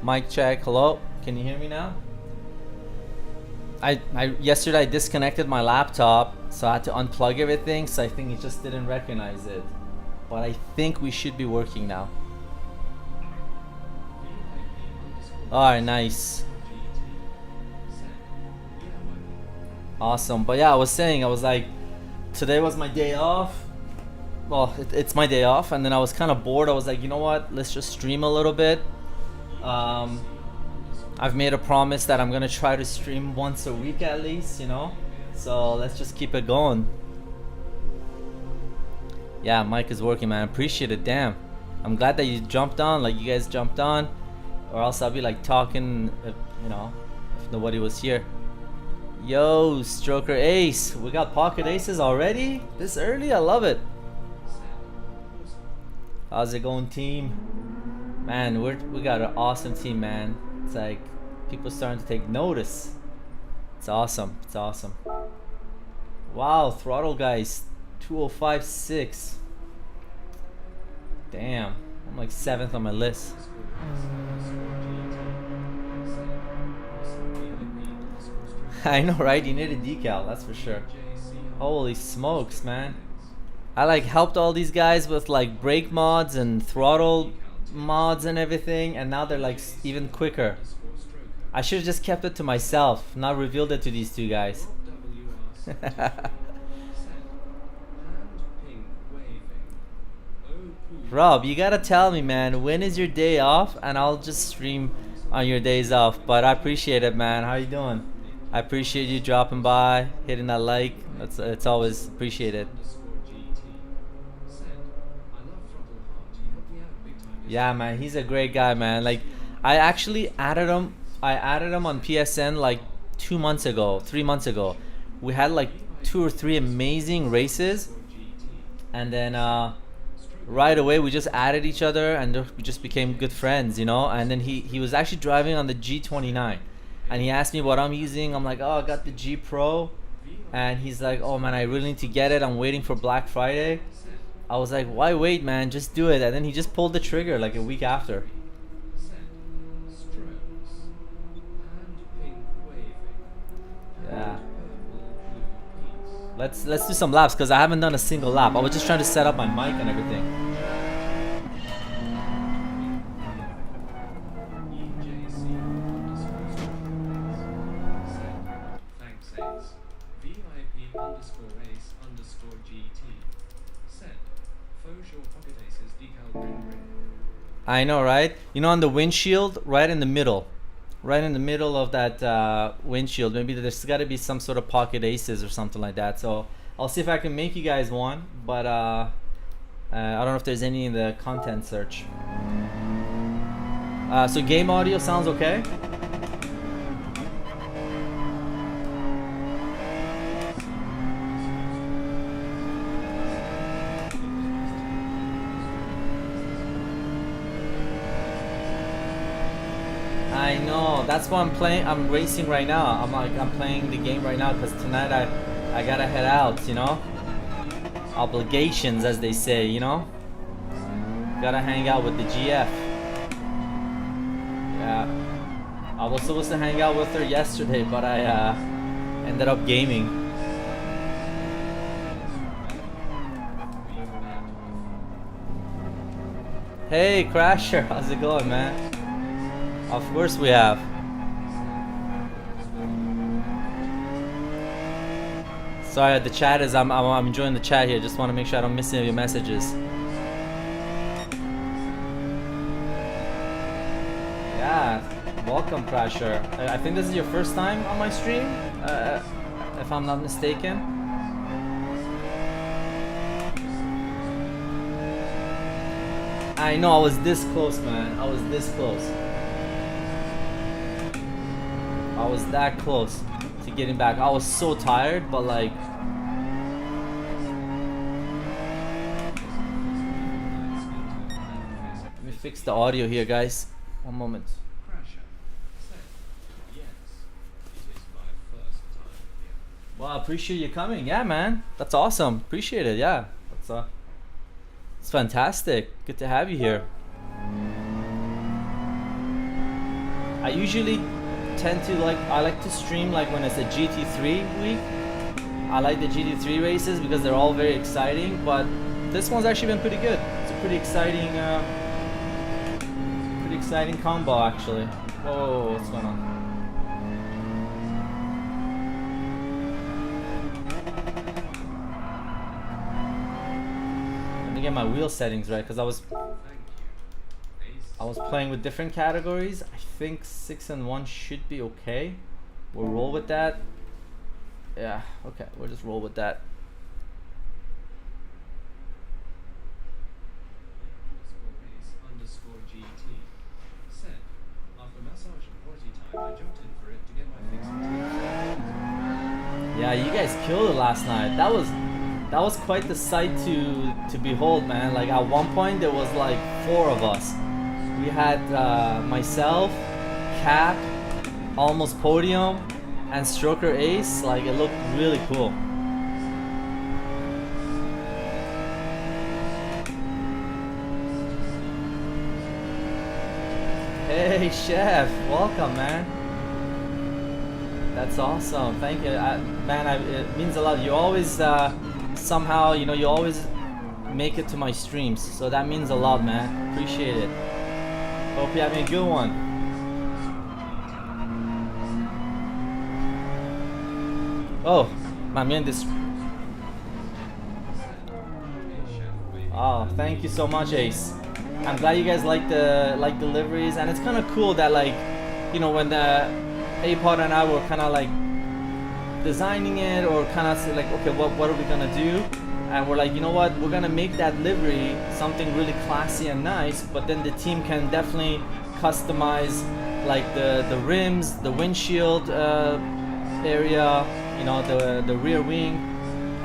Mic check. Hello, can you hear me now? Yesterday I disconnected my laptop, so I had to unplug everything, so I think it just didn't recognize it. But I think we should be working now. Alright, nice. Awesome. But yeah, I was saying, I was like, today was my day off. Well, it's my day off, and then I was kind of bored. I was like, you know what, let's just stream a little bit. I've made a promise that I'm gonna try to stream once a week at least, you know, so let's just keep it going. Yeah, mic is working, man. Appreciate it. Damn, I'm glad that you jumped on, like you guys jumped on, or else I'll be like talking if, you know, if nobody was here. Yo, Stroker Ace, we got pocket aces already this early. I love it. How's it going, team? Man, we got an awesome team, man. It's like people starting to take notice. It's awesome. It's awesome. Wow, throttle guys, 2056. Damn, I'm like 7th on my list. I know, right? You need a decal, that's for sure. Holy smokes, man. I like helped all these guys with like brake mods and throttle mods and everything, and now they're like even quicker. I should have just kept it to myself, not revealed it to these two guys. Rob, you gotta tell me, man, when is your day off, and I'll just stream on your days off. But I appreciate it, man. How you doing? I appreciate you dropping by, hitting that like. It's always appreciated. Yeah, man, he's a great guy, man. Like, I actually added him. I added him on PSN like 2 months ago, 3 months ago. We had like 2 or 3 amazing races, and then right away we just added each other, and we just became good friends, you know. And then he was actually driving on the G29, and he asked me what I'm using. I'm like, oh, I got the G Pro, and he's like, oh man, I really need to get it. I'm waiting for Black Friday. I was like, why wait, man? Just do it. And then he just pulled the trigger like a week after. Yeah. Let's do some laps, because I haven't done a single lap. I was just trying to set up my mic and everything. I know, right? You know, on the windshield, right in the middle. right in the middle of that windshield. Maybe there's got to be some sort of pocket aces or something like that. So I'll see if I can make you guys one, but I don't know if there's any in the content search. So game audio sounds okay. I know, that's why I'm playing. I'm racing right now. I'm playing the game right now because tonight I gotta head out, you know. Obligations, as they say, you know. Gotta hang out with the GF. Yeah, I was supposed to hang out with her yesterday, but I ended up gaming. Hey Crasher, how's it going, man? Of course we have. Sorry, the chat is. I'm enjoying the chat here. Just want to make sure I don't miss any of your messages. Yeah, welcome, Crasher. I think this is your first time on my stream, if I'm not mistaken. I know, I was this close, man. I was this close. I was that close to getting back. I was so tired, but like, let me fix the audio here, guys. One moment. Well, I appreciate you coming. Yeah, man, that's awesome. Appreciate it. Yeah, it's fantastic. Good to have you here. I usually tend to I like to stream like when it's a GT3 week. I like the GT3 races because they're all very exciting, but this one's actually been pretty good. It's a pretty exciting combo actually. Whoa, what's going on? Let me get my wheel settings right, because I was playing with different categories. I think 6 and 1 should be okay. We'll roll with that. Yeah, okay, we'll just roll with that. Yeah, you guys killed it last night. That was quite the sight to behold, man. Like at one point there was like 4 of us. We had myself, Cap, almost podium, and Stroker Ace. Like it looked really cool. Hey Chef, welcome, man. That's awesome. Thank you, man. It means a lot. You always somehow, you know, you always make it to my streams, so that means a lot, man. Appreciate it. Hope you're having a good one. Oh, man, this. Oh, thank you so much, Ace. I'm glad you guys like the deliveries, and it's kind of cool that, like, you know, when the A-Pod and I were kind of like designing it, or kind of like, okay, what are we gonna do? And we're like, you know what, we're gonna make that livery something really classy and nice, but then the team can definitely customize like the rims, the windshield area, you know, the rear wing,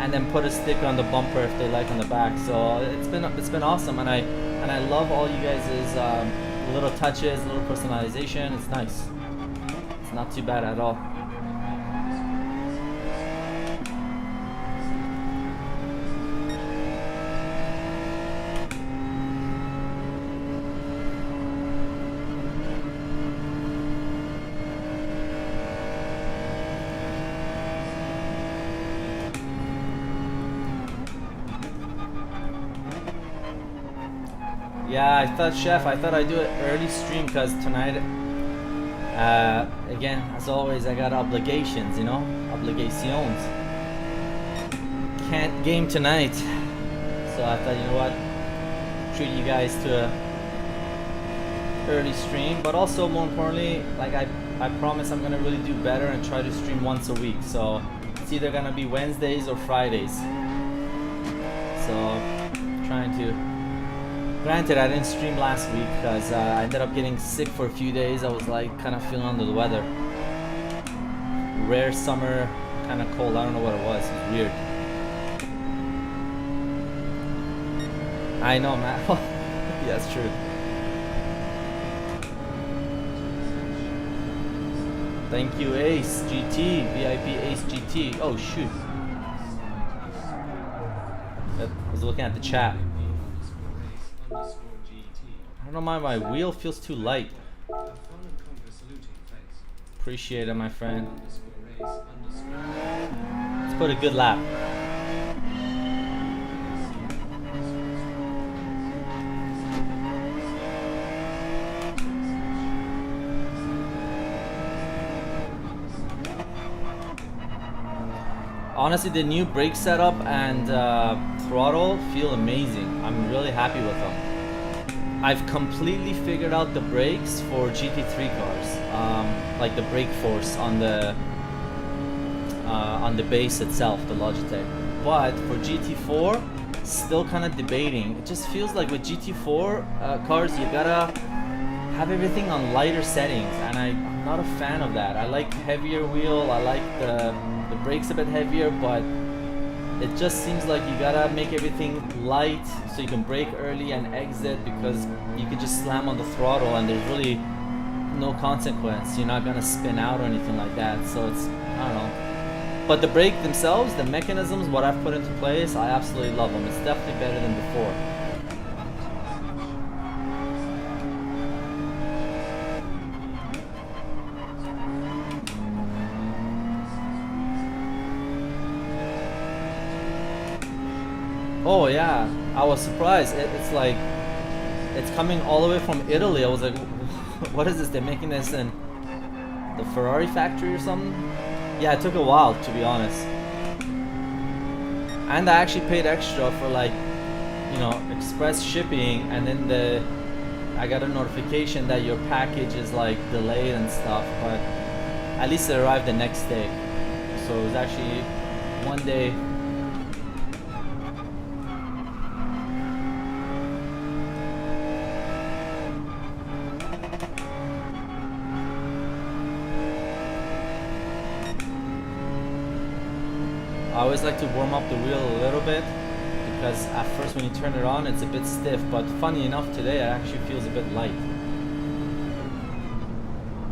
and then put a sticker on the bumper if they like on the back. So it's been awesome, and I love all you guys' little touches, little personalization. It's nice. It's not too bad at all. Yeah, I thought I'd do it early stream because tonight, again, as always, I got obligations, you know, obligations. Can't game tonight, so I thought, you know what, treat you guys to early stream, but also more importantly, like I promise I'm gonna really do better and try to stream once a week. So it's either gonna be Wednesdays or Fridays. So trying to. Granted, I didn't stream last week because I ended up getting sick for a few days. I was like kind of feeling under the weather. Rare summer kind of cold. I don't know what it was. It was weird. I know, man. Yeah, that's true. Thank you, Ace GT, VIP Ace GT. Oh shoot! I was looking at the chat. I don't know why my wheel feels too light. Appreciate it, my friend. Let's put a good lap. Honestly, the new brake setup and throttle feel amazing. I'm really happy with them. I've completely figured out the brakes for GT3 cars, like the brake force on the base itself, the Logitech. But for GT4, still kind of debating. It just feels like with GT4 cars, you gotta have everything on lighter settings, and I'm not a fan of that. I like heavier wheel. I like the brakes a bit heavier, but it just seems like you gotta make everything light so you can brake early and exit, because you can just slam on the throttle and there's really no consequence. You're not gonna spin out or anything like that. So it's, I don't know. But the brake themselves, the mechanisms, what I've put into place, I absolutely love them. It's definitely better than before. Oh yeah, I was surprised. It's like, it's coming all the way from Italy. I was like, what is this? They're making this in the Ferrari factory or something? Yeah, it took a while, to be honest. And I actually paid extra for, like, you know, express shipping, and then I got a notification that your package is like delayed and stuff, but at least it arrived the next day. So it was actually one day. I always like to warm up the wheel a little bit, because at first when you turn it on it's a bit stiff, but funny enough today it actually feels a bit light.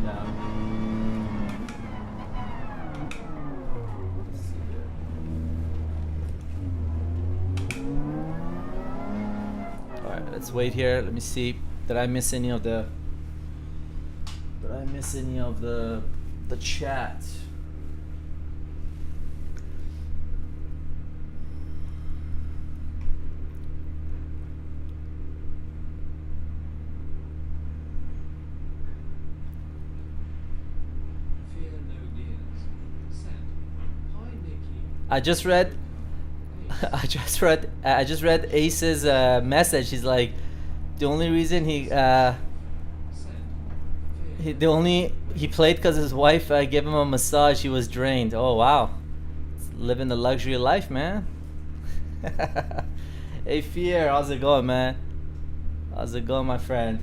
Yeah. Alright, let's wait here. Let me see. Did I miss any of the chat? I just read Ace's message. He's like, the only reason he played because his wife gave him a massage. He was drained. Oh wow, living the luxury of life, man. Hey Fear, how's it going, man? How's it going, my friend?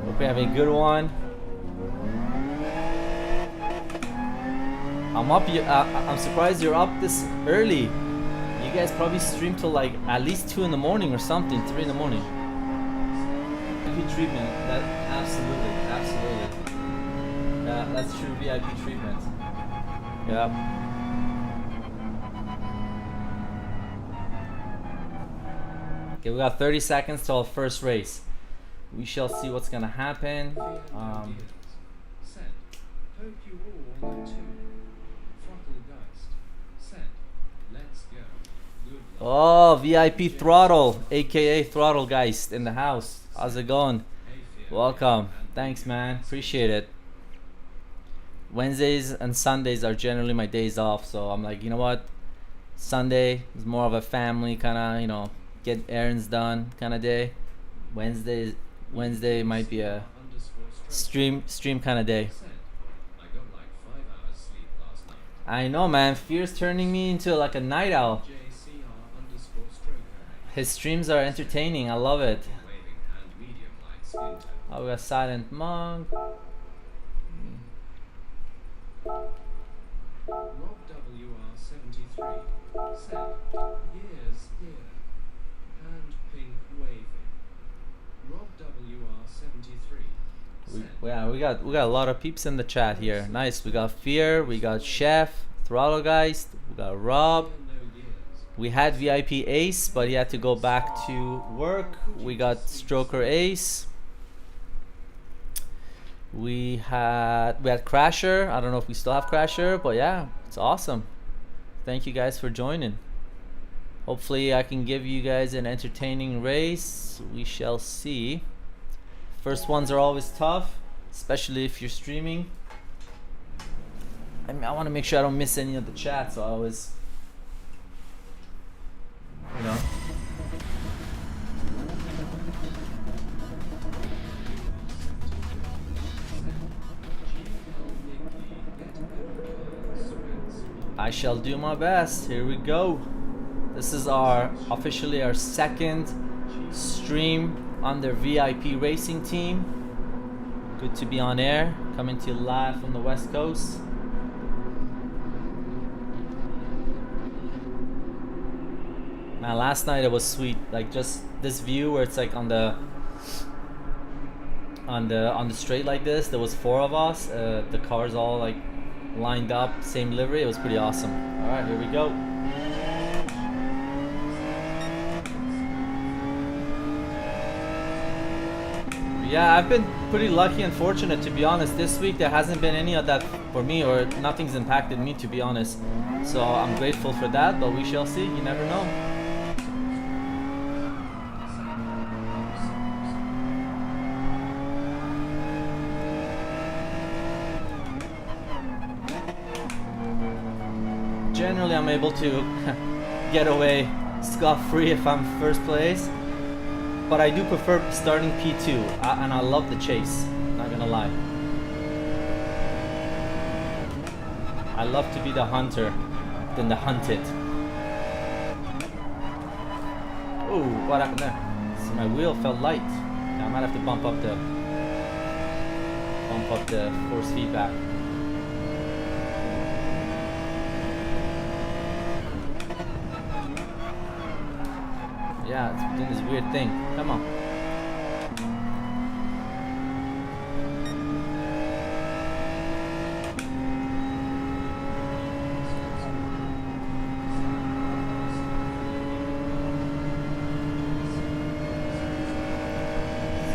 Hope you're having a good one. I'm surprised you're up this early. You guys probably stream till like at least 2 in the morning or something, 3 in the morning. VIP treatment, that absolutely. Yeah, that's true VIP treatment. Yeah. Okay, we got 30 seconds till our first race. We shall see what's gonna happen. Oh, VIP Throttle, aka Throttle Geist in the house. How's it going? Welcome. Thanks, man. Appreciate it. Wednesdays and Sundays are generally my days off, so I'm like, you know what? Sunday is more of a family kind of, you know, get errands done kind of day. Wednesday Wednesday might be a stream kind of day. I know, man. Fear's turning me into like a night owl. His streams are entertaining. I love it. Oh, we got Silent Monk. Rob WR73 said, years here, and pink waving. Rob WR73 said, Yeah, we got a lot of peeps in the chat here. Nice. We got Fear, we got Chef, Throttlegeist, we got Rob. We had VIP Ace, but he had to go back to work. We got Stroker Ace. We had Crasher. I don't know if we still have Crasher, but yeah, it's awesome. Thank you guys for joining. Hopefully I can give you guys an entertaining race. We shall see. First ones are always tough, especially if you're streaming. I mean, I want to make sure I don't miss any of the chat, so I always, you know. I shall do my best. Here we go. This is officially our second stream on their VIP racing team. Good to be on air, coming to you live from the West Coast. Man, last night it was sweet. Like just this view where it's like on the straight like this. There was 4 of us. The cars all like lined up, same livery. It was pretty awesome. All right, here we go. Yeah, I've been pretty lucky and fortunate, to be honest. This week there hasn't been any of that for me, or nothing's impacted me, to be honest. So I'm grateful for that, but we shall see. You never know. Generally, I'm able to get away scot-free if I'm first place, but I do prefer starting P2, and I love the chase, not gonna lie. I love to be the hunter than the hunted. Ooh, what happened there? So my wheel felt light. Yeah, I might have to bump up the force feedback. Yeah, it's doing this weird thing. Come on.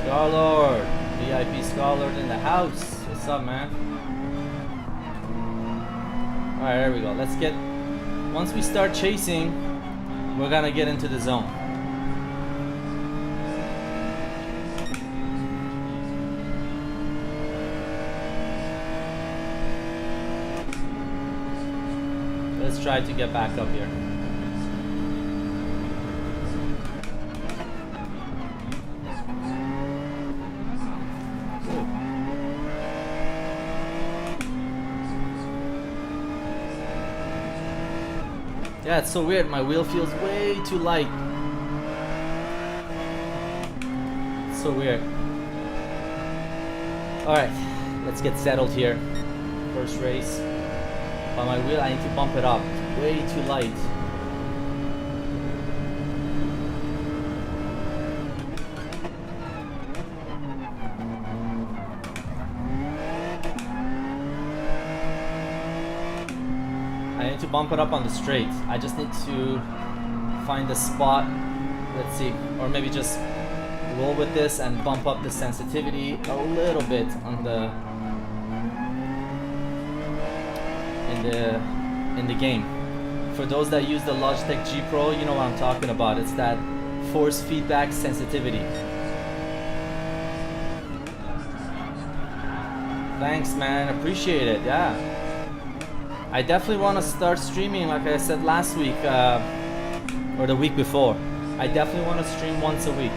Scarlord, VIP Scarlord in the house. What's up, man? All right, there we go. Let's get. Once we start chasing, we're gonna get into the zone. Let's try to get back up here. Yeah, it's so weird. My wheel feels way too light. It's so weird. Alright, let's get settled here. First race. But my wheel, I need to bump it up. It's way too light. I need to bump it up on the straight. I just need to find the spot. Let's see. Or maybe just roll with this and bump up the sensitivity a little bit on the in the game. For those that use the Logitech G Pro, you know what I'm talking about. It's that force feedback sensitivity. Thanks, man. Appreciate it. Yeah. I definitely want to start streaming, like I said last week, or the week before. I definitely want to stream once a week.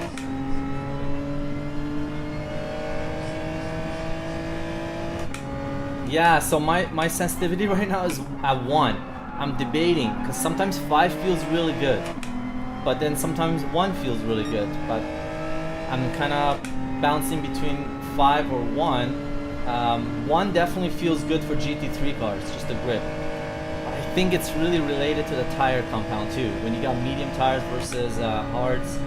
Yeah, so my sensitivity right now is at 1. I'm debating because sometimes 5 feels really good, but then sometimes 1 feels really good. But I'm kind of bouncing between 5 or 1. 1 definitely feels good for GT3 cars, just the grip. But I think it's really related to the tire compound too. When you got medium tires versus hards.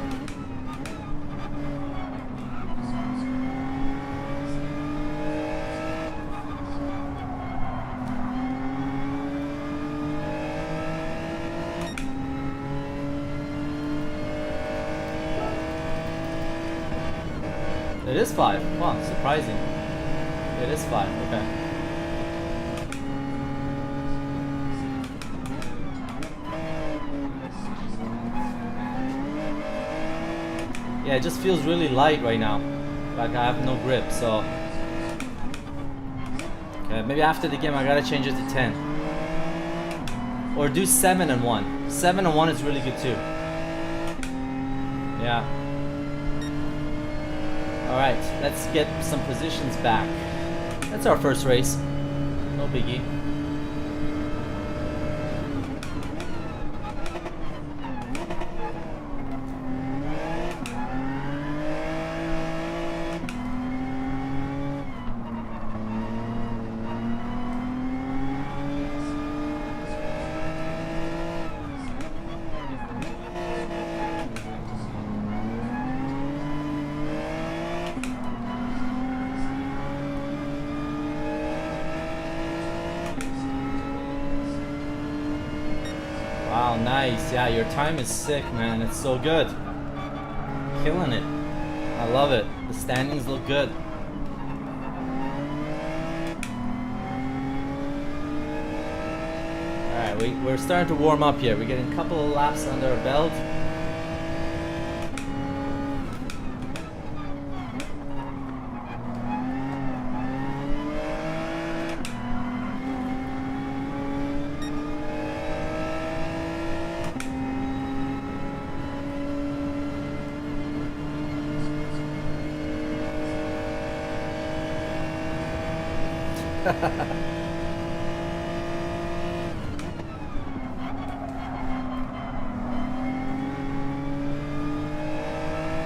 It is 5. Wow, surprising. It is 5. Okay. Yeah, it just feels really light right now. Like I have no grip, so. Okay, maybe after the game I gotta change it to 10. Or do 7 and 1. 7 and 1 is really good too. Yeah. Alright, let's get some positions back. That's our first race. No biggie. Wow, nice. Yeah, your time is sick, man. It's so good. Killing it. I love it. The standings look good. Alright, we're starting to warm up here. We're getting a couple of laps under our belt.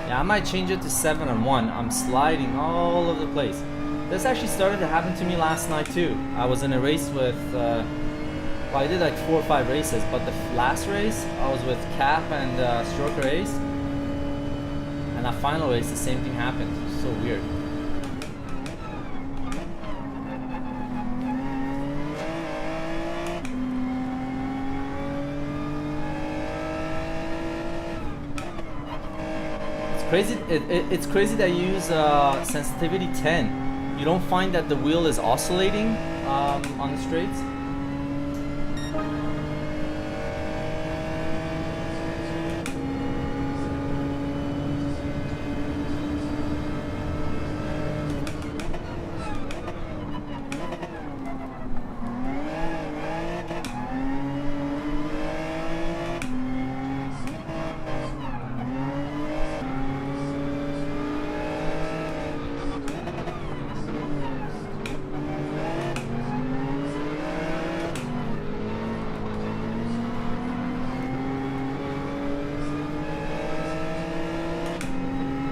Yeah, I might change it to 7 and 1. I'm sliding all over the place. This actually started to happen to me last night too. I was in a race with, well, I did like 4 or 5 races, but the last race I was with Cap and Stroker Ace, and that final race the same thing happened. So weird. Crazy. It's crazy that you use sensitivity 10. You don't find that the wheel is oscillating on the straights?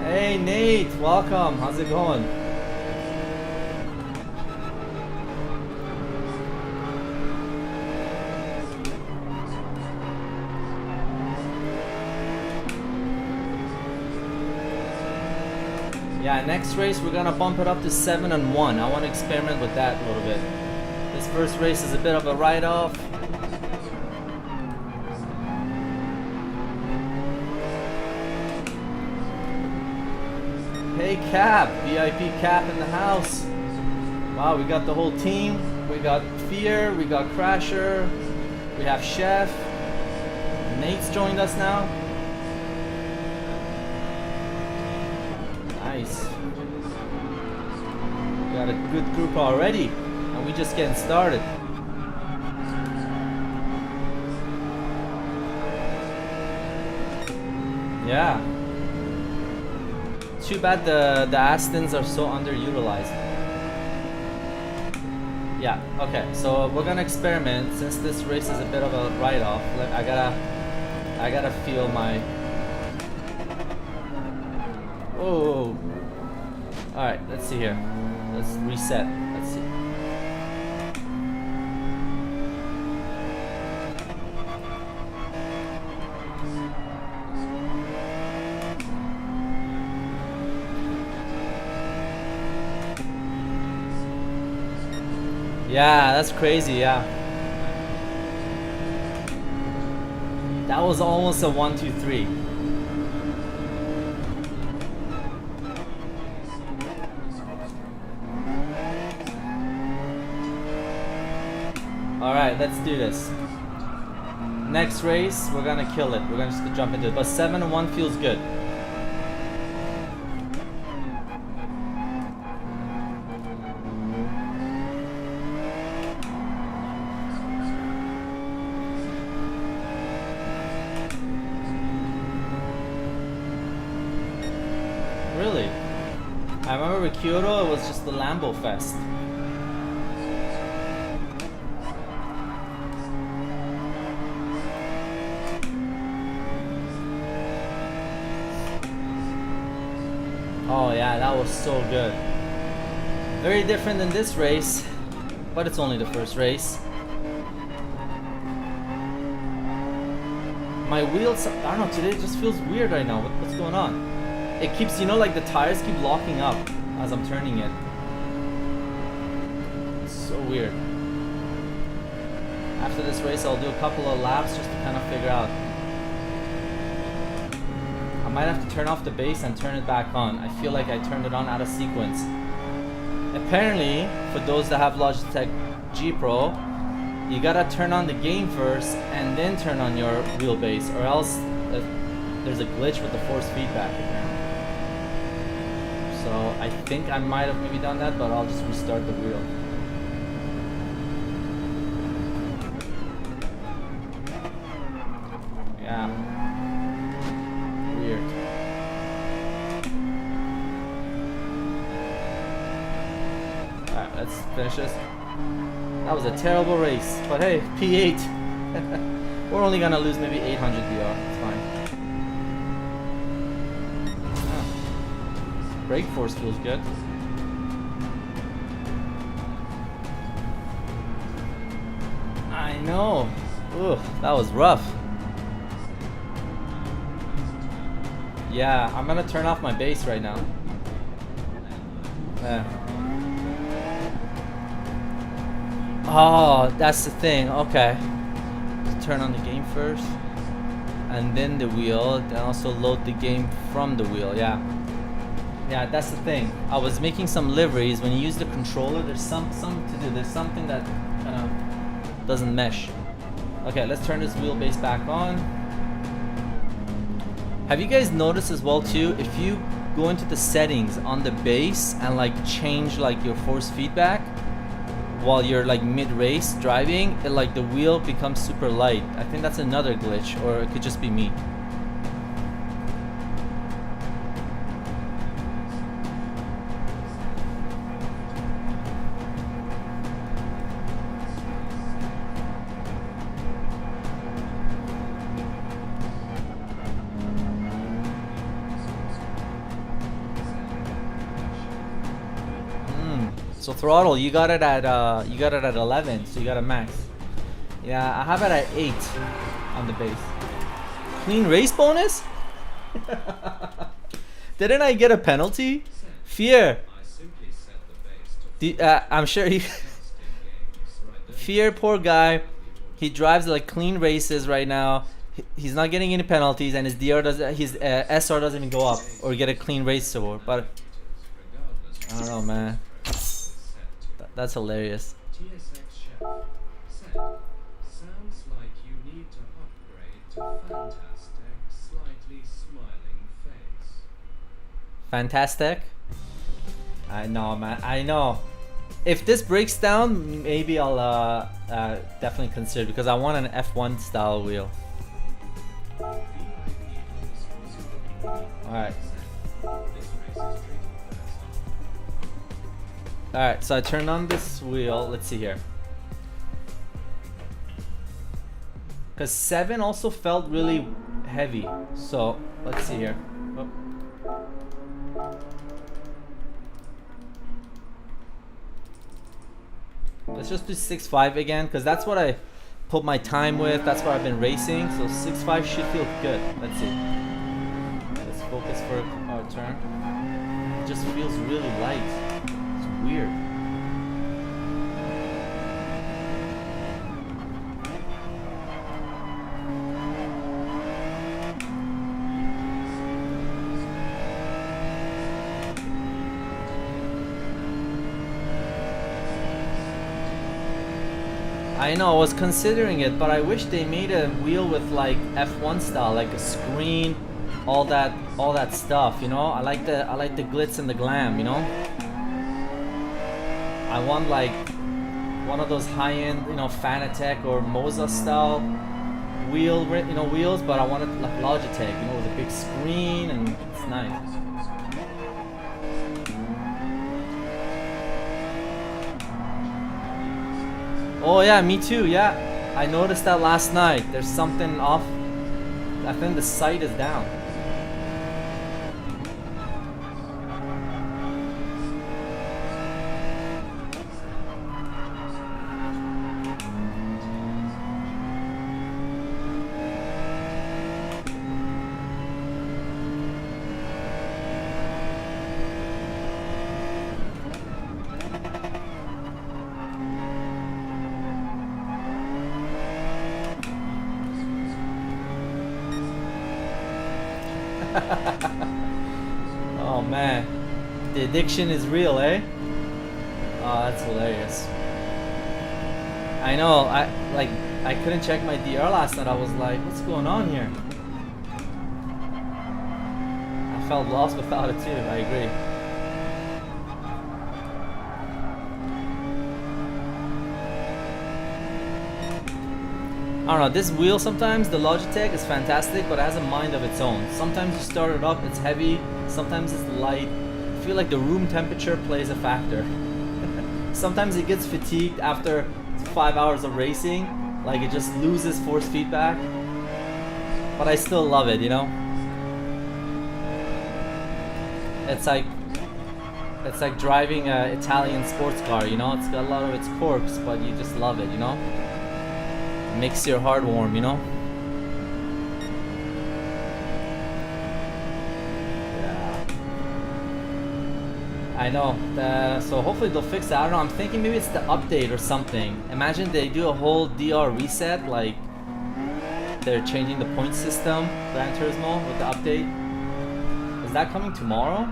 Hey Nate, welcome. How's it going? Yeah, next race we're gonna bump it up to 7 and 1. I want to experiment with that a little bit. This first race is a bit of a write-off. Hey Cap, VIP Cap in the house. Wow, we got the whole team. We got Fear, we got Crasher, we have Chef. Nate's joined us now. Nice. We got a good group already, and we just getting started. Yeah. Too bad the Astons are so underutilized. Yeah, okay, so we're gonna experiment since this race is a bit of a write-off. I gotta feel my. Whoa. Alright, let's see here. Let's reset. Let's see. Yeah, that's crazy, yeah. That was almost a 1, 2, 3. Alright, let's do this. Next race, we're gonna kill it. We're gonna just jump into it. But 7 and 1 feels good. Really? I remember with Kyoto, it was just the Lambo Fest. Oh yeah, that was so good. Very different than this race, but it's only the first race. My wheels, I don't know, today it just feels weird right now. What's going on? It keeps, you know, like the tires keep locking up as I'm turning it. It's so weird. After this race, I'll do a couple of laps just to kind of figure out. I might have to turn off the bass and turn it back on. I feel like I turned it on out of sequence. Apparently, for those that have Logitech G Pro, you gotta turn on the game first and then turn on your wheelbase, or else there's a glitch with the force feedback. So I think I might have maybe done that, but I'll just restart the wheel. Yeah. Weird. Alright, let's finish this. That was a terrible race, but hey, P8. We're only gonna lose maybe 800 DR, it's fine. Brake force feels good. I know. Ugh, that was rough. Yeah, I'm gonna turn off my bass right now. Yeah. Oh, that's the thing. Okay. Turn on the game first, and then the wheel. Then also load the game from the wheel. Yeah. Yeah, that's the thing. I was making some liveries. When you use the controller, there's something to do. There's something that kind of doesn't mesh. Okay, let's turn this wheelbase back on. Have you guys noticed as well too, if you go into the settings on the bass and like change like your force feedback while you're like mid-race driving, it like the wheel becomes super light. I think that's another glitch, or it could just be me. So throttle, you got it at 11, so you got a max. Yeah, I have it at 8 on the base. Clean race bonus? Didn't I get a penalty? Fear. I'm sure he. Fear, poor guy. He drives like clean races right now. He's not getting any penalties, and his DR his SR doesn't even go up or get a clean race score. But I don't know, man. That's hilarious. TSX Chef said, sounds like you need to upgrade to fantastic, slightly smiling face. Fantastic? I know, man. I know. If this breaks down, maybe I'll definitely consider, because I want an F1 style wheel. Alright. Alright, so I turned on this wheel. Let's see here. Because 7 also felt really heavy. So, let's see here. Oh. Let's just do 6.5 again, because that's what I put my time with. That's what I've been racing. So 6.5 should feel good. Let's see. Let's focus for our turn. It just feels really light. It's weird. I know, I was considering it, but I wish they made a wheel with like F1 style, like a screen, all that stuff, you know? I like the glitz and the glam, you know? I want like one of those high-end, you know, Fanatec or Moza style wheels, but I want it like Logitech, you know, with a big screen, and it's nice. Oh yeah, me too, yeah. I noticed that last night. There's something off. I think the sight is down. Oh man, the addiction is real, eh? Oh, that's hilarious. I know, I couldn't check my DR last night. I was like, what's going on here? I felt lost without it too, I agree. I don't know, this wheel sometimes, the Logitech is fantastic, but it has a mind of its own. Sometimes you start it up, it's heavy, sometimes it's light. I feel like the room temperature plays a factor. Sometimes it gets fatigued after 5 hours of racing, like it just loses force feedback. But I still love it, you know? It's like driving an Italian sports car, you know? It's got a lot of its quirks, but you just love it, you know? Makes your heart warm, you know? Yeah. I know. So hopefully they'll fix that. I don't know. I'm thinking maybe it's the update or something. Imagine they do a whole DR reset, like they're changing the point system, Gran Turismo, with the update. Is that coming tomorrow?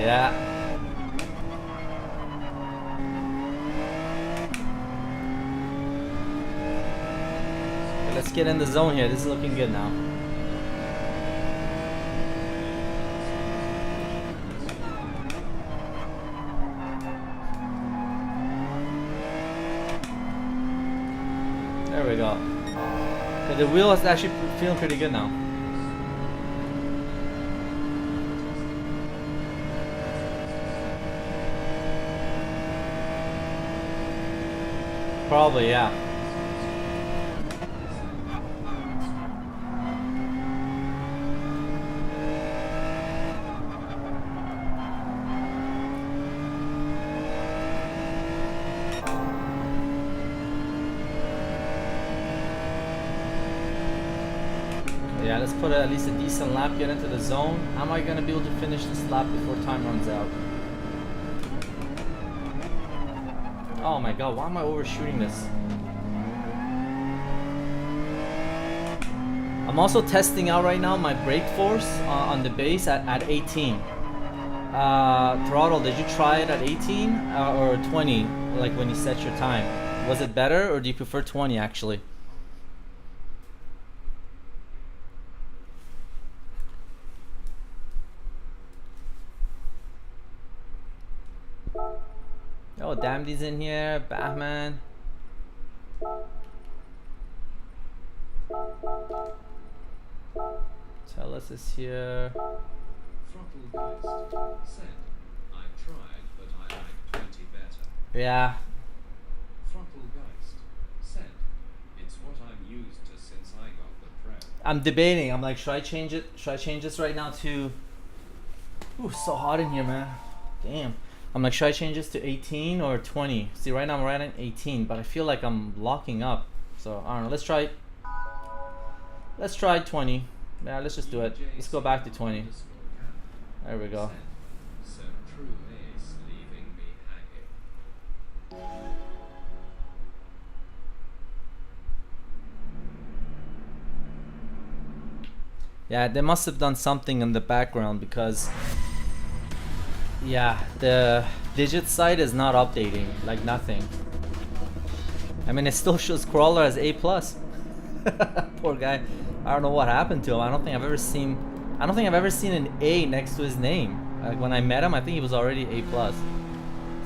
Yeah. Okay, let's get in the zone here. This is looking good now. There we go. Okay, the wheel is actually feeling pretty good now. Probably, yeah. Yeah, let's put at least a decent lap, get into the zone. How am I gonna be able to finish this lap before time runs out? Oh my god, why am I overshooting this? I'm also testing out right now my brake force on the base at 18. Throttle, did you try it at 18 or 20, like when you set your time? Was it better, or do you prefer 20 actually? Oh, Damdy's in here. Batman. Tell us is here. Throttle Geist said, I tried, but I like 20 better. Yeah. Throttle Geist said, it's what I'm used to since I got the Pro. I'm debating. I'm like, should I change it? Should I change this right now to... Ooh, so hot in here, man. Damn. I'm like, should I change this to 18 or 20? See, right now I'm right at 18, but I feel like I'm locking up. So, I don't know. Let's try... Let's try 20. Yeah, let's just do it. Let's go back to 20. There we go. So true is leaving me hanging. Yeah, they must have done something in the background because... Yeah, the digit site is not updating. Like, nothing. I mean, it still shows Crawler as A+. Poor guy. I don't know what happened to him. I don't think I've ever seen an A next to his name. Like when I met him, I think he was already A+.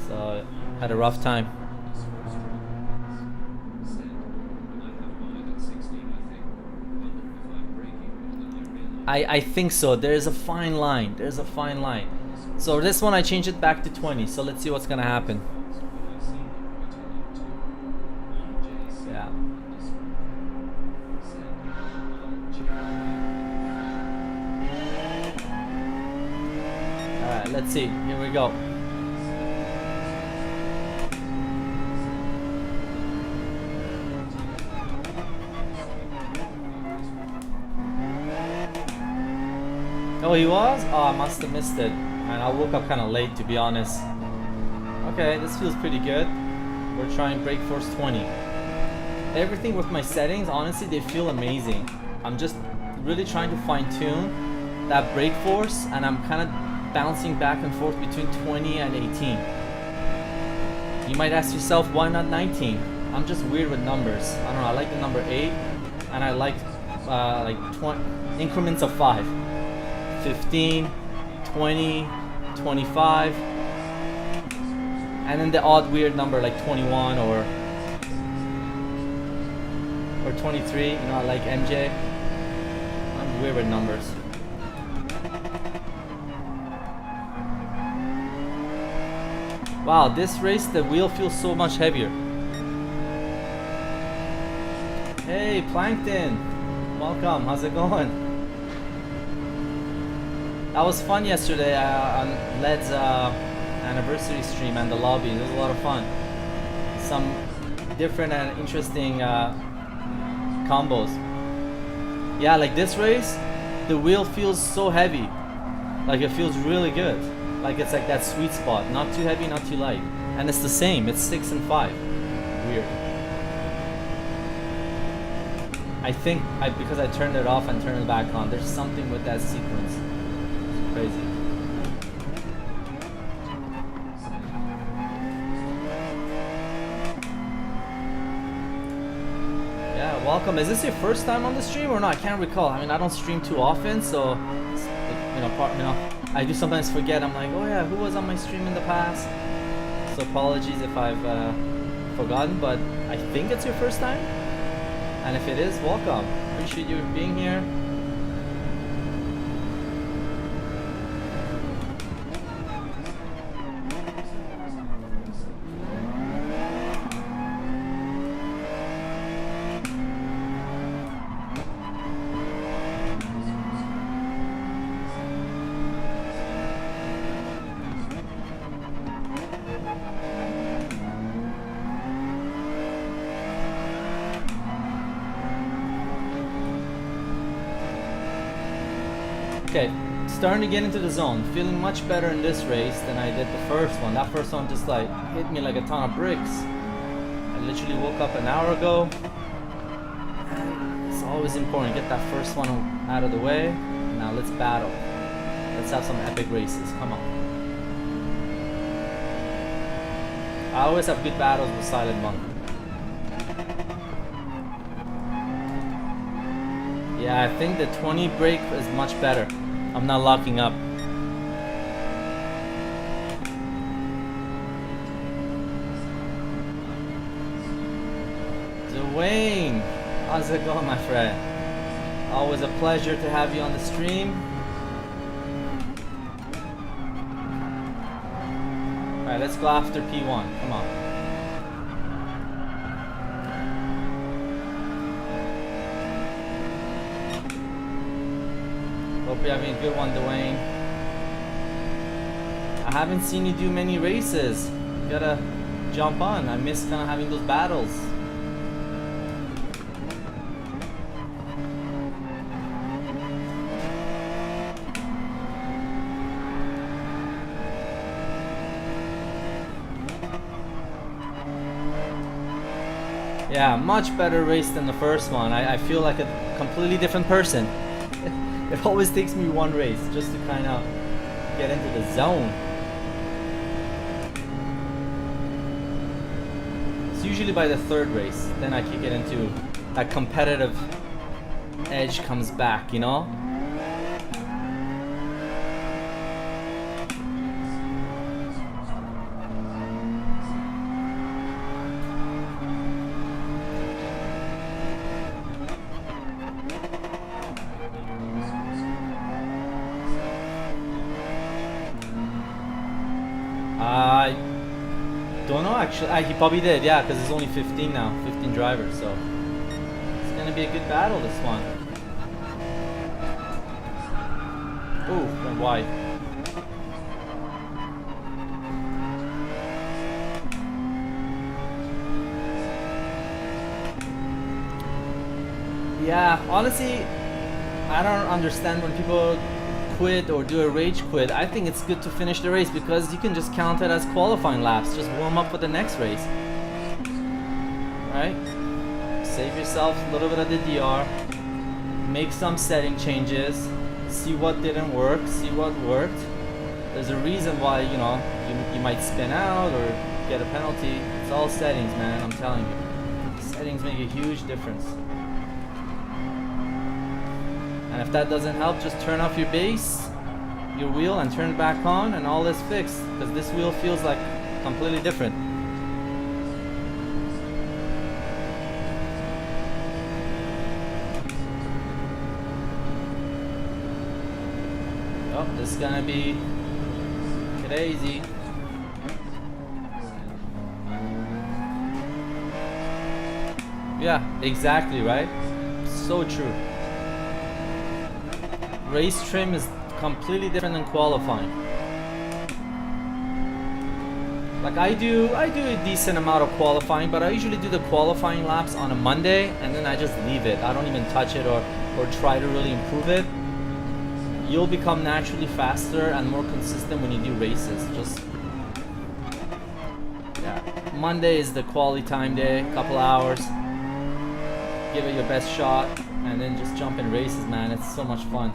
So had a rough time. I think so. There's a fine line. There's a fine line. So this one I changed it back to 20. So let's see what's gonna happen. Yeah. Alright, let's see. Here we go. Oh, he was? Oh, I must have missed it. And I woke up kind of late, to be honest. Okay, this feels pretty good. We're trying brake force 20. Everything with my settings, honestly, they feel amazing. I'm just really trying to fine tune that brake force, and I'm kind of bouncing back and forth between 20 and 18. You might ask yourself, why not 19? I'm just weird with numbers. I don't know, I like the number 8, and I like 20 increments of 5. 15, 20, 25, and then the odd weird number like 21 or 23. You know, I like MJ. I'm weird with numbers. Wow, this race the wheel feels so much heavier. Hey Plankton, welcome. How's it going? That was fun yesterday on Led's anniversary stream and the lobby. It was a lot of fun. Some different and interesting combos. Yeah, like this race, the wheel feels so heavy. Like it feels really good. Like it's like that sweet spot. Not too heavy, not too light. And it's the same. It's 6 and 5. Weird. I think because I turned it off and turned it back on, there's something with that sequence. Crazy. Yeah, welcome. Is this your first time on the stream or not? I can't recall. I mean, I don't stream too often, so I do sometimes forget. I'm like, oh yeah, who was on my stream in the past? So apologies if I've forgotten, but I think it's your first time. And if it is, welcome. Appreciate you being here. Okay, starting to get into the zone. Feeling much better in this race than I did the first one. That first one just like hit me like a ton of bricks. I literally woke up an hour ago. And it's always important to get that first one out of the way. Now let's battle. Let's have some epic races. Come on. I always have good battles with Silent Monk. Yeah, I think the 20 brake is much better. I'm not locking up. Dwayne, how's it going, my friend? Always a pleasure to have you on the stream. Alright, let's go after P1. Come on. Hope you're having a good one, Dwayne. I haven't seen you do many races. You gotta jump on. I miss kind of having those battles. Yeah, much better race than the first one. I feel like a completely different person. It always takes me one race just to kind of get into the zone. It's usually by the third race, then I can get into that competitive edge comes back, you know? I don't know actually. He probably did, yeah, because there's only 15 now, 15 drivers, so it's gonna be a good battle, this one. Ooh, went wide. Yeah, honestly, I don't understand when people quit or do a rage quit. I think it's good to finish the race because you can just count it as qualifying laps. Just warm up for the next race. Right? Save yourself a little bit of the DR. Make some setting changes. See what didn't work. See what worked. There's a reason why, you know, you might spin out or get a penalty. It's all settings, man. I'm telling you. Settings make a huge difference. And if that doesn't help, just turn off your base, your wheel, and turn it back on, and all is fixed. Because this wheel feels like completely different. Oh, this is gonna be crazy. Yeah, exactly, right? So true. Race trim is completely different than qualifying. Like I do a decent amount of qualifying, but I usually do the qualifying laps on a Monday and then I just leave it. I don't even touch it or try to really improve it. You'll become naturally faster and more consistent when you do races. Just yeah. Monday is the quality time day, couple hours. Give it your best shot and then just jump in races, man. It's so much fun.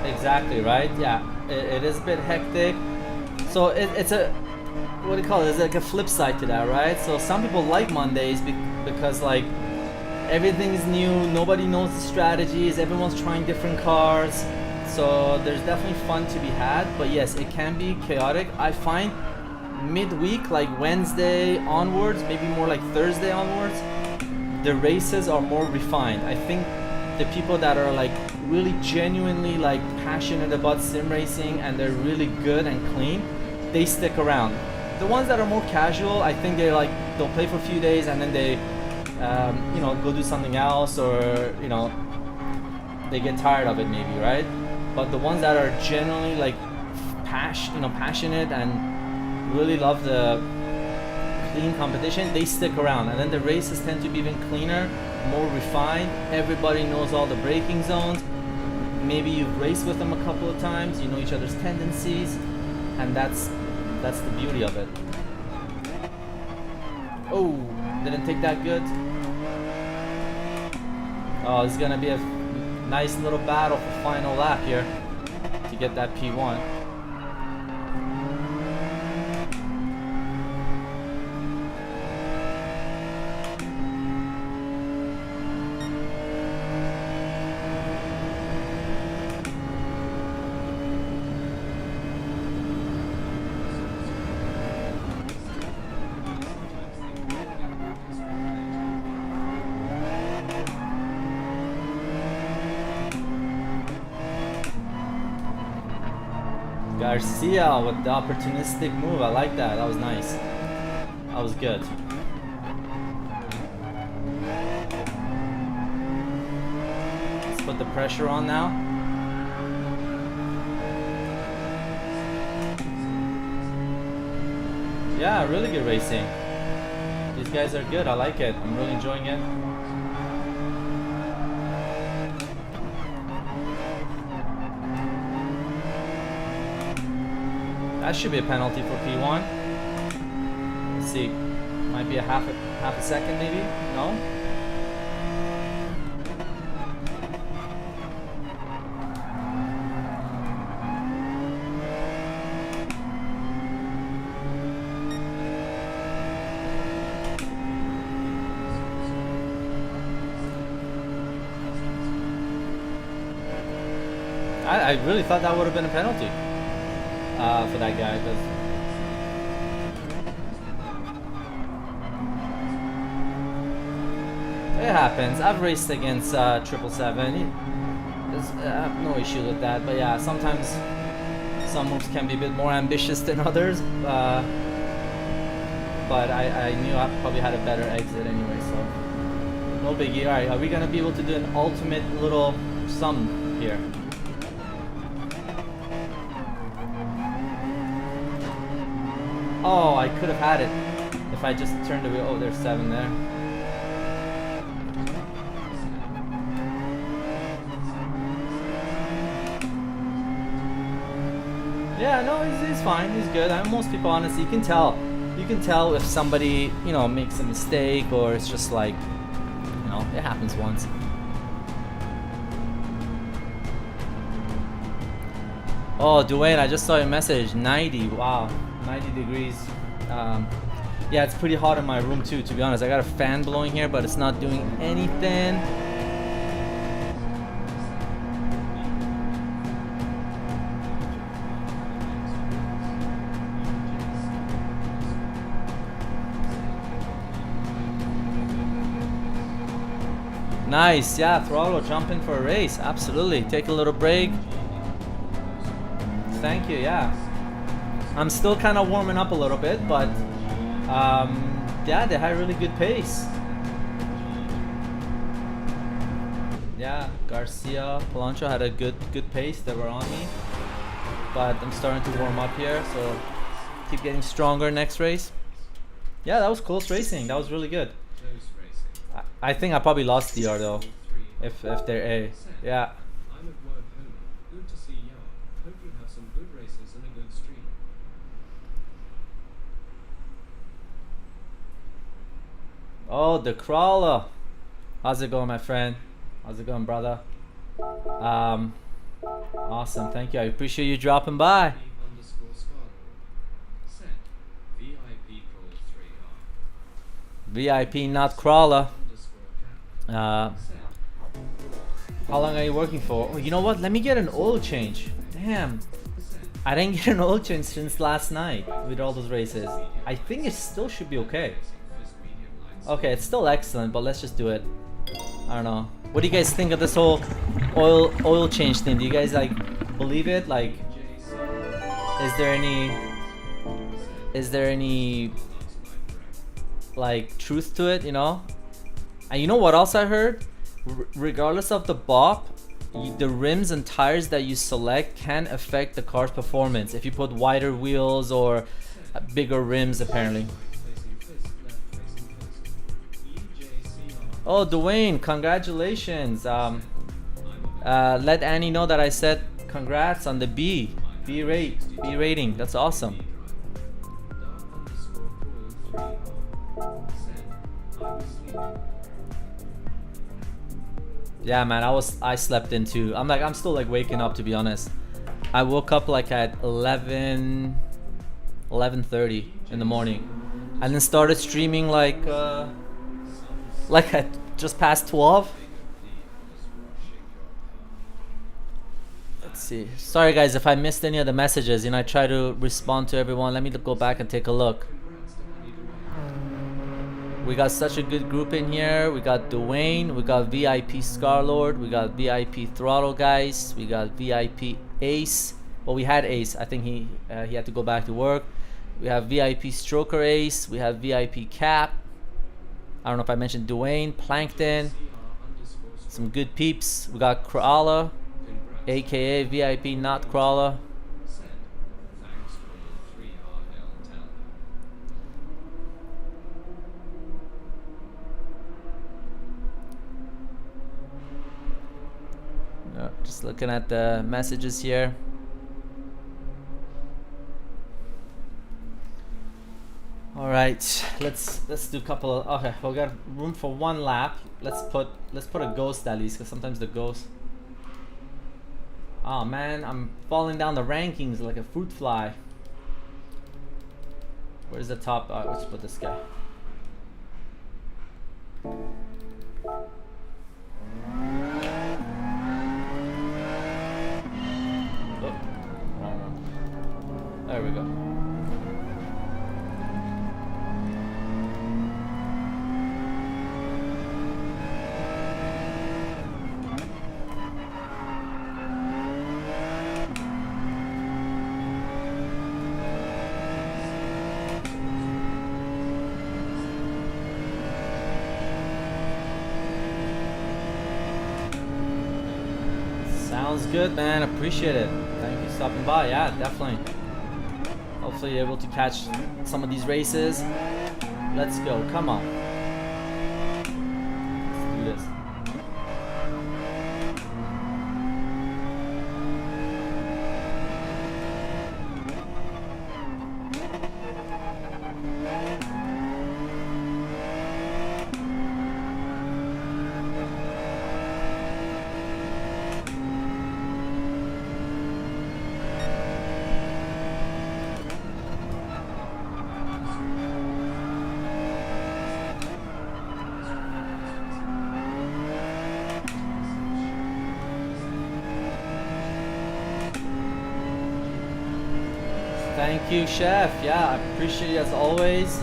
Exactly, right? Yeah, it is a bit hectic. So it's a, what do you call it? It's like a flip side to that, right? So some people like Mondays because like everything is new, nobody knows the strategies, everyone's trying different cars. So there's definitely fun to be had, but yes, it can be chaotic. I find midweek, like Wednesday onwards, maybe more like Thursday onwards, the races are more refined. I think the people that are like really genuinely like passionate about sim racing and they're really good and clean, they stick around. The ones that are more casual, I think they'll play for a few days and then they you know, go do something else, or you know, they get tired of it maybe, right? But the ones that are genuinely like passionate and really love the clean competition, they stick around, and then the races tend to be even cleaner, more refined. Everybody knows all the braking zones. Maybe you've raced with them a couple of times, you know each other's tendencies, and that's the beauty of it. Oh, didn't take that good. Oh, this is gonna be a nice little battle for final lap here to get that P1. Garcia with the opportunistic move. I like that. That was nice. That was good. Let's put the pressure on now. Yeah, really good racing. These guys are good. I like it. I'm really enjoying it. That should be a penalty for P1. Let's see. Might be a half a second maybe? No? I really thought that would have been a penalty for that guy. It happens. I've raced against 777. I have no issue with that. But yeah, sometimes some moves can be a bit more ambitious than others. But I knew I probably had a better exit anyway, so no biggie. All right, are we gonna be able to do an ultimate little sum here? Oh, I could have had it if I just turned the wheel. Oh, there's 7 there. Yeah, no, he's fine. He's good. Most people, honestly, you can tell if somebody, you know, makes a mistake, or it's just like, you know, it happens once. Oh, Dwayne, I just saw your message. 90. Wow. 90 degrees. Yeah, it's pretty hot in my room too, to be honest. I got a fan blowing here, but it's not doing anything. Nice, yeah, throttle, jump in for a race. Absolutely. Take a little break. Thank you, yeah. I'm still kind of warming up a little bit, but yeah, they had a really good pace. Yeah, Garcia, Polanco had a good pace. They were on me, but I'm starting to warm up here, so keep getting stronger next race. Yeah, that was close racing. That was really good. I think I probably lost DR though, if they're A. Yeah. I'm at work, Homer. Good to see you. Hope you have some good races and a good stream. Oh, the crawler. How's it going, my friend? How's it going, brother? Awesome. Thank you. I appreciate you dropping by. VIP, not crawler. How long are you working for? Oh, you know what? Let me get an oil change. Damn. I didn't get an oil change since last night with all those races. I think it still should be okay. Okay, it's still excellent, but let's just do it. I don't know. What do you guys think of this whole oil change thing? Do you guys like believe it? Like, is there any like truth to it, you know? And you know what else I heard? Regardless of the BOP, the rims and tires that you select can affect the car's performance if you put wider wheels or bigger rims, apparently. Oh, Dwayne, congratulations. Let Annie know that I said congrats on the B rating. That's awesome. Yeah, man, I slept in too. I'm still like waking up, to be honest. I woke up like at 11:30 in the morning, and then started streaming like at just past 12. Let's see. Sorry guys if I missed any of the messages. You know, I try to respond to everyone. Let me go back and take a look. We got such a good group in here. We got Dwayne, we got VIP Scarlord, we got VIP Throttle Guys, we got VIP Ace, Well, we had Ace. I think he had to go back to work. We have VIP Stroker Ace. We have VIP Cap. I don't know if I mentioned Dwayne, Plankton. Some good peeps. We got Krala, aka VIP Not Krala. Said, thanks for 3RL Talbot. Just looking at the messages here. All right, let's do a couple of, okay, we got room for one lap. Let's put a ghost at least, because sometimes the ghost. Oh man, I'm falling down the rankings like a fruit fly. Where's the top? Alright, let's put this guy. Oh, wrong one. There we go. Sounds good, man. Appreciate it. Thank you for stopping by. Yeah, definitely. Hopefully you're able to catch some of these races. Let's go. Come on. Let's do this. Thank you, Chef. Yeah, I appreciate you as always.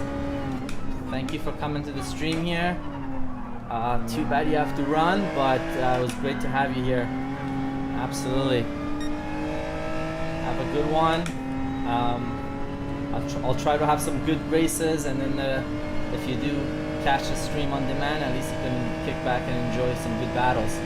Thank you for coming to the stream here. Too bad you have to run, but it was great to have you here. Absolutely. Have a good one. I'll try to have some good races, and then if you do catch the stream on demand, at least you can kick back and enjoy some good battles.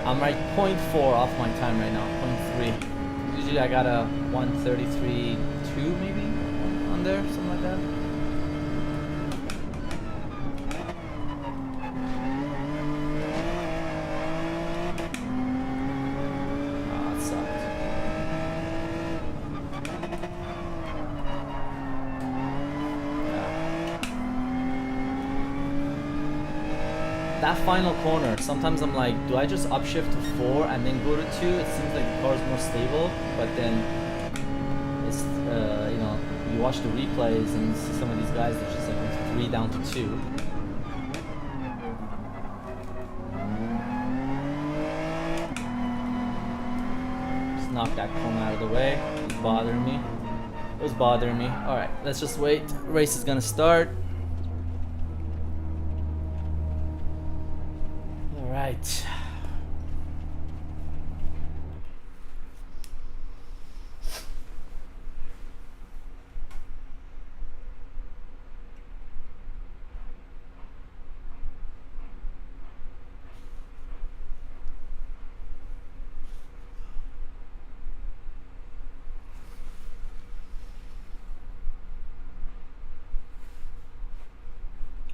I'm like 0.4 off my time right now, 0.3. Usually I got a 1:33.2 maybe on there, something like that. Oh, it sucked. That final corner, sometimes I'm like, do I just upshift to 4 and then go to 2? It seems like the car is more stable, but then it's, you know, you watch the replays and you see some of these guys that just like went from 3 down to 2. Just knock that corner out of the way. It was bothering me. It was bothering me. Alright, let's just wait. Race is gonna start. Right.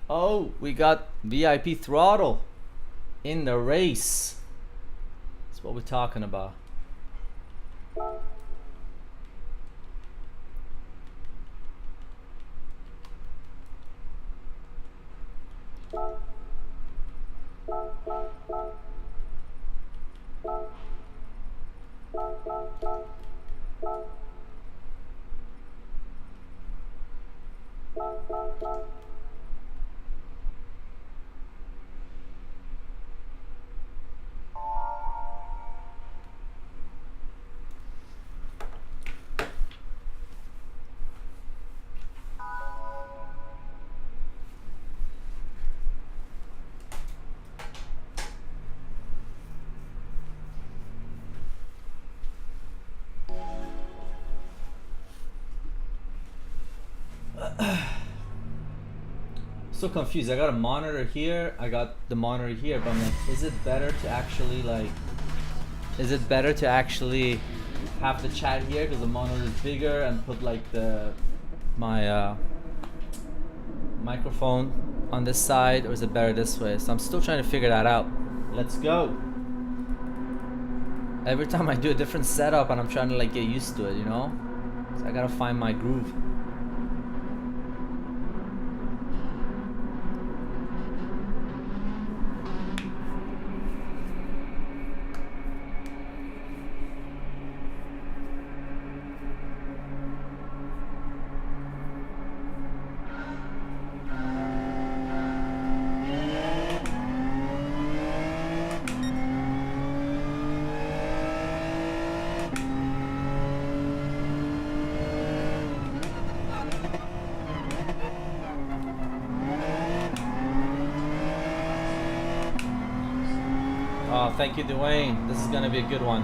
Oh, we got VIP throttle in the race. That's what we're talking about. So confused. I got a monitor here, I got the monitor here, but I'm like, is it better to actually have the chat here because the monitor is bigger and put like my microphone on this side, or is it better this way? So I'm still trying to figure that out. Let's go. Every time I do a different setup and I'm trying to like get used to it, you know? So I gotta find my groove. Oh, thank you, Dwayne. This is gonna be a good one.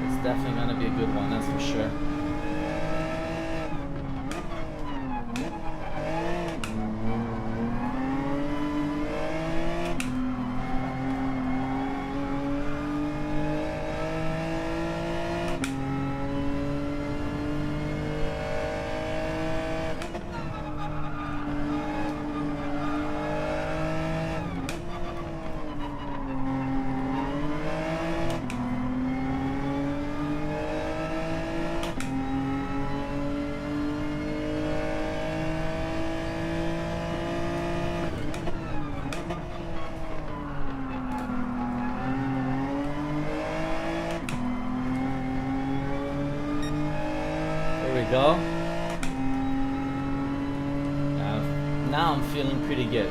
It's definitely gonna be a good one, that's for sure. Go. Now I'm feeling pretty good.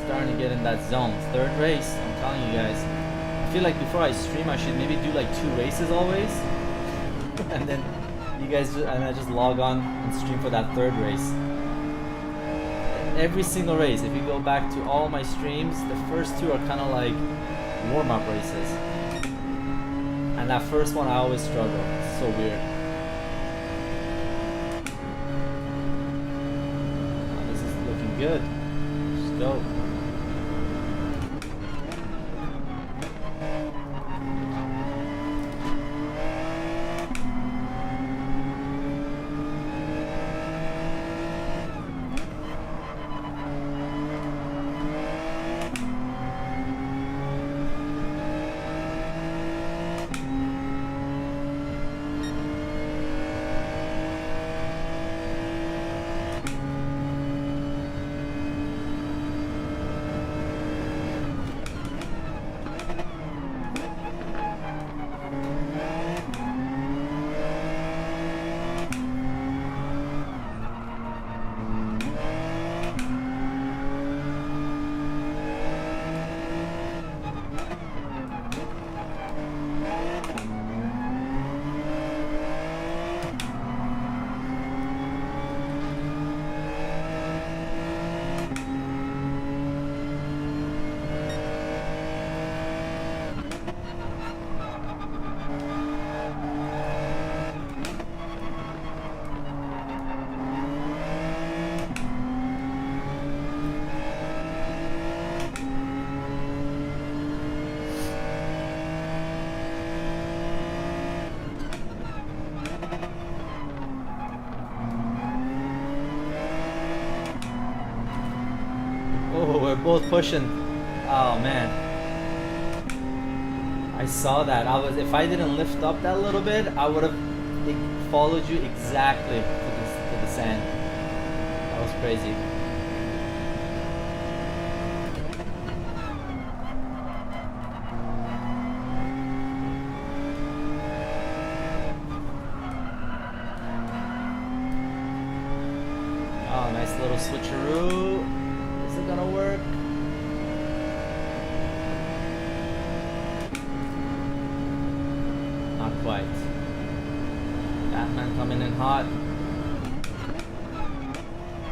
Starting to get in that zone. Third race, I'm telling you guys. I feel like before I stream, I should maybe do like 2 races always, and then you guys and I just log on and stream for that third race. Every single race, if you go back to all my streams, the first 2 are kind of like warm-up races, and that first one I always struggle. It's so weird. Good. Let's go. We're both pushing. Oh man, I saw that. If I didn't lift up that little bit, I would have followed you exactly to the sand. That was crazy. Oh, nice little switcheroo. Is it gonna work? Not quite. Batman coming in hot.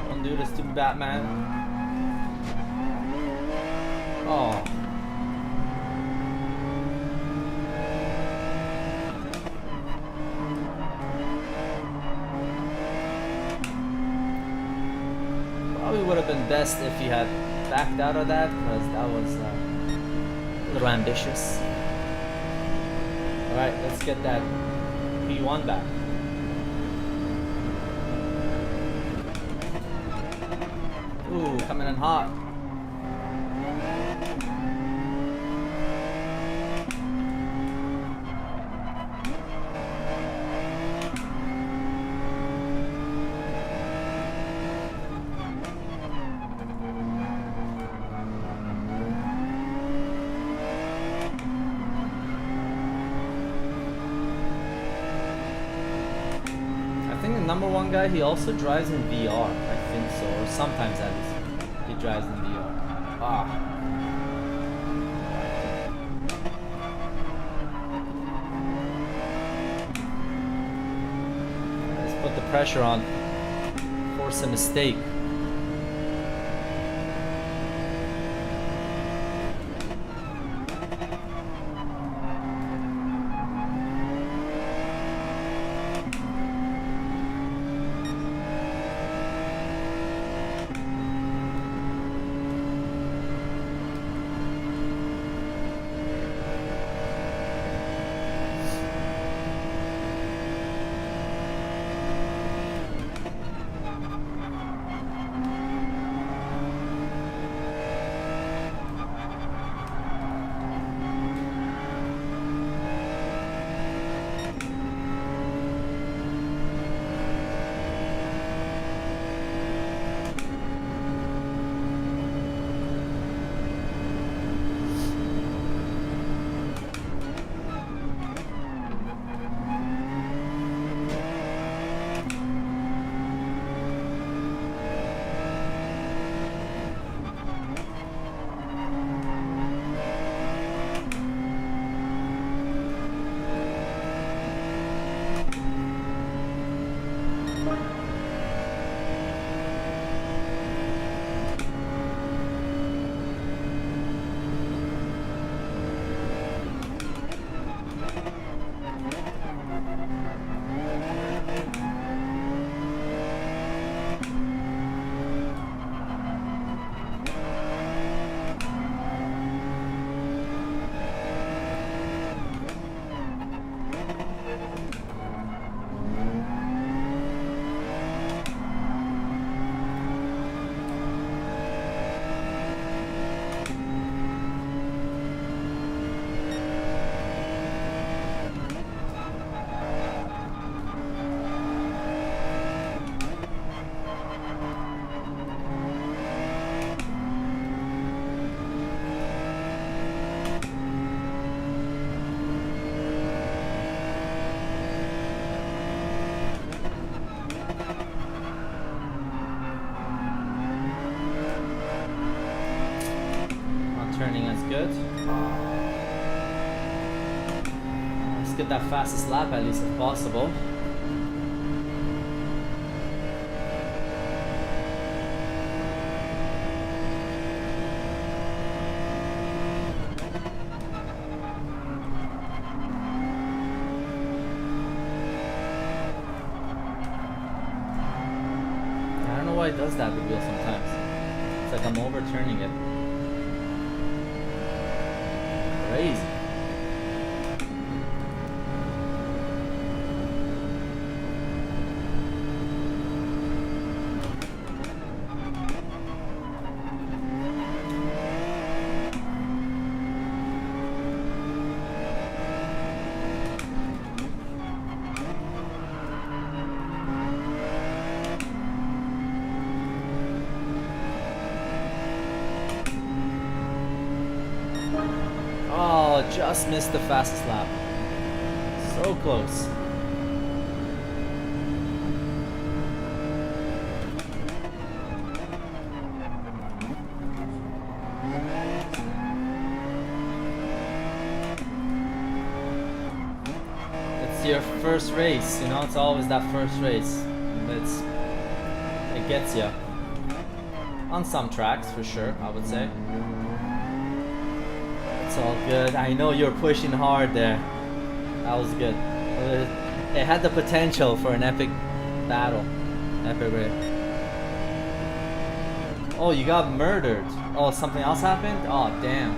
Don't do this to me, Batman. Oh. Probably would have been best if he had backed out of that, because that was a little ambitious. Alright, let's get that P1 back. Ooh, coming in hot. Number one guy, he also drives in VR, I think so, or sometimes at least he drives in VR. Let's put the pressure on, force a mistake. Turning is good. Let's get that fastest lap at least if possible. I don't know why it does that, the wheel sometimes. It's like I'm overturning it. Crazy. Just missed the fastest lap. So close. It's your first race, you know, it's always that first race. It gets you. On some tracks, for sure, I would say. It's all good. I know you're pushing hard there. That was good. It had the potential for an epic battle. Epic race. Oh, you got murdered. Oh, something else happened? Oh, damn.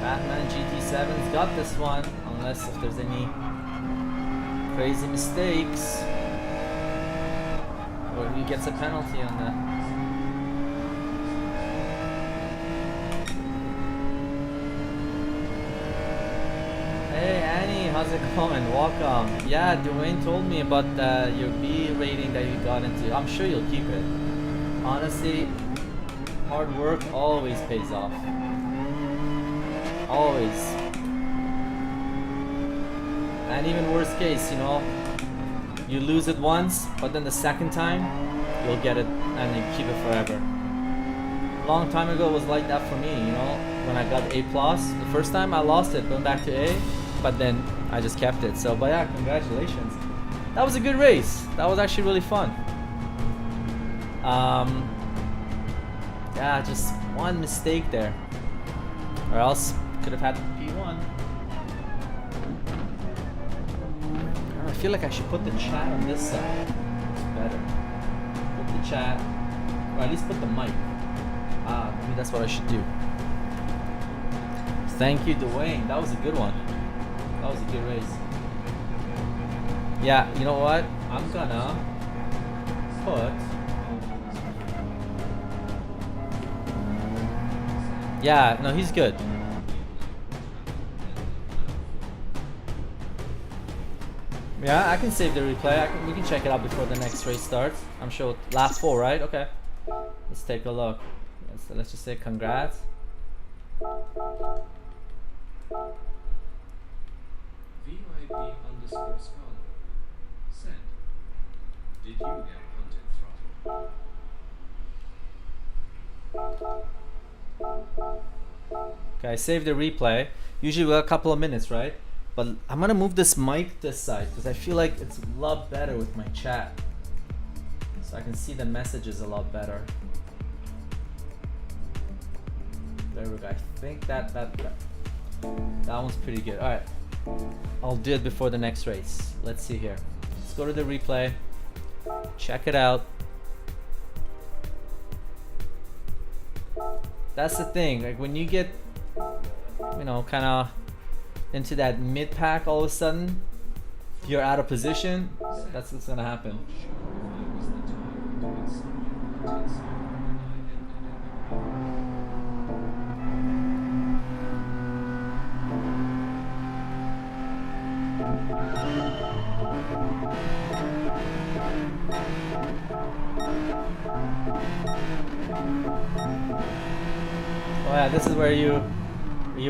Batman GT7's got this one, unless if there's any crazy mistakes, or he gets a penalty on that. Hey Annie, how's it going? Welcome. Yeah, Dwayne told me about your B rating that you got into. I'm sure you'll keep it. Honestly, hard work always pays off. Always. And even worst case, you know, you lose it once, but then the second time you'll get it and you keep it forever. Long time ago it was like that for me, you know, when I got A+. The first time I lost it, went back to A, but then I just kept it. So, but yeah, congratulations. That was a good race. That was actually really fun. Yeah, just one mistake there, or else could have had P1. I feel like I should put the chat on this side. It's better. Put the chat, or at least put the mic. Maybe that's what I should do. Thank you, Dwayne. That was a good one. That was a good race. Yeah, you know what? I'm gonna put. Yeah, no, he's good. Yeah, I can save the replay. We can check it out before the next race starts. I'm sure last 4, right? Okay. Let's take a look. Let's just say congrats. VIP_scholar said, did you get content throttle? Okay, I saved the replay. Usually we got a couple of minutes, right? But I'm gonna move this mic this side because I feel like it's a lot better with my chat. So I can see the messages a lot better. There we go. I think that one's pretty good. Alright. I'll do it before the next race. Let's see here. Let's go to the replay. Check it out. That's the thing, like when you get, you know, kind of into that mid pack, all of a sudden you're out of position. That's what's gonna happen. Oh yeah, this is where you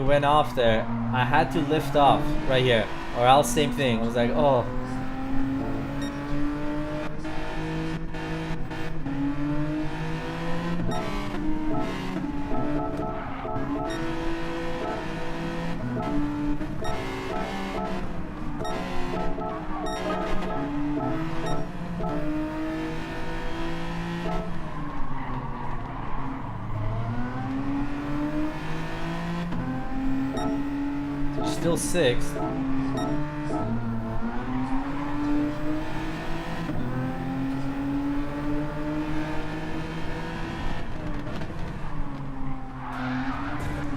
went off there. I had to lift off right here, or else same thing. I was like, oh. Still 6th.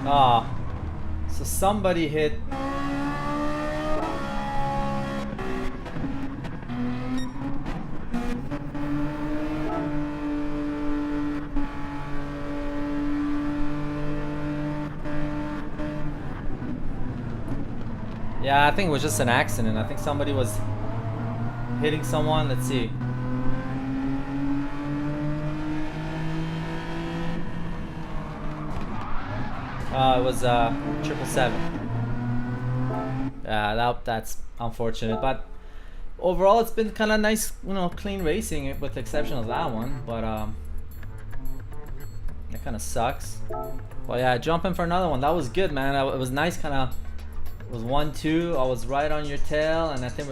Ah, so somebody hit. Yeah, I think it was just an accident. I think somebody was hitting someone. Let's see. It was 777. Yeah, that's unfortunate. But overall it's been kind of nice, you know, clean racing with the exception of that one, but that kind of sucks. But yeah, jumping for another one, that was good, man. It was nice, kind of. It was 1-2. I was right on your tail, and I think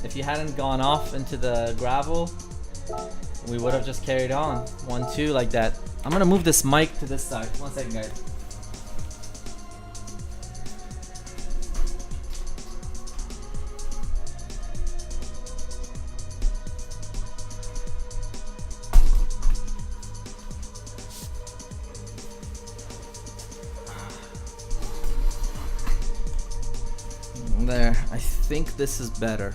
if you hadn't gone off into the gravel, we would have just carried on 1-2 like that. I'm gonna move this mic to this side. 1 second, guys. There, I think this is better.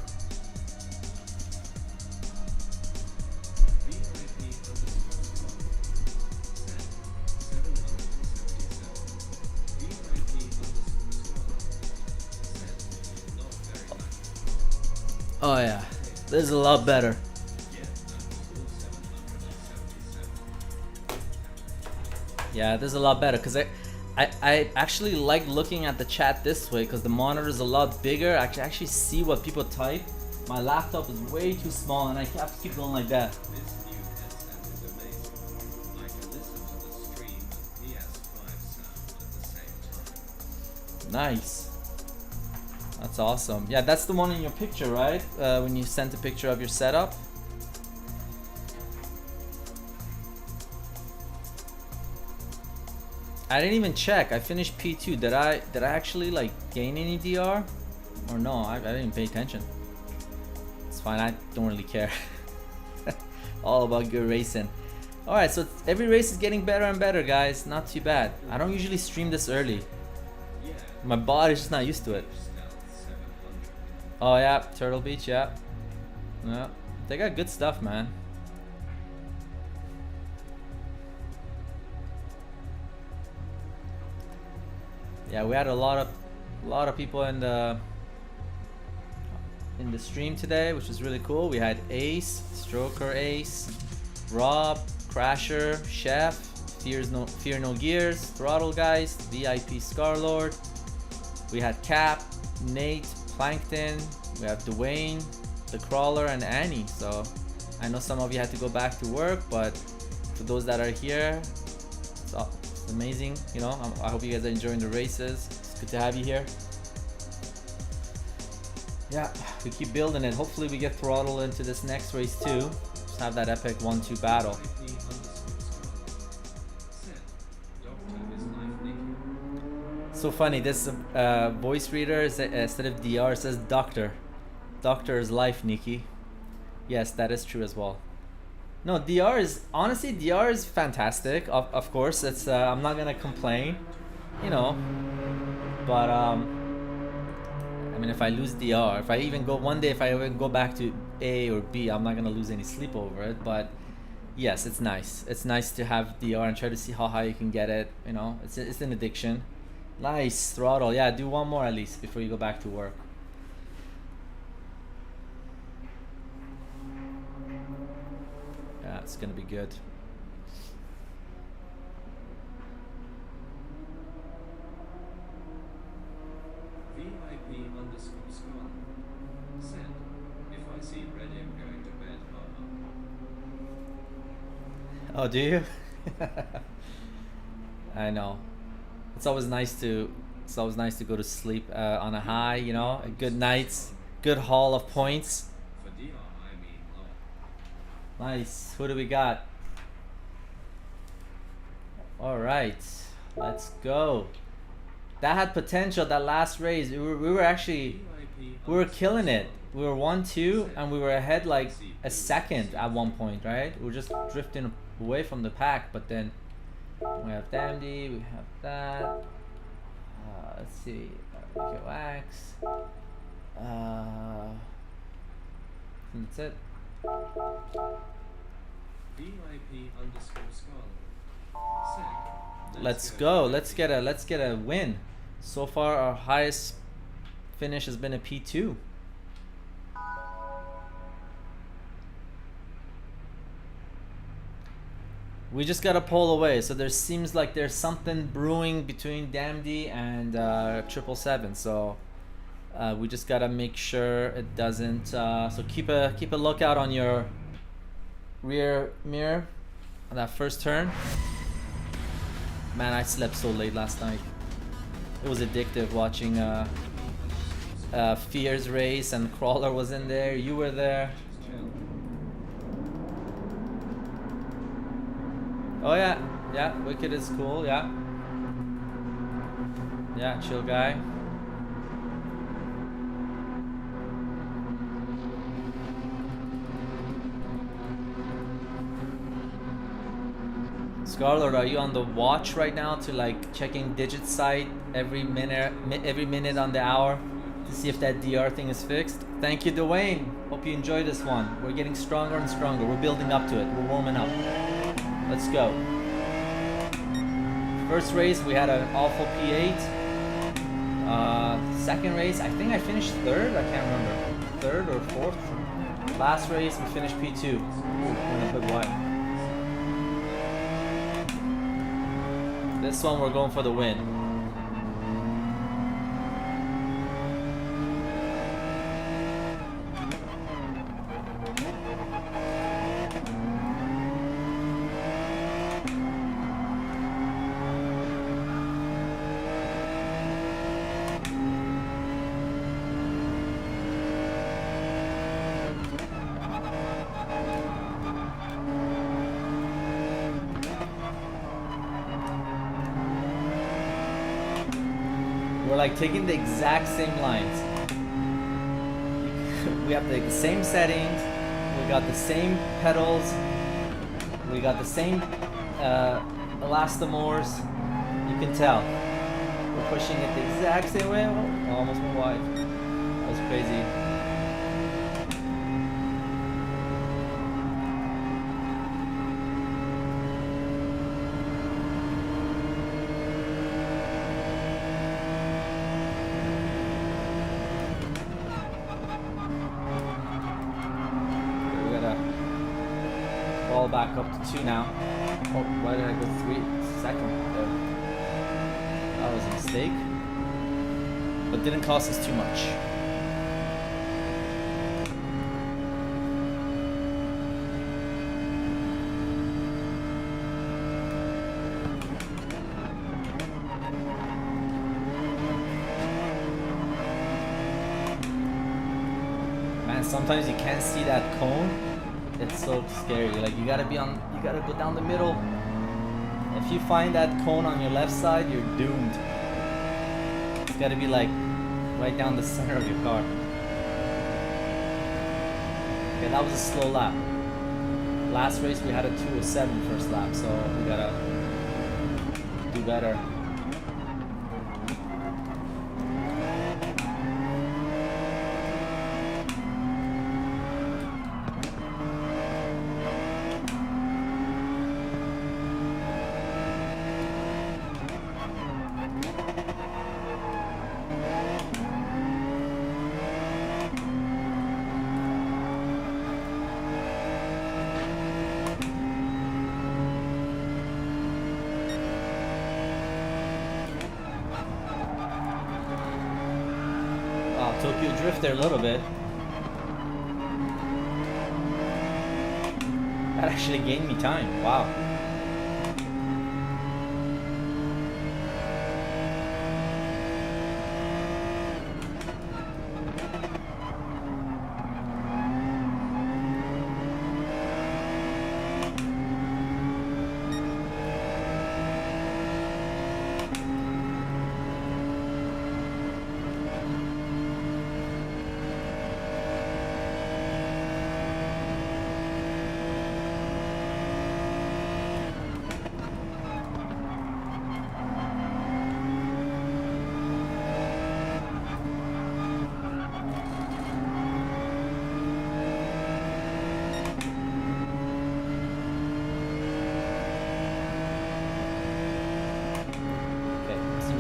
Oh yeah, this is a lot better. Yeah, this is a lot better because I actually like looking at the chat this way because the monitor is a lot bigger. I can actually see what people type. My laptop is way too small and I have to keep going like that. This new headset is amazing. I can listen to the stream with PS5 sound at the same time. Nice. That's awesome. Yeah, that's the one in your picture, right? When you sent a picture of your setup. I didn't even check. I finished P2. Did I actually like gain any DR? Or no, I didn't pay attention. It's fine, I don't really care. All about good racing. Alright, so every race is getting better and better, guys. Not too bad. I don't usually stream this early. My body's just not used to it. Oh yeah, Turtle Beach, yeah. Yeah, they got good stuff, man. Yeah, we had a lot of people in the stream today, which was really cool. We had Ace, Stroker Ace, Rob, Crasher, Chef, Fear No Gears, Throttle Guys, VIP Scarlord. We had Cap, Nate, Plankton. We have Dwayne, the Crawler, and Annie. So I know some of you had to go back to work, but for those that are here, it's amazing. You know, I hope you guys are enjoying the races. It's good to have you here. Yeah, we keep building it. Hopefully we get Throttle into this next race too. Just have that epic 1-2 battle. So funny, this voice reader is, instead of DR says Doctor. Doctor is life, Nikki. Yes, that is true as well. No, DR is, honestly, DR is fantastic. Of course, it's I'm not gonna complain, you know. But I mean, if I lose DR, if I even go one day, if I even go back to A or B, I'm not gonna lose any sleep over it. But yes, it's nice. It's nice to have DR and try to see how high you can get it. You know, it's an addiction. Nice Throttle. Yeah, do one more at least before you go back to work. Yeah, it's gonna be good. VIP_Scarlet said, if I see red, I'm going to bed. Oh, do you? I know. It's always nice to go to sleep on a high, you know, a good night's good haul of points. For DR, I mean low. Nice. Who do we got? All right, let's go. That had potential. That last race, we were actually killing it. We were 1-2 and we were ahead like a second at one point, right? We were just drifting away from the pack, but then we have Dandy, we have that. Let's see, okay, Wax. That's it. VIP_Scarlet said, Let's go. Let's get a win. So far, our highest finish has been a P2. We just gotta pull away. So there seems like there's something brewing between Damndy and 777. So We just gotta make sure it doesn't. So keep a lookout on your rear mirror on that first turn. Man, I slept so late last night. It was addictive watching Fear's race, and Crawler was in there. You were there. Oh yeah, yeah. Wicked is cool. Yeah. Yeah, chill guy. Scarlett, are you on the watch right now to like checking digit site every minute on the hour to see if that DR thing is fixed? Thank you, Dwayne. Hope you enjoy this one. We're getting stronger and stronger. We're building up to it. We're warming up. Let's go. First race, we had an awful P8. Second race, I think I finished third. I can't remember. Third or fourth. Last race, we finished P2. Ooh, went a bit wide. This one we're going for the win. We're like taking the exact same lines. We have the same settings. We got the same pedals. We got the same elastomers. You can tell. We're pushing it the exact same way. Oh, almost went wide. That was crazy. Back up to 2 now. Oh, why did I go 3 second there? That was a mistake, but didn't cost us too much. Man, sometimes you can't see that cone. It's so scary. Like you gotta go down the middle. If you find that cone on your left side, you're doomed. It's gotta be like right down the center of your car. Okay, that was a slow lap. Last race we had a 2:07 first lap, so we gotta do better. Tokyo drift there a little bit. That actually gained me time. Wow.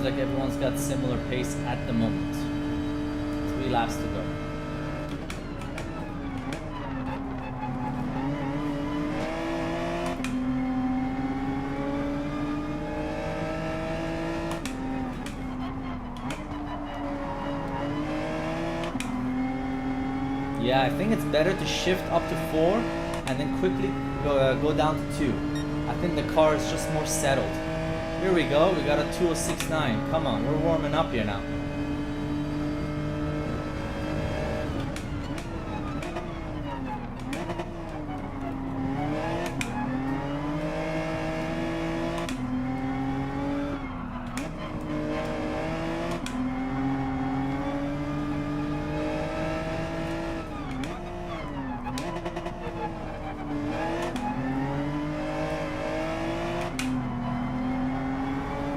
Like everyone's got similar pace at the moment. 3 laps to go. Yeah, I think it's better to shift up to 4 and then quickly go down to 2. I think the car is just more settled. Here we go, we got a 206.9. Come on, we're warming up here now.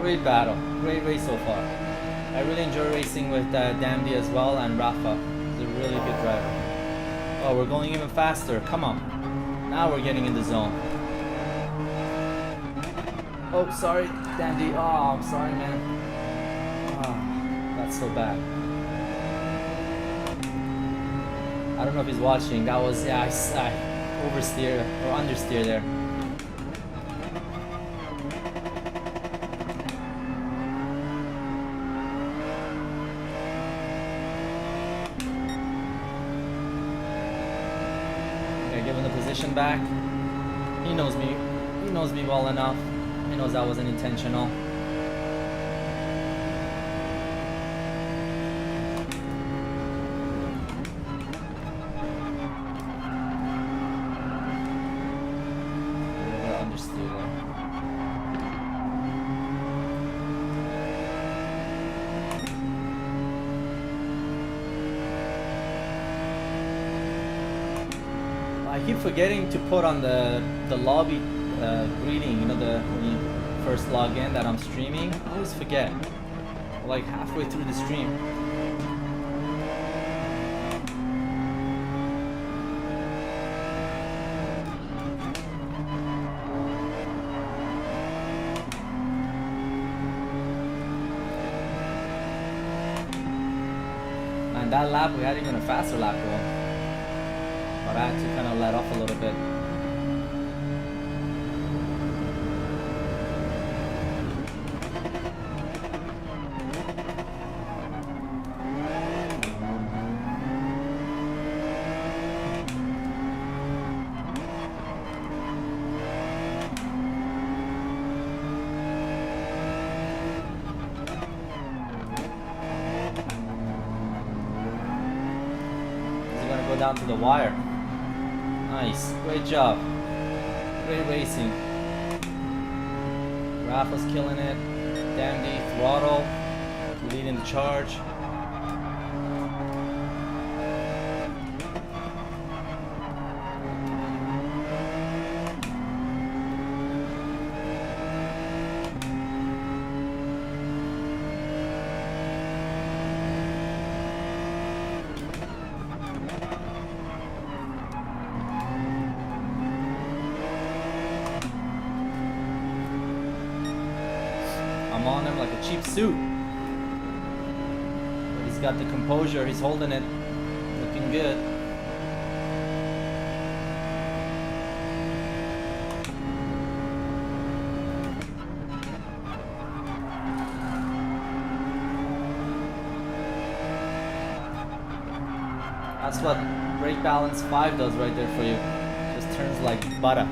Great battle, great race so far. I really enjoy racing with Dandy as well, and Rafa. He's a really good driver. Oh, we're going even faster. Come on. Now we're getting in the zone. Oh, sorry, Dandy. Oh, I'm sorry, man. Oh, that's so bad. I don't know if he's watching. That was, yeah, I oversteer or understeer there. Giving the position back. He knows me. He knows me well enough. He knows that wasn't intentional. I understood that. I keep forgetting to put on the lobby greeting, you know, when you first log in that I'm streaming. I always forget, like halfway through the stream. And that lap, we had even a faster lap going. But I had to kind of let off a little bit. He's gonna go down to the wire. Nice, great job, great racing. Rafa's killing it. Dandy, throttle, leading the charge. I'm on him like a cheap suit. But he's got the composure, he's holding it. Looking good. That's what brake balance 5 does right there for you. Just turns like butter.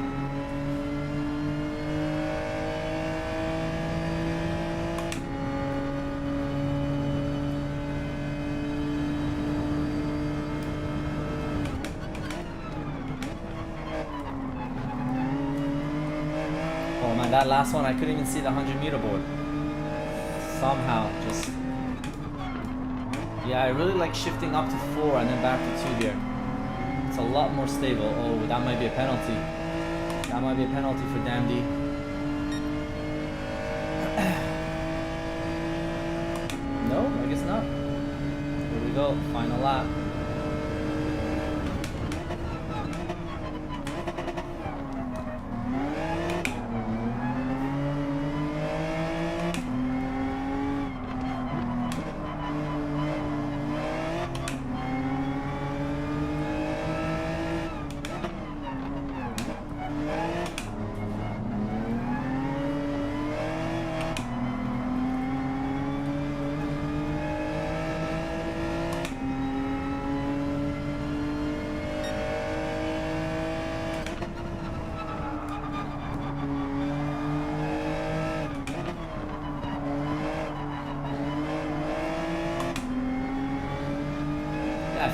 Oh man, that last one I couldn't even see the 100-meter board. Somehow, just... Yeah, I really like shifting up to 4 and then back to 2 here. It's a lot more stable. Oh, that might be a penalty. That might be a penalty for Dandy. No, I guess not. Here we go, final lap.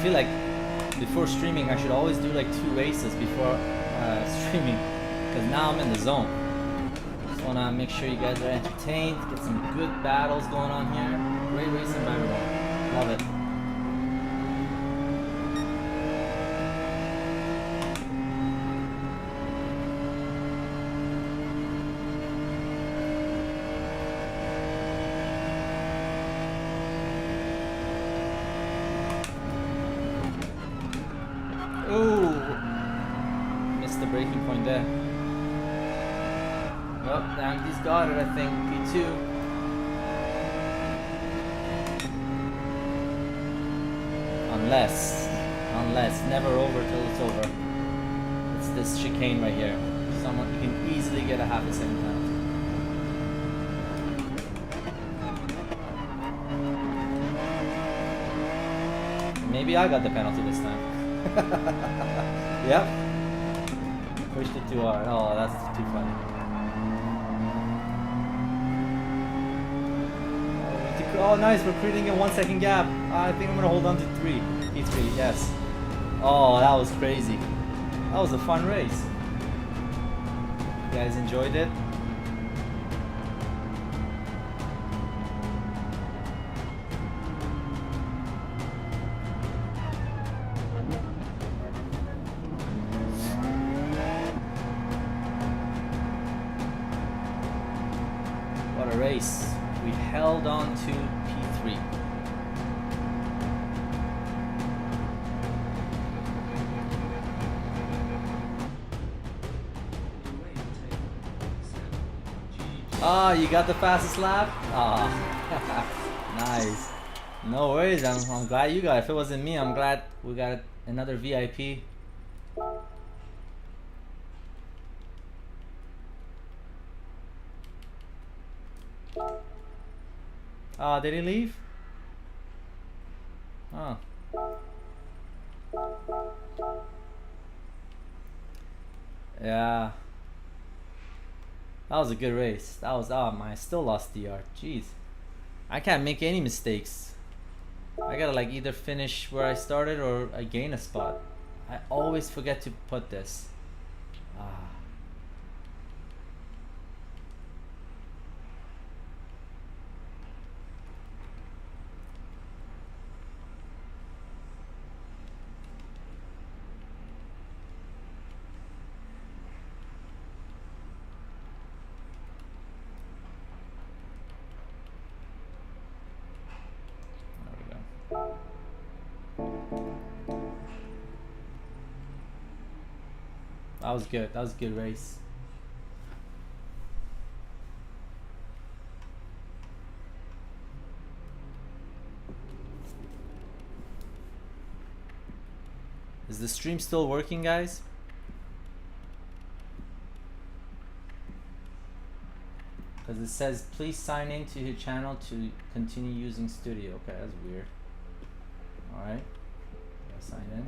feel like before streaming I should always do like 2 races before streaming, because now I'm in the zone. Just wanna make sure you guys are entertained, get some good battles going on here. Great racing by everyone. Love it. Ooh, missed the braking point there. Well, Andy's got it, I think. P2. Unless, never over till it's over. It's this chicane right here. Someone, you can easily get a half a second penalty. Maybe I got the penalty this time. Yep. Pushed it too hard. Oh, that's too funny. Oh, nice. We're creating a 1 second gap. I think I'm gonna hold on to 3. P3, yes. Oh, that was crazy. That was a fun race. You guys enjoyed it? What a race. We held on to P3. Ah, you got the fastest lap? Ah, nice. No worries, I'm glad you got it. If it wasn't me, I'm glad we got another VIP. Ah, did he leave? Oh. Yeah. That was a good race. That was, oh my, I still lost DR. Jeez. I can't make any mistakes. I gotta like either finish where I started or I gain a spot. I always forget to put this. Ah. That was good. That was a good race. Is the stream still working, guys? Because it says please sign into your channel to continue using studio. Okay, that's weird. Alright. Sign in.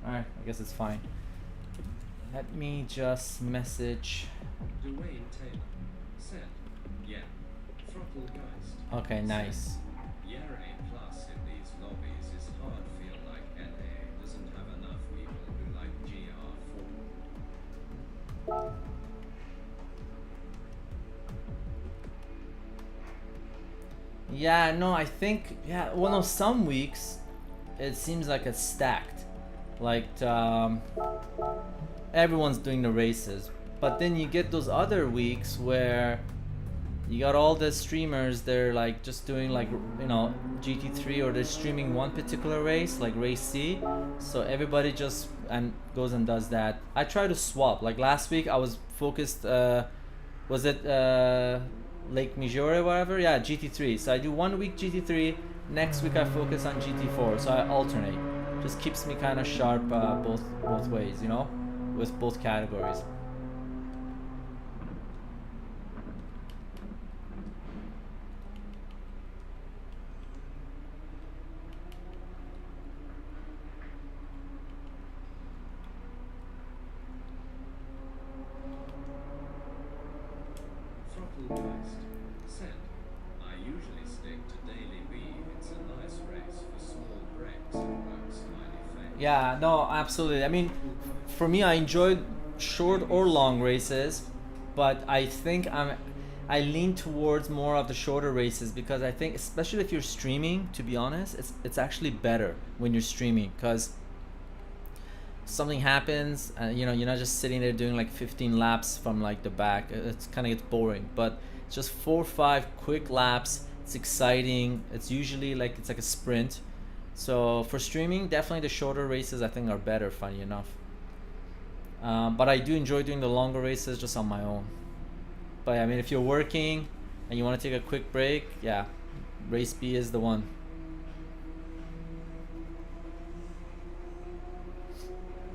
Alright, I guess it's fine. Let me just message. Dwayne Taylor said, yeah, throttle Geist. Okay, nice. Yeah, A plus in these lobbies is hard. Feel like NA doesn't have enough people who like GR4. Yeah, no, I think, yeah, well, no, some weeks it seems like it's stacked. Like, everyone's doing the races. But then you get those other weeks where you got all the streamers, they're like just doing like, you know, GT3, or they're streaming one particular race, like race C. So everybody just goes and does that. I try to swap. Like last week I was focused, was it Lake Maggiore or whatever? Yeah, GT3. So I do 1 week GT3, next week I focus on GT4. So I alternate. Just keeps me kind of sharp both ways, you know, with both categories. Geist said, I usually stick to daily B. It's a nice race for small breaks and Yeah, no, absolutely. I mean, for me, I enjoyed short or long races, but I think I lean towards more of the shorter races because I think, especially if you're streaming, to be honest, it's actually better when you're streaming because something happens, you know, you're not just sitting there doing like 15 laps from like the back. It's kind of gets boring, but it's just 4 or 5 quick laps. It's exciting. It's usually like it's like a sprint. So for streaming, definitely the shorter races I think are better, funny enough. But I do enjoy doing the longer races just on my own. But I mean, if you're working and you want to take a quick break, yeah, race B is the one.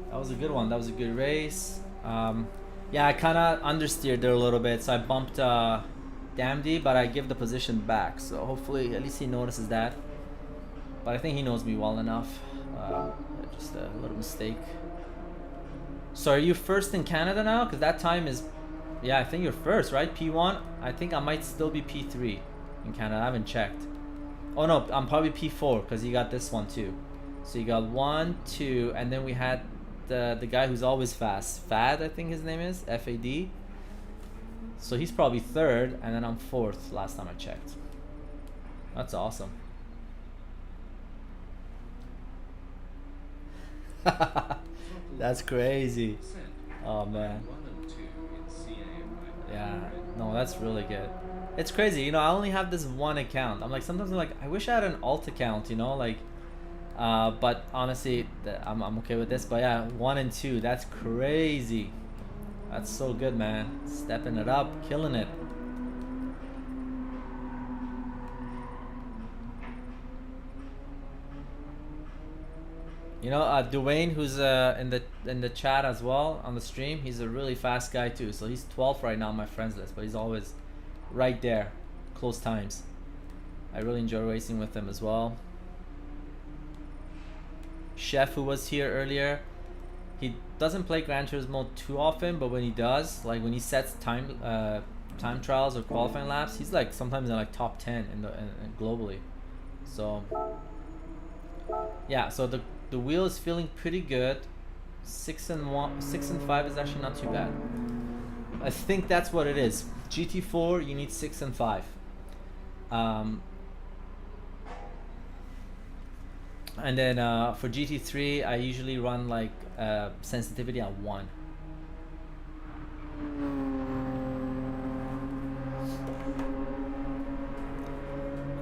That was a good one. That was a good race. Yeah, I kind of understeered there a little bit, so I bumped Damdy, but I give the position back. So hopefully, at least he notices that. But I think he knows me well enough. Just a little mistake. So are you first in Canada now? Because that time is, yeah, I think you're first, right? P1. I think I might still be P3 in Canada. I haven't checked. Oh no, I'm probably P4 because you got this one too. So you got 1, 2, and then we had the guy who's always fast. Fad, I think his name is. F-A-D. So he's probably third, and then I'm fourth last time I checked. That's awesome. That's crazy. Oh man. Yeah, no, that's really good. It's crazy, you know, I only have this one account. I'm like, sometimes I'm like, I wish I had an alt account, you know, like, but honestly, I'm okay with this. But yeah, 1 and 2, that's crazy. That's so good, man. Stepping it up, killing it. You know, Dwayne, who's in the chat as well on the stream, he's a really fast guy too. So he's 12th right now on my friends list, but he's always right there, close times. I really enjoy racing with him as well. Chef, who was here earlier, he doesn't play Gran Turismo too often, but when he does, like when he sets time trials or qualifying laps, he's like sometimes in like top 10 in globally. So yeah, so the wheel is feeling pretty good. 6 and 5 is actually not too bad. I think that's what it is. GT4, you need 6 and 5. And then for GT3, I usually run like sensitivity at 1.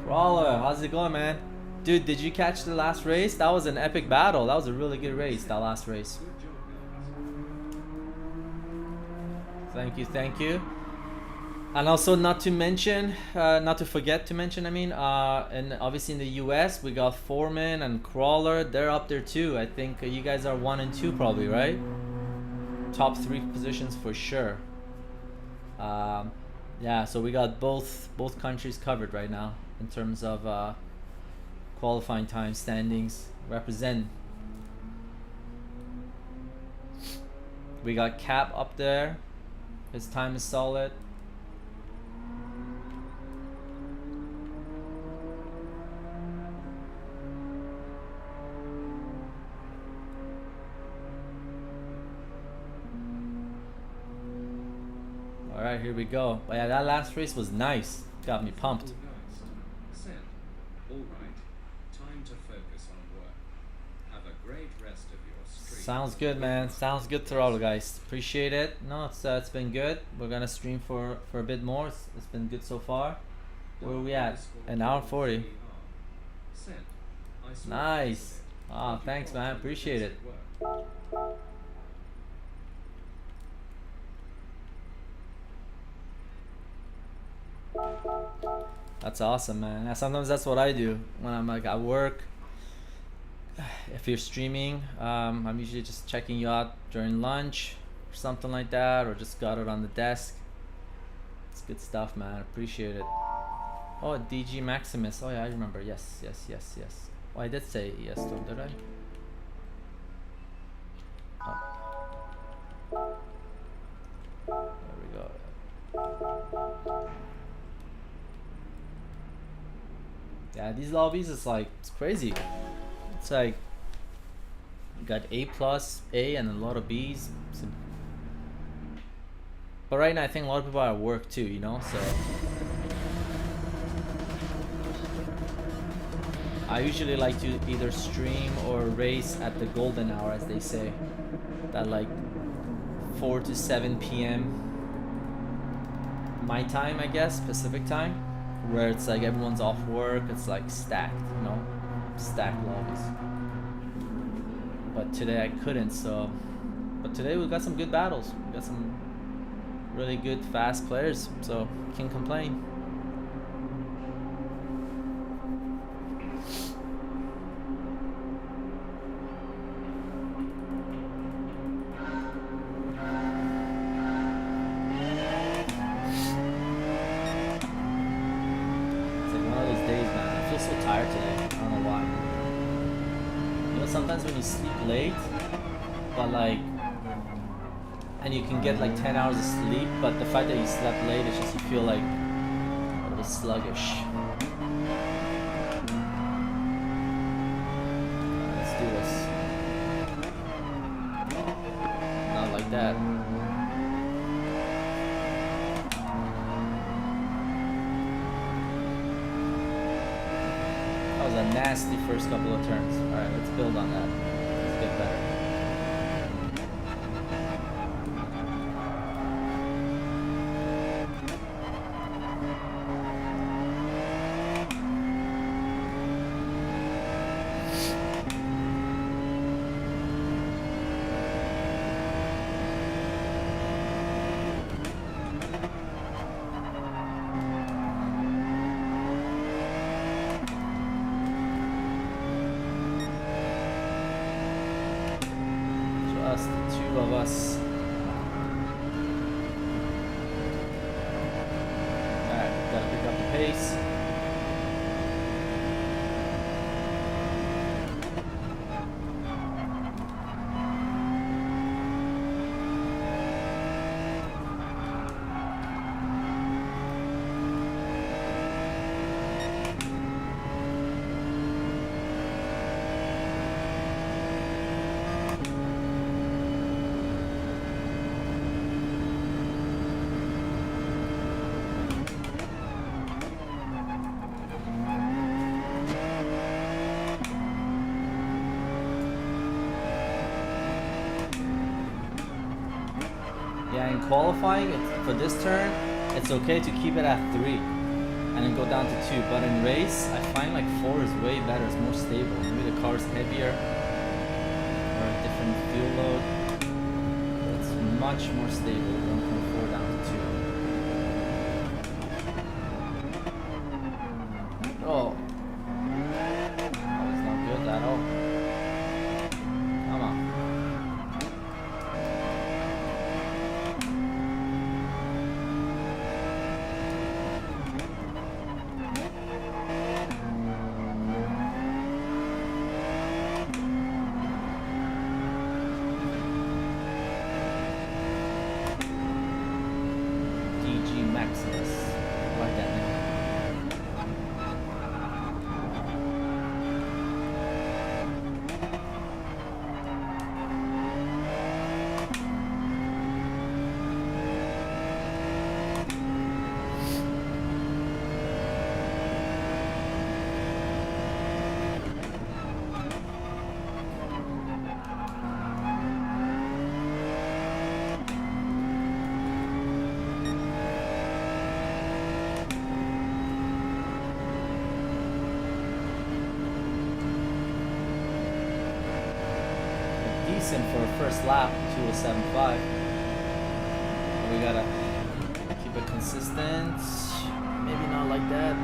Crawler, how's it going, man? Dude, did you catch the last race? That was an epic battle. That was a really good race, that last race. Thank you, thank you. And also, not to mention, not to forget to mention, I mean, and obviously in the US, we got Foreman and Crawler. They're up there too. I think you guys are 1 and 2 probably, right? Top 3 positions for sure. Yeah, so we got both countries covered right now in terms of qualifying time, standings, represent. We got Cap up there. His time is solid. All right, here we go. But yeah, that last race was nice. Got me pumped. Sounds good, man. Sounds good, Throttle guys. Appreciate it. No, it's been good. We're gonna stream for a bit more. It's been good so far. Where are we at? An hour 40. Nice. Ah, thanks, man. Appreciate it. That's awesome, man. Yeah, sometimes that's what I do when I'm like at work. If you're streaming, I'm usually just checking you out during lunch or something like that, or just got it on the desk. It's good stuff, man. Appreciate it. Oh, DG Maximus. Oh yeah, I remember. Yes. Oh, I did say yes to him, did I? Oh. There we go. Yeah, these lobbies, it's like, it's crazy. It's like, got A plus, A, and a lot of B's. So, but right now I think a lot of people are at work too, you know, so I usually like to either stream or race at the golden hour, as they say, that like 4 to 7 p.m. my time, I guess, Pacific time, where it's like everyone's off work, it's like stacked, you know, stacked lobbies. But today I couldn't, so, but today we got some good battles, we got some really good fast players, so can't complain. Sometimes when you sleep late, but like, and you can get like 10 hours of sleep, but the fact that you slept late, it's just you feel like a little sluggish. Let's do this. Not like that. That was a nasty first couple of turns. Alright, let's build on that. Let's get better. Qualifying for this turn, it's okay to keep it at 3 and then go down to 2, but in race I find like 4 is way better, it's more stable. Maybe the car is heavier or a different fuel load, but it's much more stable going from 4 down to 2. Oh, that was not good at all. Come on. For a first lap, 2:07.5. We gotta keep it consistent. Maybe not like that.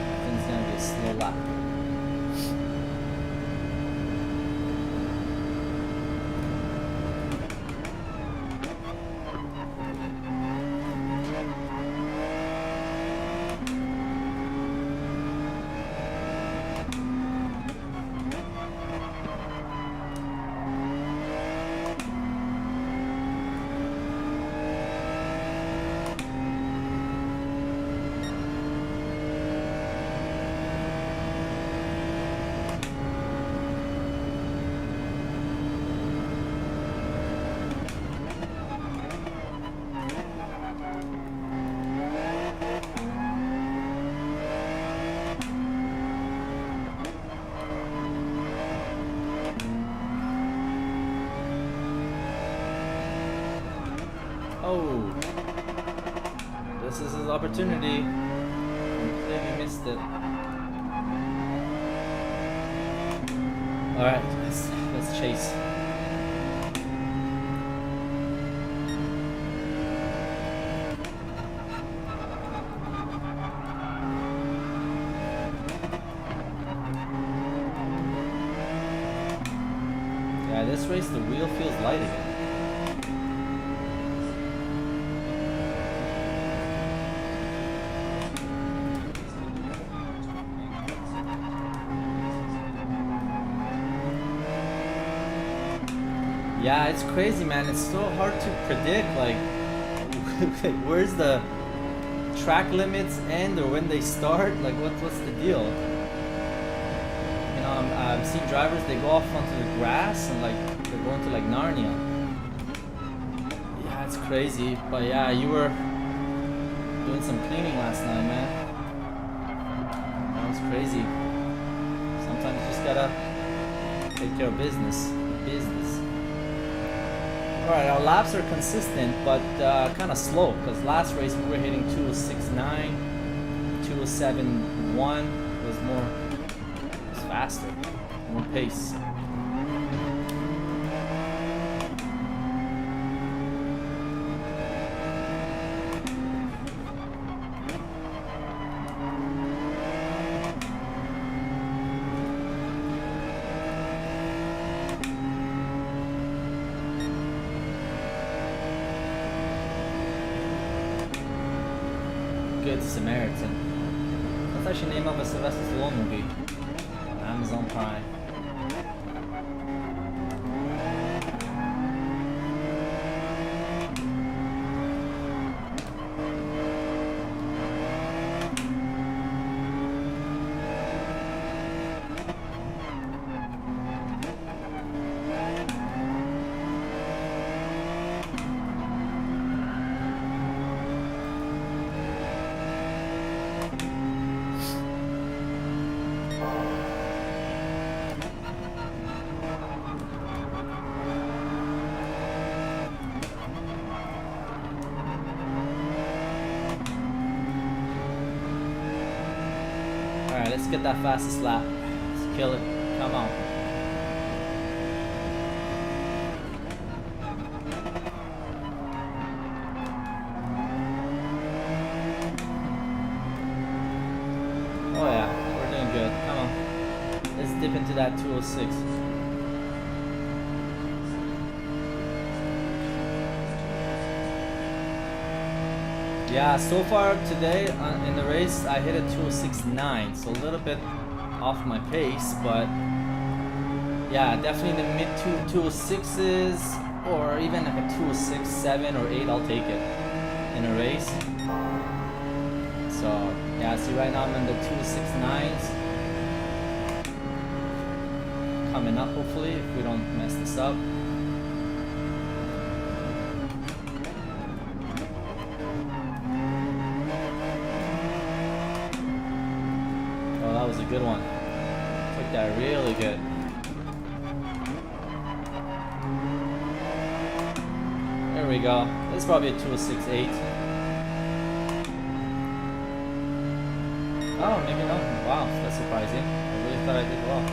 I think it's gonna be a slow lap. Oh, this is his opportunity. Completely missed it. All right, let's chase. Yeah, this race the wheel feels light again. Yeah, it's crazy, man. It's so hard to predict, like, where's the track limits end or when they start. Like, what's the deal? You know, I've seen drivers, they go off onto the grass and like they're going to like Narnia. Yeah, it's crazy. But yeah, you were doing some cleaning last night, man. That was crazy. Sometimes you just gotta take care of business. Alright, our laps are consistent, but kind of slow, because last race we were hitting 206.9, 207.1. It was faster, more pace. Good Samaritan. That's actually the name of a Sylvester Stallone movie on Amazon Prime. Alright, let's get that fastest lap. Let's kill it. Come on. Oh yeah, we're doing good. Come on. Let's dip into that 206. Yeah, so far today in the race, I hit a 206.9, so a little bit off my pace, but yeah, definitely the mid 206s, or even like a 206.7 or 8, I'll take it in a race. So yeah, see right now I'm in the 206.9s, coming up hopefully if we don't mess this up. That was a good one. Took that really good. There we go. That's probably a 206.8. Oh, maybe not. Wow, that's surprising. I really thought I did well.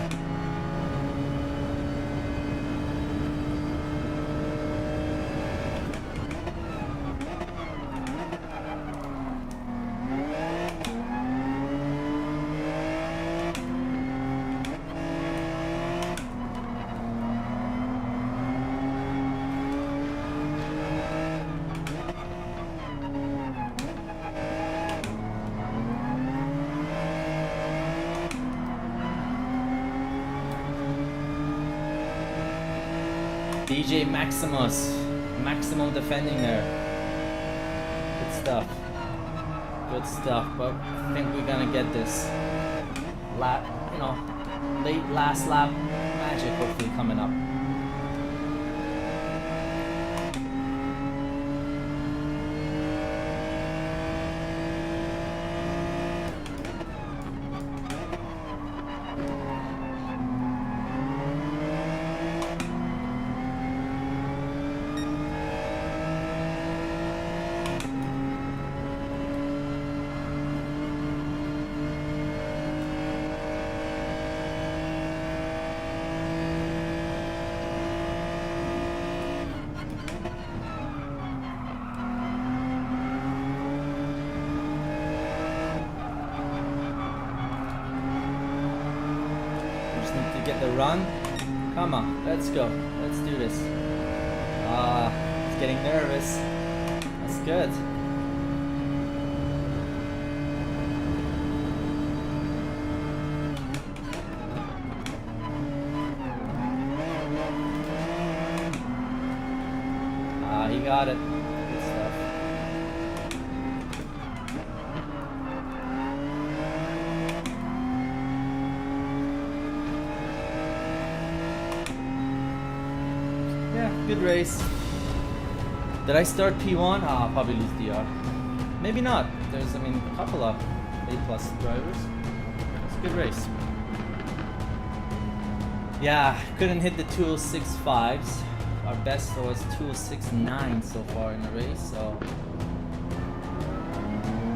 DJ Maximus. Maximum defending there. Good stuff. Good stuff. But I think we're gonna get this lap, late last lap magic hopefully coming up. the run. Come on, let's go. Let's do this. It's getting nervous. That's good. He got it. Good stuff. Yeah, good race. Did I start P1? Ah, probably lose DR. Maybe not. There's, I mean, a couple of A+ drivers. It's a good race. Yeah, couldn't hit the 206.5s. Our best was 206.9 so far in the race, so a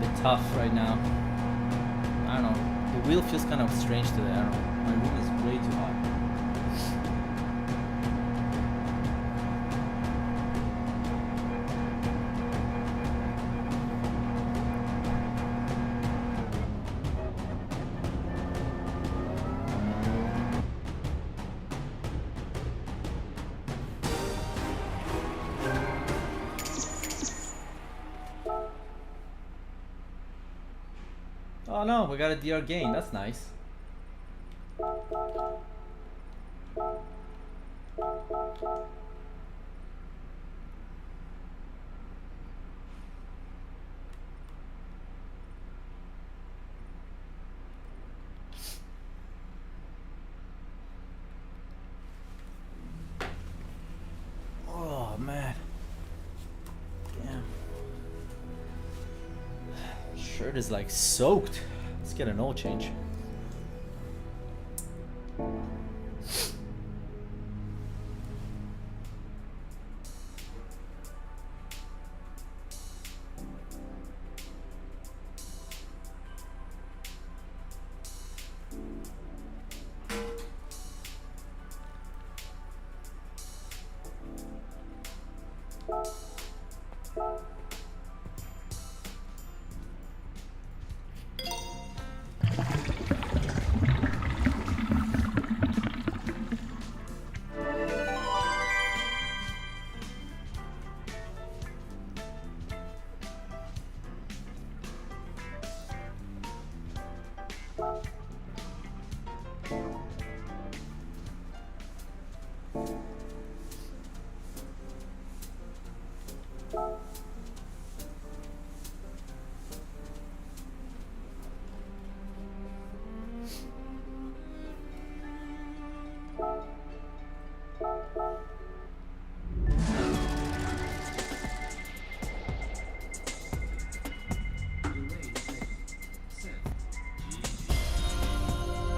bit tough right now. I don't know. The wheel feels kind of strange today. I don't know. My room is way too hot. Oh no, we got a DR gain. That's nice. Oh man. Damn. Shirt is like soaked. Let's get an oil change.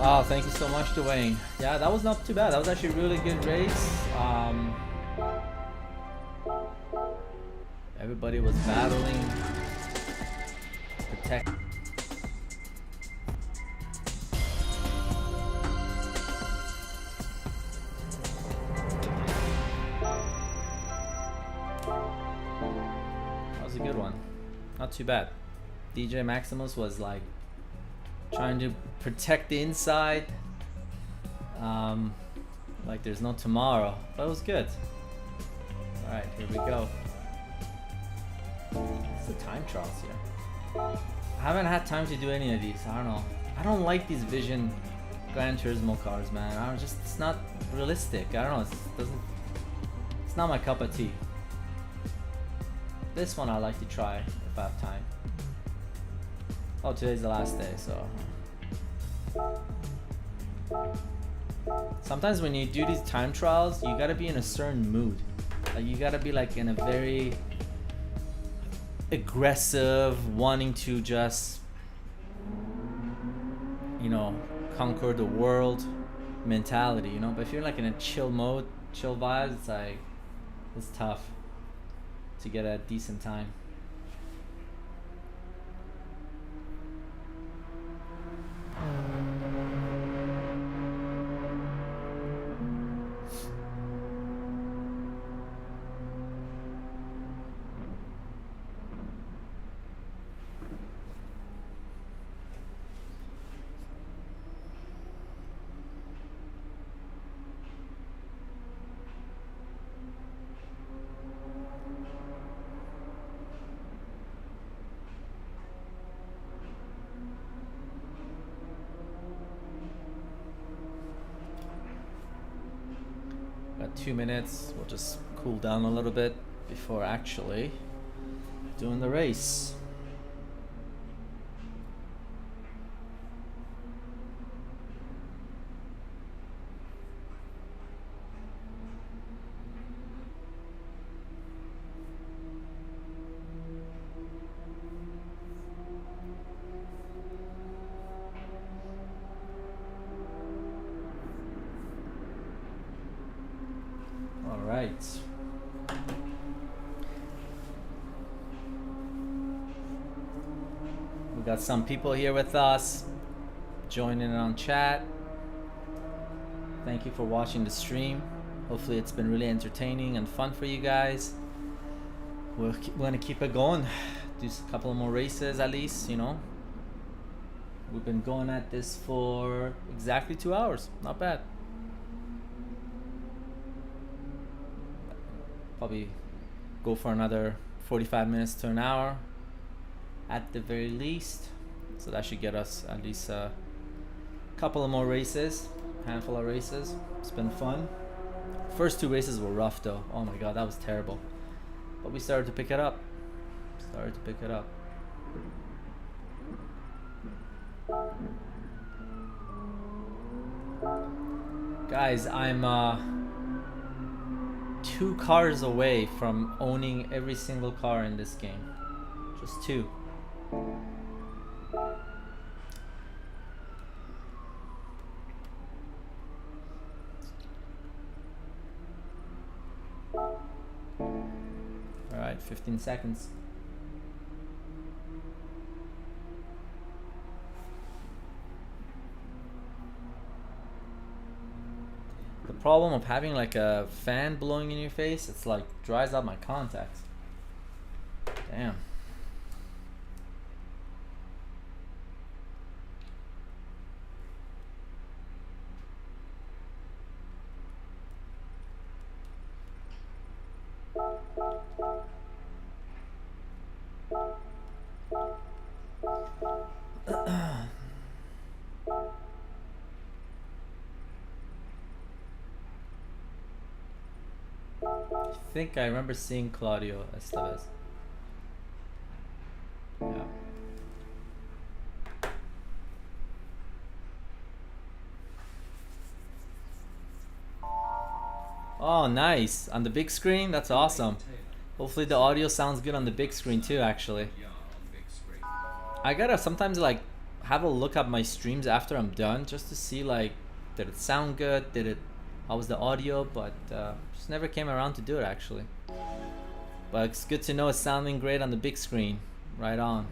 Oh, thank you so much, Dwayne. Yeah, that was not too bad. That was actually a really good race. Everybody was battling. Protect. That was a good one. Not too bad. DJ Maximus was like trying to protect the inside like there's no tomorrow, but it was good. All right, here we go. What's the time trials here? I haven't had time to do any of these. I don't know. I don't like these Vision Gran Turismo cars, man. I don't just, it's not realistic. I don't know. It's not my cup of tea. This one I like to try if I have time. Oh, today's the last day, so. Sometimes when you do these time trials, you gotta be in a certain mood. Like you gotta be like in a very aggressive, wanting to just, you know, conquer the world mentality, you know? But if you're like in a chill mode, chill vibes, it's like, it's tough to get a decent time. 2 minutes. We'll just cool down a little bit before actually doing the race. All right. We got some people here with us joining in on chat. Thank you for watching the stream. Hopefully it's been really entertaining and fun for you guys. We're gonna keep it going. Do a couple more races at least, you know. We've been going at this for exactly 2 hours. Not bad. Probably go for another 45 minutes to an hour at the very least. So that should get us at least a couple of more races, handful of races. It's been fun. First 2 races were rough though. Oh my god, that was terrible. But we started to pick it up. Guys, I'm 2 cars away from owning every single car in this game. Just 2. Alright, 15 seconds. The problem of having like a fan blowing in your face, it's like dries out my contacts. Damn. I think I remember seeing Claudio Estevez. Yeah. Oh, nice. On the big screen? That's awesome. Hopefully the audio sounds good on the big screen too, actually. I gotta sometimes like have a look at my streams after I'm done just to see like, did it sound good? How was the audio? But just never came around to do it actually. But it's good to know it's sounding great on the big screen. Right on.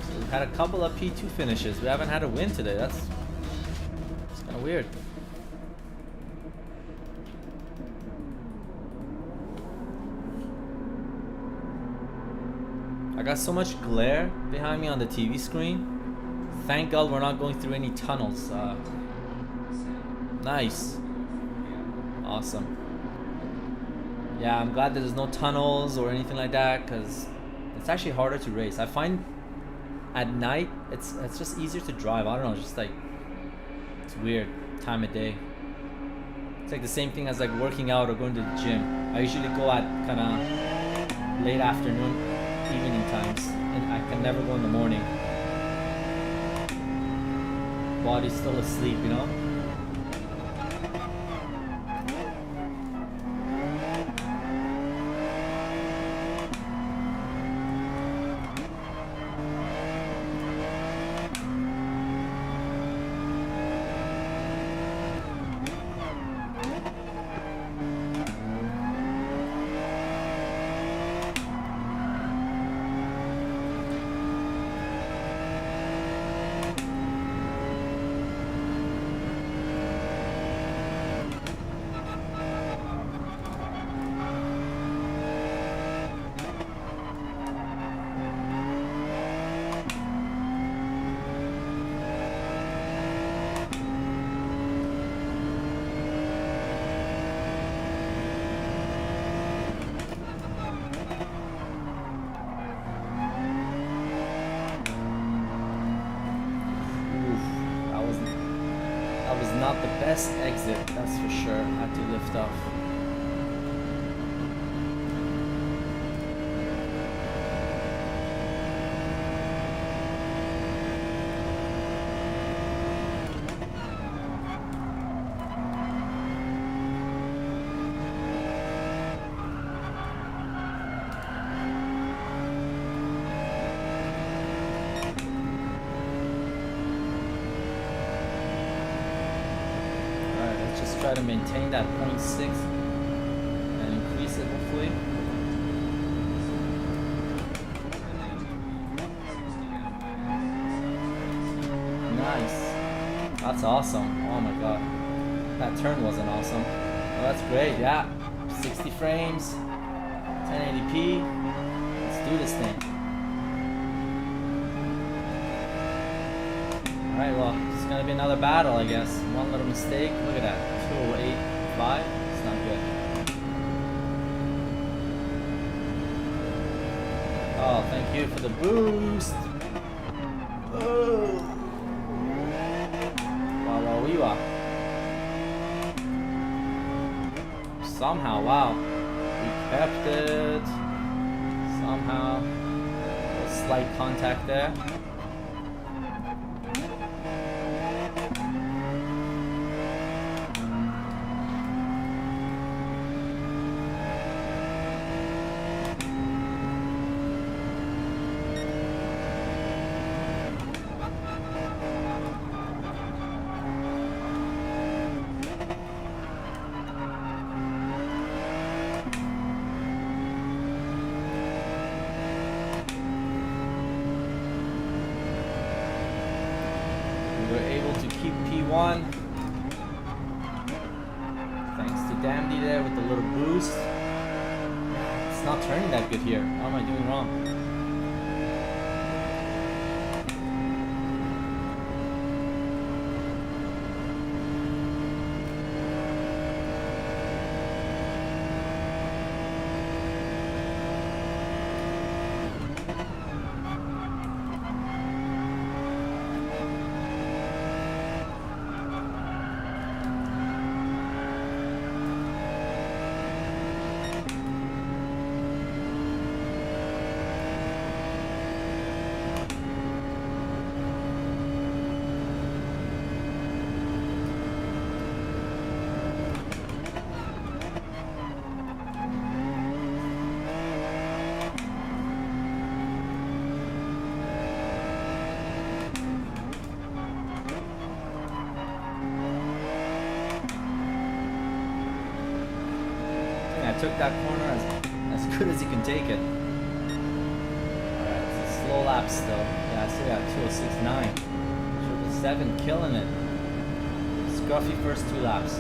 So we've had a couple of P2 finishes. We haven't had a win today. That's kind of weird. I got so much glare behind me on the TV screen. Thank God we're not going through any tunnels. Nice. Awesome. Yeah, I'm glad that there's no tunnels or anything like that because it's actually harder to race. I find at night it's just easier to drive. I don't know, it's just like it's weird time of day. It's like the same thing as like working out or going to the gym. I usually go at kind of late afternoon, evening times, and I can never go in the morning. Body's still asleep, you know? That was not the best exit, that's for sure. Had to lift off. Try to maintain that 0.6 and increase it hopefully. Nice. That's awesome. Oh my god. That turn wasn't awesome. Oh, that's great. Yeah. 60 frames. 1080p. Let's do this thing. Alright, well, it's gonna be another battle, I guess. One little mistake. Look at that. 208.5. It's not good. Oh, thank you for the boost. Oh. Wow, we are. Somehow, wow. We kept it. Somehow. A slight contact there. Keep P1 thanks to Dandy there with the little boost. It's not turning that good here. What am I doing wrong? I took that corner as good as you can take it. Alright, it's a slow lap still. Yeah, I still got 206.9. 7 killing it. Scruffy first 2 laps.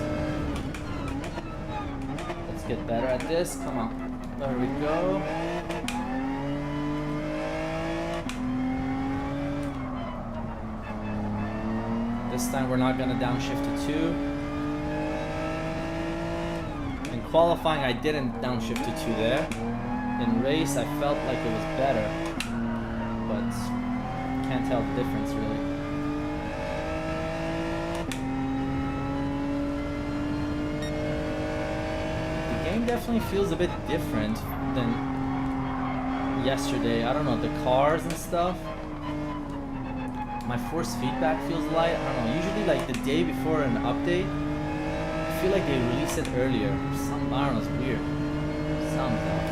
Let's get better at this. Come on. There we go. This time we're not gonna downshift to 2. Qualifying, I didn't downshift to 2 there. In race, I felt like it was better, but can't tell the difference really. The game definitely feels a bit different than yesterday. I don't know, the cars and stuff. My force feedback feels light. I don't know, usually like the day before an update, I feel like they release it earlier. Some, I don't know, it's weird. Sounds off.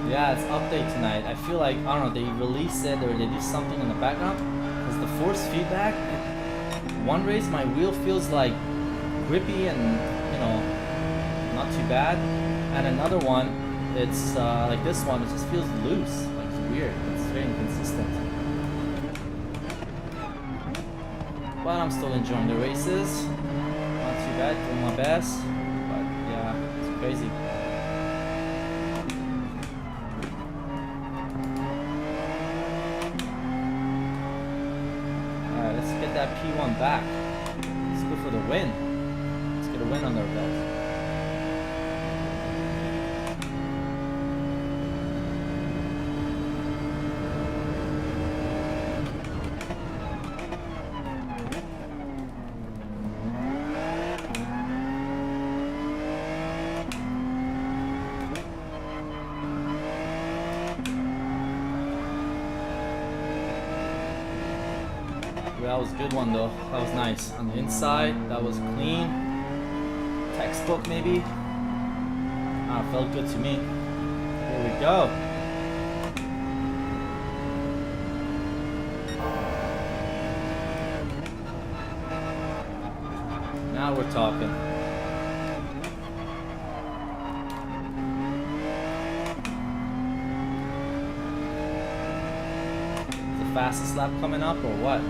Yeah, it's update tonight. I feel like, I don't know, they release it or they do something in the background. Because the force feedback, one race my wheel feels like grippy and, you know, not too bad. And another one, it's like this one, it just feels loose. Like it's weird. It's very inconsistent. But I'm still enjoying the races. Not too bad, doing my best. But yeah, it's crazy. Alright, let's get that P1 back. Let's go for the win. Let's get a win on our belt. That was a good one though. That was nice. On the inside, that was clean. Textbook maybe. Ah, felt good to me. Here we go. Now we're talking. Is the fastest lap coming up or what?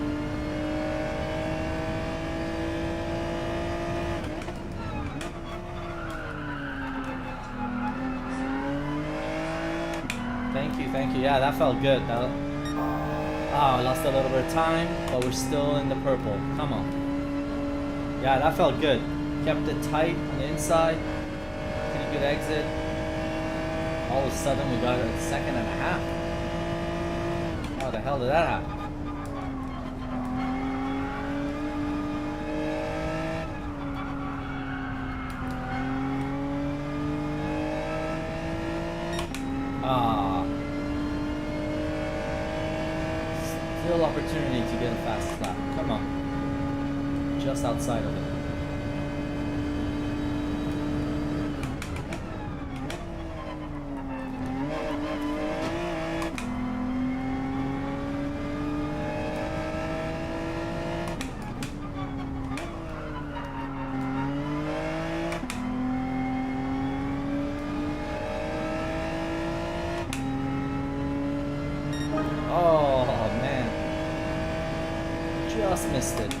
Thank you. Yeah, that felt good. I lost a little bit of time, but we're still in the purple. Come on. Yeah, that felt good. Kept it tight on the inside. Pretty good exit. All of a sudden, we got a second and a half. How the hell did that happen? Still opportunity to get a fast lap. Come on. Just outside of it. Oh man, just missed it.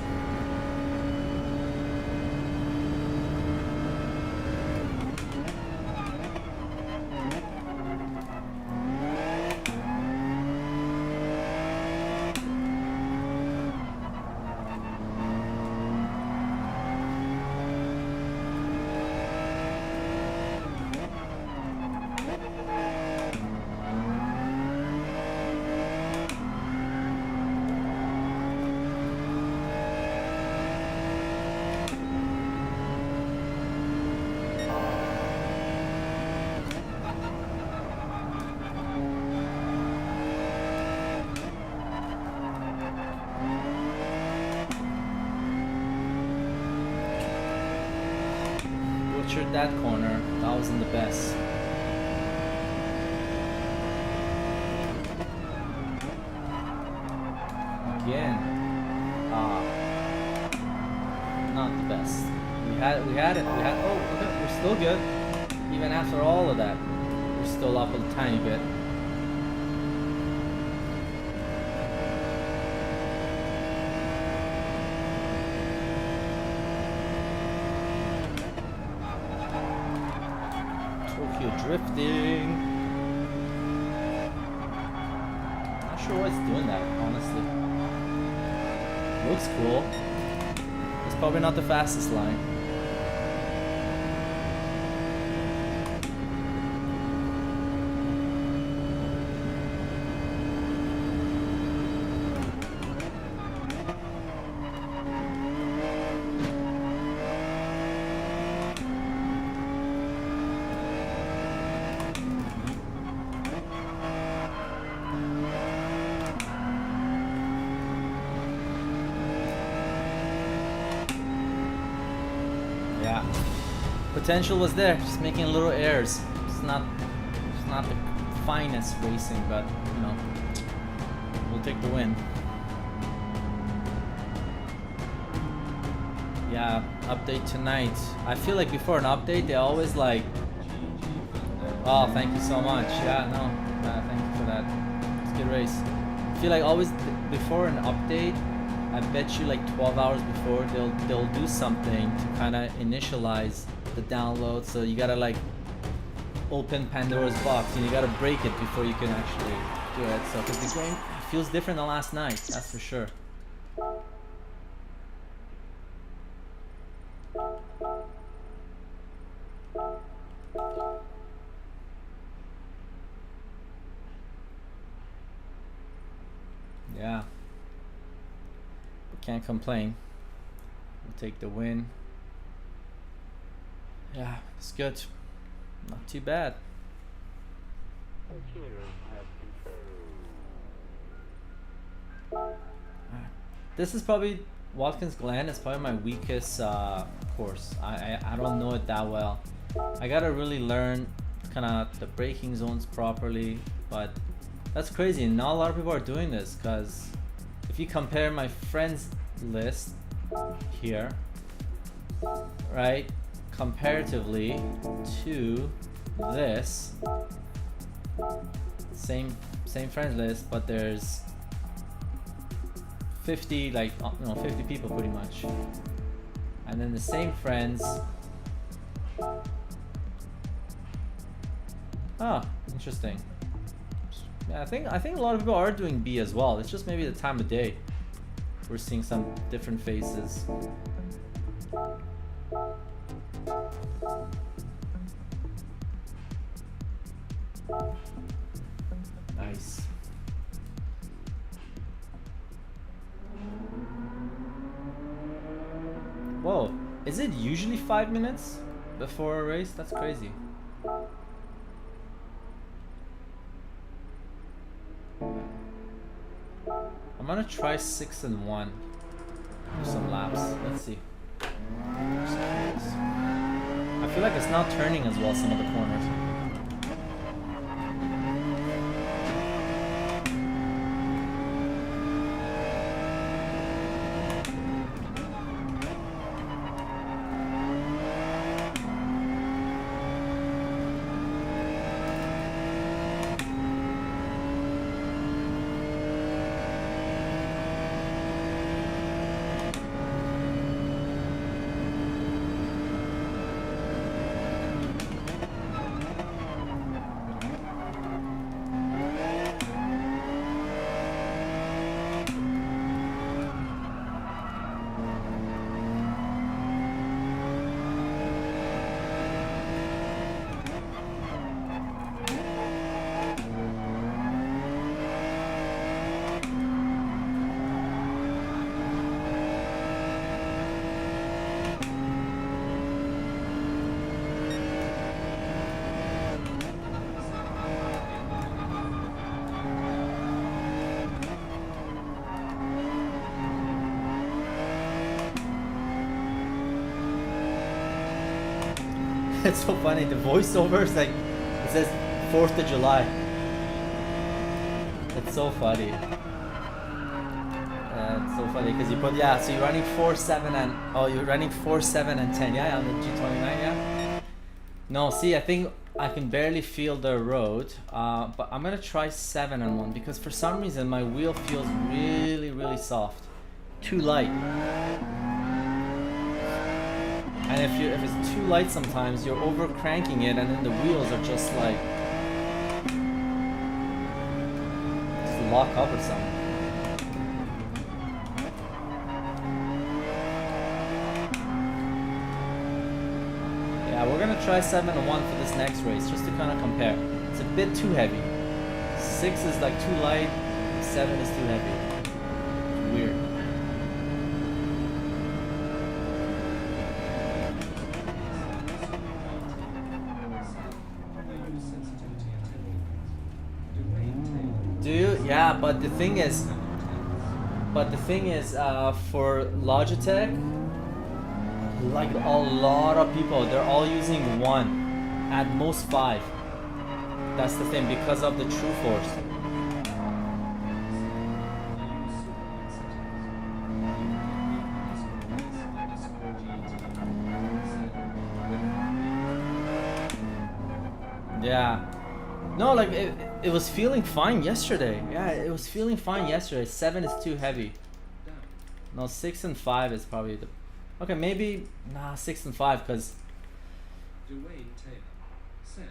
Butchered that corner. That wasn't the best. Again. Not the best. We had it. Oh, okay, we're still good. Even after all of that, we're still up a tiny bit. Drifting. Not sure why it's doing that, honestly. Looks cool. It's probably not the fastest line. Yeah, potential was there, just making little errors. It's not the finest racing, but you know, we'll take the win. Yeah, update tonight. I feel like before an update, they always like, oh, thank you so much. Yeah, no, thank you for that. It's a good race. I feel like always before an update, I bet you like 12 hours before they'll do something to kind of initialize the download. So you gotta like open Pandora's box and you gotta break it before you can actually do it. So because the game feels different than last night, that's for sure. Yeah, can't complain. We'll take the win. Yeah, it's good. Not too bad. This is probably Watkins Glen is probably my weakest course. I don't know it that well. I gotta really learn kind of the braking zones properly, but that's crazy. Not a lot of people are doing this, because if you compare my friends list here, right, comparatively to this same friends list, but there's 50 like 50 people pretty much, and then the same friends. Ah, interesting. Yeah, I think a lot of people are doing B as well. It's just maybe the time of day. We're seeing some different faces. Nice. Whoa, is it usually 5 minutes before a race? That's crazy. I'm gonna try 6 and 1 for some laps. Let's see. I feel like it's not turning as well some of the corners. It's so funny, the voiceover is like, it says 4th of July. It's so funny. It's so funny because you put, yeah, so you're running 4, 7 and, oh, you're running 4, 7 and 10, yeah, on the G29, yeah? No, see, I think I can barely feel the road, but I'm gonna try 7 and 1 because for some reason my wheel feels really, really soft. Too light. And if it's too light sometimes, you're over cranking it and then the wheels are just like, just lock up or something. Yeah, we're gonna try 7 and 1 for this next race, just to kind of compare. It's a bit too heavy. 6 is like too light, 7 is too heavy. It's weird. Do you? Yeah, but the thing is, for Logitech, like a lot of people, they're all using 1, at most 5. That's the thing, because of the True Force. Yeah. No, like it was feeling fine yesterday. Yeah, it was feeling fine yesterday. 7 is too heavy. No, 6 and 5 is probably the. Okay, maybe nah 6 and 5 because. Dwayne Taylor. Send.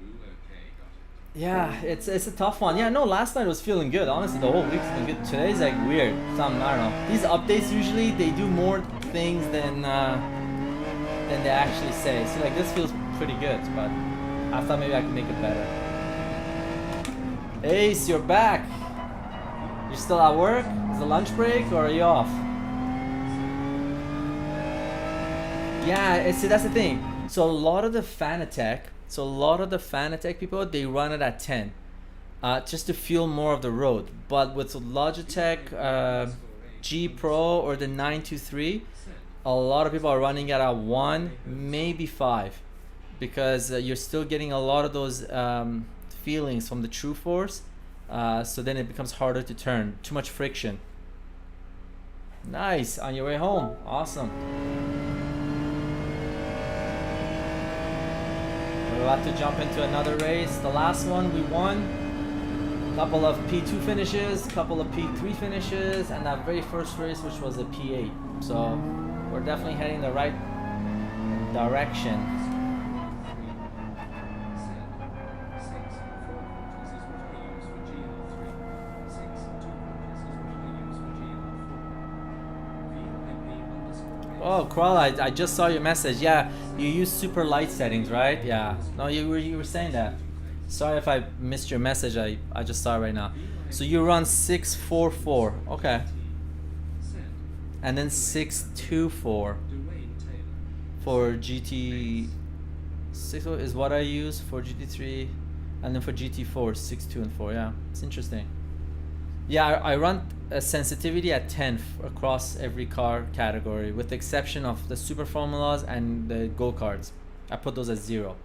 Ooh, okay, got it. Yeah, it's a tough one. Yeah, no, last night was feeling good. Honestly, the whole week's been good. Today's like weird. Something I don't know. These updates usually they do more things than they actually say. So like this feels pretty good, but I thought maybe I could make it better. Ace, you're back. You're still at work? Is it lunch break or are you off? Yeah, see that's the thing. So a lot of the Fanatec people, they run it at 10, just to feel more of the road. But with Logitech G Pro or the 923, a lot of people are running it at 1, maybe 5, because you're still getting a lot of those feelings from the True Force. So then it becomes harder to turn. Too much friction. Nice, on your way home. Awesome. We're about to jump into another race. The last one we won. Couple of P2 finishes, couple of P3 finishes, and that very first race, which was a P8. So we're definitely heading the right direction. Oh, Crawl, I just saw your message. Yeah, you use super light settings, right? Yeah. No, you were saying that. Sorry if I missed your message. I just saw it right now. So you run 644. Okay. And then 624 for GT. 6 is what I use for GT3, and then for GT4 6, 2, and 4. Yeah, it's interesting. Yeah, I run a sensitivity at 10 across every car category, with the exception of the super formulas and the go-karts. I put those at 0,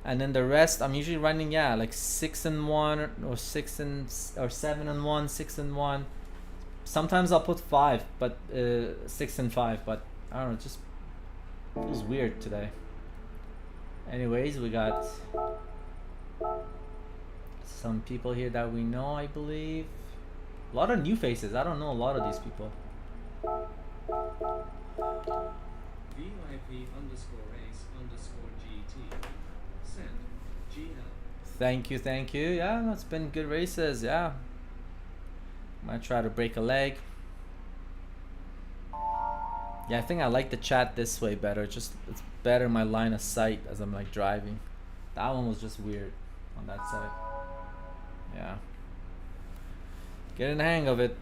and then the rest I'm usually running like 6 and 1 or 7 and 1, 6 and 1. Sometimes I'll put 5, but 6 and 5. But I don't know, just it was weird today. Anyways, we got some people here that we know, I believe. A lot of new faces. I don't know a lot of these people. VIP_race_GT. Send. GL. Thank you, thank you. Yeah, it's been good races. Yeah. Might try to break a leg. Yeah, I think I like the chat this way better. Just it's better my line of sight as I'm like driving. That one was just weird on that side. Yeah. Getting the hang of it.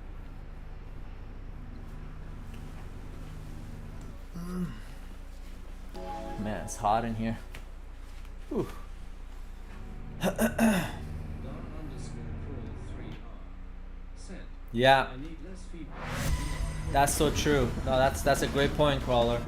Man, it's hot in here. Whew. Yeah. That's so true. No, that's a great point, Crawler.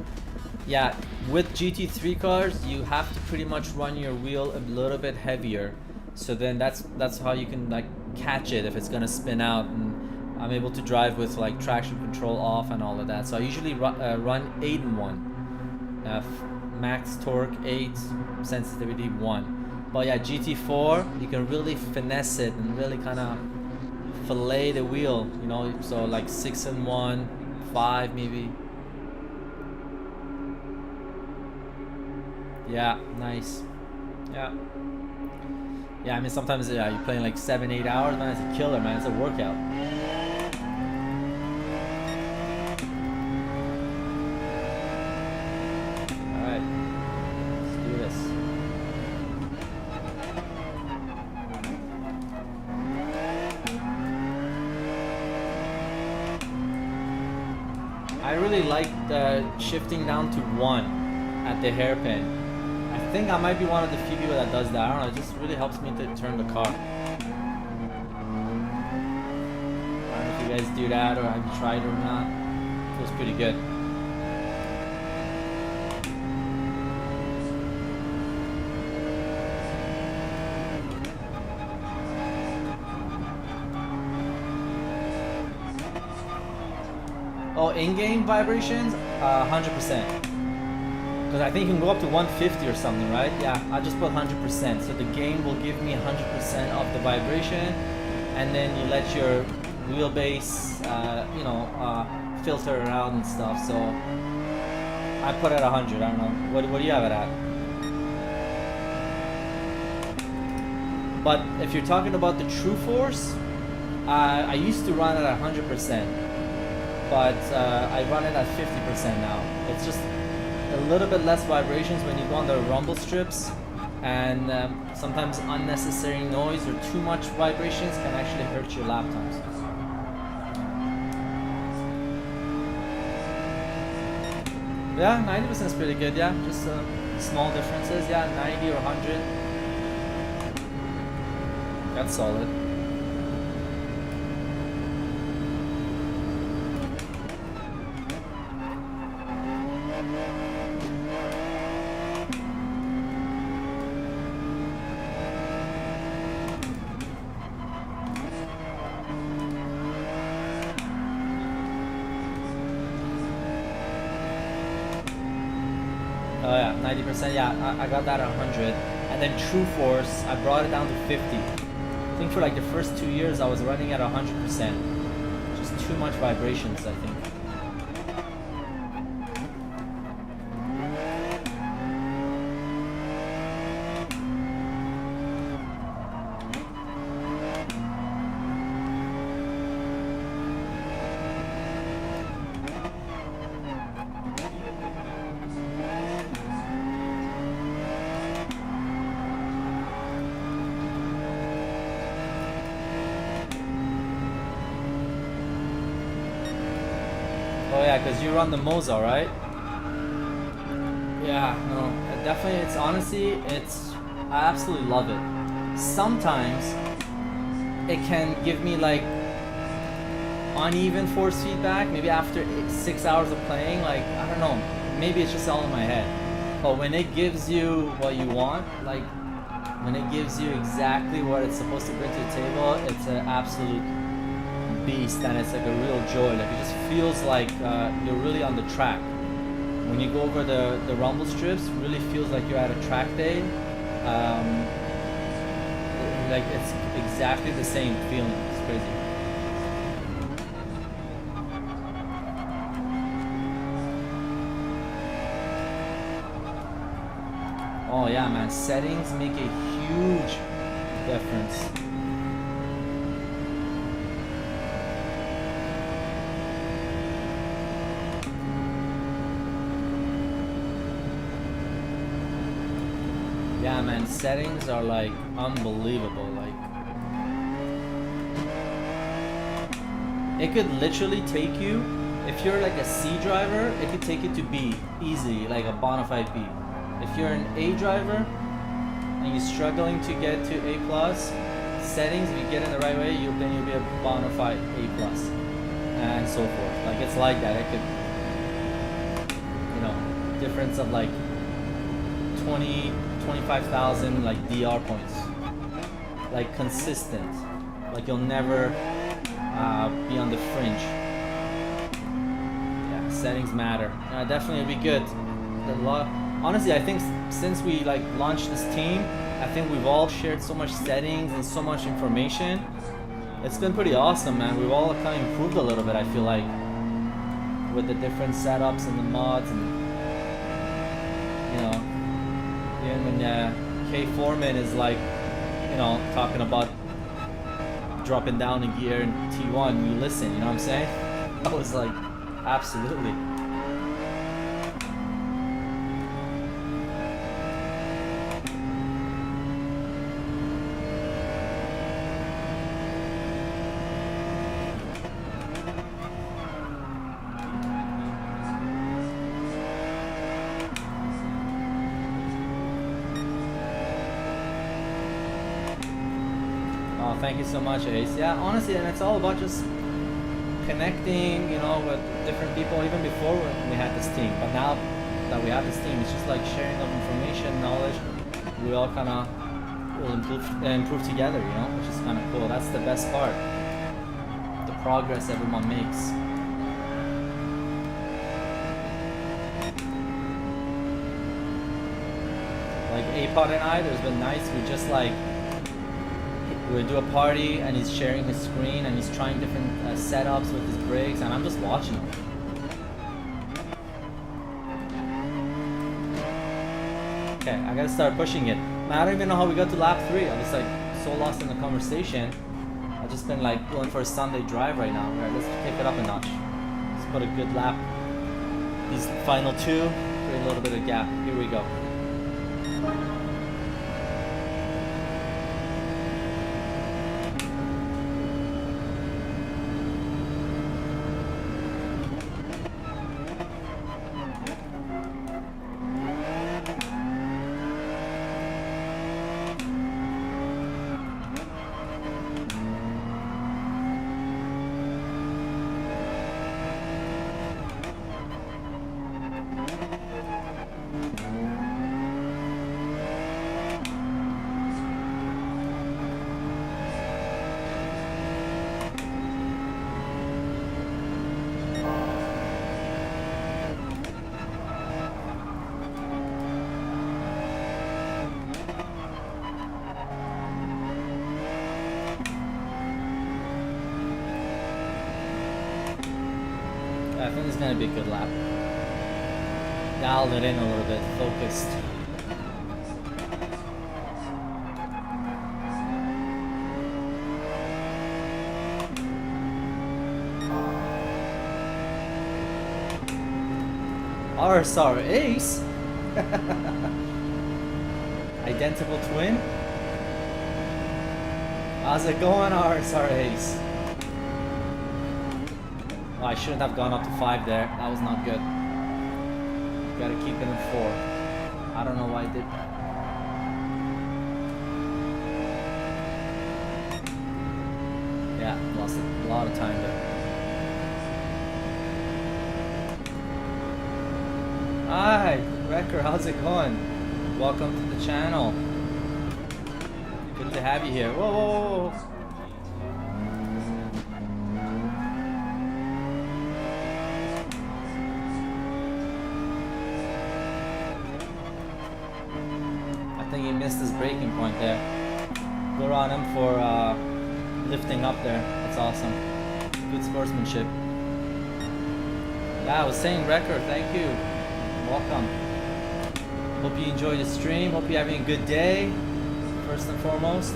Yeah, with GT3 cars, you have to pretty much run your wheel a little bit heavier. So then that's how you can like catch it if it's gonna spin out. And I'm able to drive with like traction control off and all of that. So I usually run 8 and 1, max torque 8, sensitivity 1. But yeah, GT4 you can really finesse it and really kind of fillet the wheel, you know. So like 6 and 1, 5 maybe. Yeah, nice. Yeah. Yeah, I mean sometimes you're playing like 7-8 hours, man. It's a killer, man. It's a workout. All right, let's do this. I really like shifting down to 1 at the hairpin. I think I might be one of the few people that does that. I don't know, it just really helps me to turn the car. I don't know if you guys do that or have you tried it or not. It feels pretty good. Oh, in-game vibrations? 100%. Because I think you can go up to 150 or something, right? Yeah, I just put 100%. So the game will give me 100% of the vibration, and then you let your wheelbase, filter around and stuff. So I put it at 100. I don't know. What do you have it at? But if you're talking about the true force, I used to run it at 100%, but I run it at 50% now. It's just a little bit less vibrations when you go on the rumble strips, and sometimes unnecessary noise or too much vibrations can actually hurt your lap times. Yeah, 90% is pretty good. Yeah, just small differences. Yeah, 90 or 100. That's solid. Oh yeah, 90%. Yeah, I got that at 100. And then true force, I brought it down to 50. I think for like the first 2 years I was running at 100%. Just too much vibrations, I think. Oh yeah, because you run the Moza, right? Yeah, no, definitely. It's honestly, I absolutely love it. Sometimes it can give me like uneven force feedback. Maybe after 6 hours of playing, like I don't know. Maybe it's just all in my head. But when it gives you what you want, like when it gives you exactly what it's supposed to bring to the table, it's an absolute beast, and it's like a real joy. Like it just feels like you're really on the track. When you go over the rumble strips, it really feels like you're at a track day. Like it's exactly the same feeling. It's crazy. Oh yeah, man, settings make a huge difference. Yeah, man, settings are like unbelievable. Like it could literally take you, if you're like a C driver, it could take you to B easily, like a bona fide B. If you're an A driver and you're struggling to get to A plus, settings, if you get in the right way, then you'll be a bona fide A plus, and so forth. Like it's like that. It could, difference of like 25,000 like DR points, like consistent, like you'll never be on the fringe. Yeah, settings matter. Definitely it'll be good. Honestly, I think since we like launched this team, I think we've all shared so much settings and so much information. It's been pretty awesome, man. We've all kind of improved a little bit, I feel like, with the different setups and the mods, and even when K Foreman is like, talking about dropping down a gear in T1, you listen, you know what I'm saying? I was like, absolutely. Thank you so much, Ace. Yeah, honestly, and it's all about just connecting, with different people, even before when we had this team. But now that we have this team, it's just like sharing of information, knowledge. We all kind of will improve together, which is kind of cool. That's the best part. The progress everyone makes. Like A-Pod and I, there's been nights we just like, we do a party and he's sharing his screen and he's trying different setups with his brakes, and I'm just watching him. Okay, I gotta start pushing it. Man, I don't even know how we got to lap 3. I was like so lost in the conversation. I've just been like going for a Sunday drive right now. Alright, let's pick it up a notch. Let's put a good lap. These final 2, create a little bit of gap. Here we go. I think it's gonna be a good lap. Dialed it in a little bit, focused. RSR Ace? Identical twin? How's it going, RSR Ace? Oh, I shouldn't have gone up to 5 there. That was not good. Gotta keep it in 4. I don't know why I did that. Yeah, lost a lot of time there. Hi, Wrecker, how's it going? Welcome to the channel. Good to have you here. Whoa, whoa, whoa, whoa. I think he missed his braking point there. Good on him for lifting up there. That's awesome. Good sportsmanship. Yeah, I was saying, Wrecker, thank you. Welcome. Hope you enjoy the stream. Hope you're having a good day, first and foremost.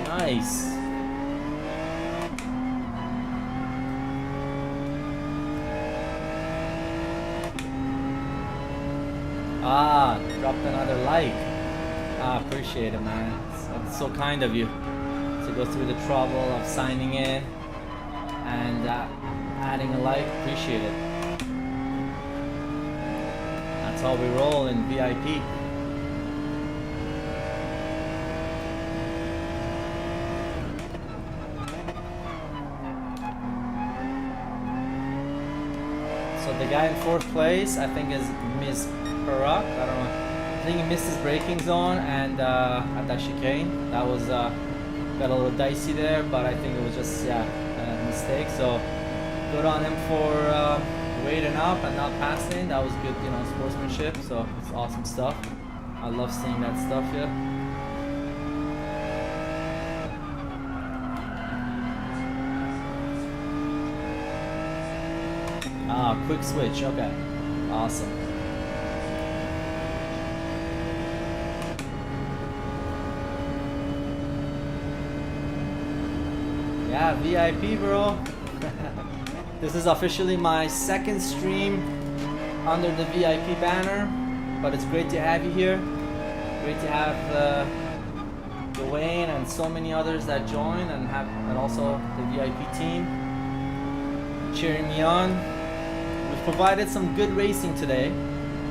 Nice. Ah, dropped another like. Ah, appreciate it, man. It's so kind of you to go through the trouble of signing in and adding a like. Appreciate it. That's how we roll in VIP. So the guy in 4th place, I think, is Miss Perak. I don't know. I think he missed his braking zone and at that chicane. That was got a little dicey there, but I think it was just a mistake. So good on him for waiting up and not passing. That was good, you know, sportsmanship. So it's awesome stuff. I love seeing that stuff. Yeah. Ah, quick switch. Okay, awesome. Yeah, VIP, bro. This is officially my 2nd stream under the VIP banner, but it's great to have you here. Great to have Dwayne and so many others that join, and also the VIP team cheering me on. We've provided some good racing today.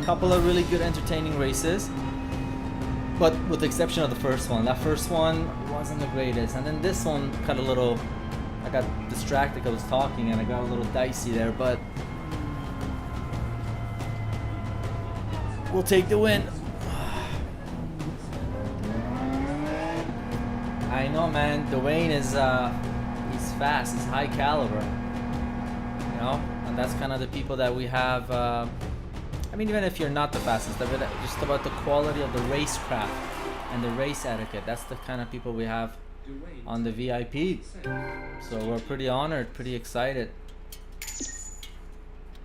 A couple of really good, entertaining races. But with the exception of the first one. That first one wasn't the greatest. And then this one got a little... I got distracted, I was talking, and I got a little dicey there. But we'll take the win. I know, man. Dwayne is... he's fast. He's high caliber. You know? And that's kind of the people that we have. I mean, even if you're not the fastest, just about the quality of the racecraft and the race etiquette. That's the kind of people we have on the VIP. So we're pretty honored, pretty excited.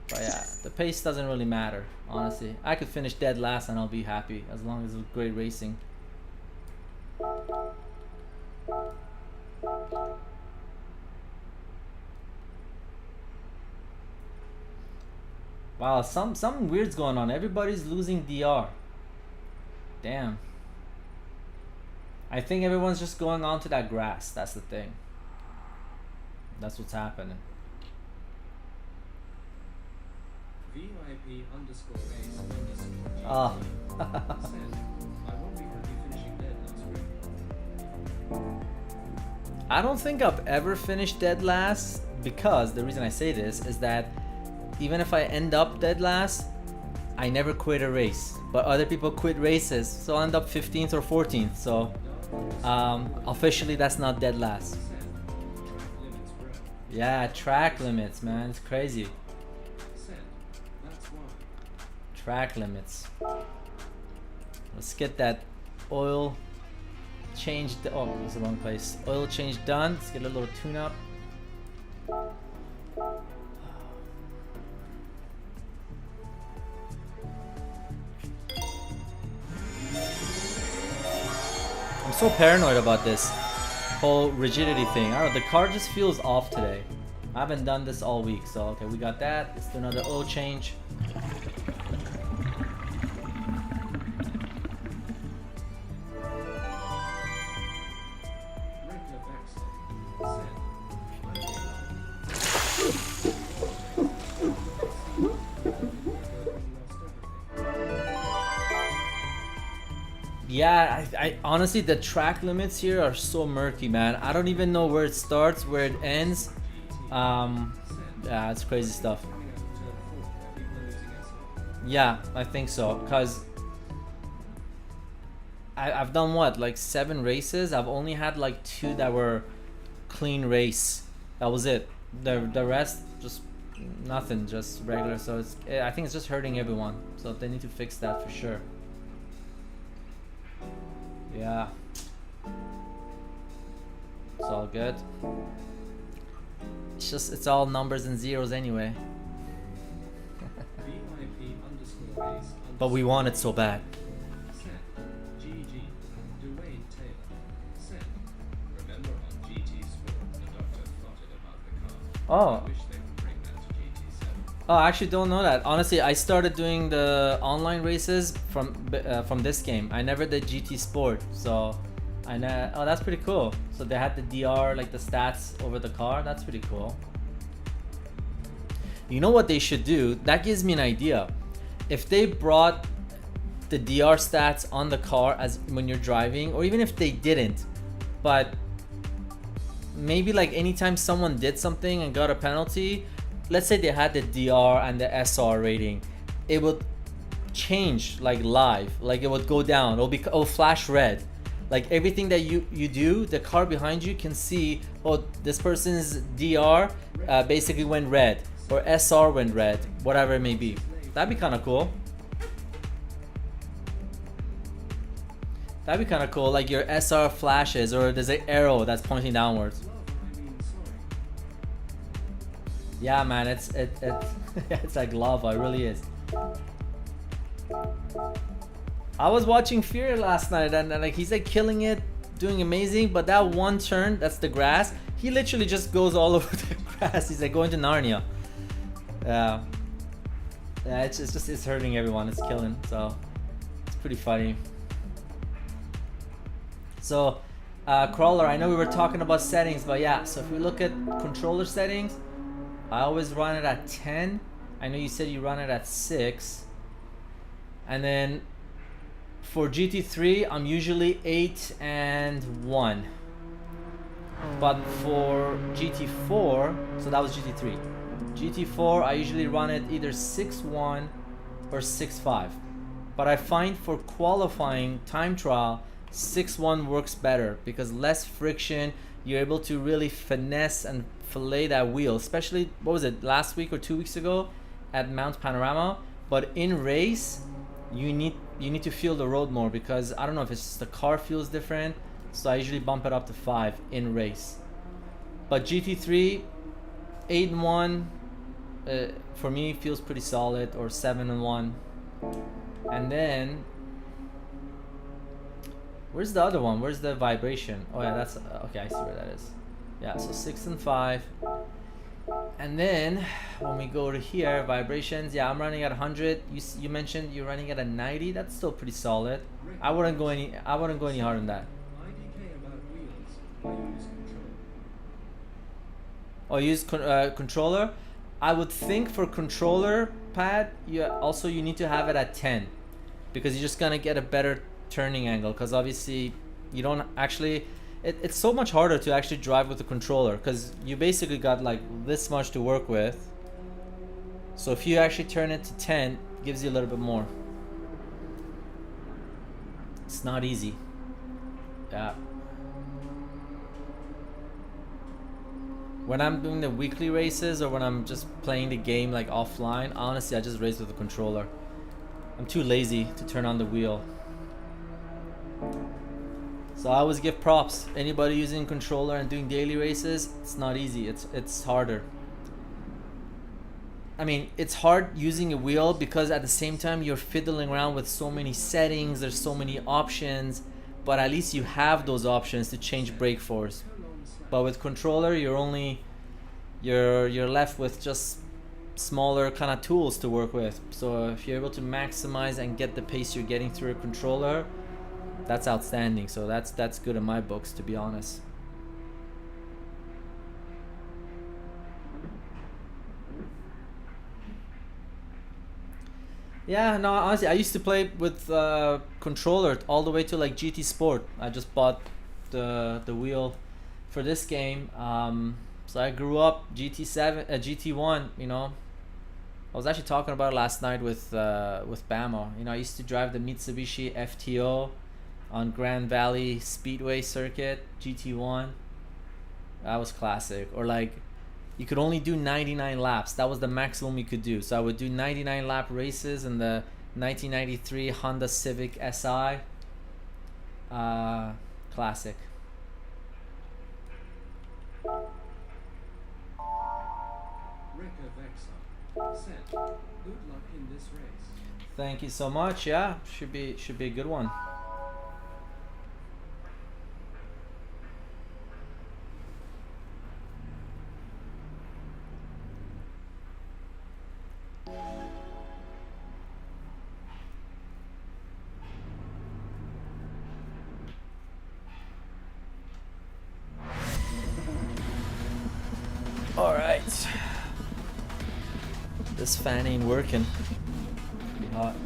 But yeah, the pace doesn't really matter, honestly. I could finish dead last and I'll be happy as long as it's great racing. Wow, something weird's going on. Everybody's losing DR. Damn. I think everyone's just going on to that grass. That's the thing. That's what's happening. VIP underscore ace underscore Oh. said, I won't be happy finishing dead last week. I don't think I've ever finished dead last, because the reason I say this is that even if I end up dead last, I never quit a race. But other people quit races, so I end up 15th or 14th. So officially that's not dead last. Yeah, track limits, man. It's crazy. Track limits. Let's get that oil change. Oh, it was the wrong place. Oil change done. Let's get a little tune up. I'm so paranoid about this whole rigidity thing. I don't know, the car just feels off today. I haven't done this all week, so okay, we got that. Let's do another oil change. Yeah, I honestly, the track limits here are so murky, man. I don't even know where it starts, where it ends. Yeah, it's crazy stuff. Yeah, I think so, because I've done what, like 7 races. I've only had like 2 that were clean race. That was it. The rest just nothing, just regular. So it's, I think it's just hurting everyone. So they need to fix that for sure. Yeah, it's all good. It's all numbers and zeros anyway. But we want it so bad. Oh. Oh, I actually don't know that. Honestly, I started doing the online races from this game. I never did GT Sport, so I know. Oh, that's pretty cool. So they had the DR, like the stats over the car. That's pretty cool. You know what they should do? That gives me an idea. If they brought the DR stats on the car as when you're driving, or even if they didn't, but maybe like anytime someone did something and got a penalty, let's say they had the DR and the SR rating, it would change like live, like it would go down, it'll flash red, like everything that you do, the car behind you can see, oh, this person's DR basically went red, or SR went red, whatever it may be. That'd be kind of cool. That'd be kind of cool, like your SR flashes, or there's an arrow that's pointing downwards. Yeah, man, it's it's like lava. It really is. I was watching Fury last night, and like he's like killing it, doing amazing. But that one turn, that's the grass. He literally just goes all over the grass. He's like going to Narnia. Yeah, it's hurting everyone. It's killing. So it's pretty funny. So Crawler, I know we were talking about settings, but yeah. So if we look at controller settings, I always run it at 10. I know you said you run it at 6. And then for GT3, I'm usually 8 and 1. But for GT4, so that was GT3. GT4, I usually run it either 6-1 or 6-5. But I find for qualifying time trial, 6-1 works better because less friction. You're able to really finesse and fillet that wheel, especially, what was it, last week or 2 weeks ago at Mount Panorama. But in race, you need to feel the road more, because I don't know if it's just the car feels different, so I usually bump it up to 5 in race. But GT3, 8-1 for me feels pretty solid, or 7-1. And then where's the other one? Where's the vibration? Oh yeah, that's okay, I see where that is. Yeah, so 6 and 5. And then when we go to here, vibrations, yeah, I'm running at 100. You mentioned you're running at a 90. That's still pretty solid. I wouldn't go any harder than that. IDK about wheels. I use control. Oh, use controller. I would think for controller pad, you need to have it at 10, because you're just gonna get a better turning angle, because obviously you don't actually, it's so much harder to actually drive with the controller, because you basically got like this much to work with. So if you actually turn it to 10, it gives you a little bit more. It's not easy. Yeah. When I'm doing the weekly races, or when I'm just playing the game like offline, honestly I just race with the controller. I'm too lazy to turn on the wheel. So I always give props. Anybody using controller and doing daily races, it's not easy. It's harder. I mean, it's hard using a wheel, because at the same time you're fiddling around with so many settings, there's so many options, but at least you have those options to change brake force. But with controller, you're left with just smaller kind of tools to work with. So if you're able to maximize and get the pace you're getting through a controller, that's outstanding. So that's good in my books, to be honest. Yeah, no, honestly, I used to play with controller all the way to like GT Sport. I just bought the wheel for this game. So I grew up GT7, GT1. You know, I was actually talking about it last night with Bama. You know, I used to drive the Mitsubishi FTO on Grand Valley Speedway circuit, GT1. That was classic. Or like, you could only do 99 laps. That was the maximum you could do. So I would do 99 lap races in the 1993 Honda Civic SI. Classic. Rekka Vexa. Set. Good luck in this race. Thank you so much. Yeah, should be a good one. All right. This fan ain't working. Pretty hot.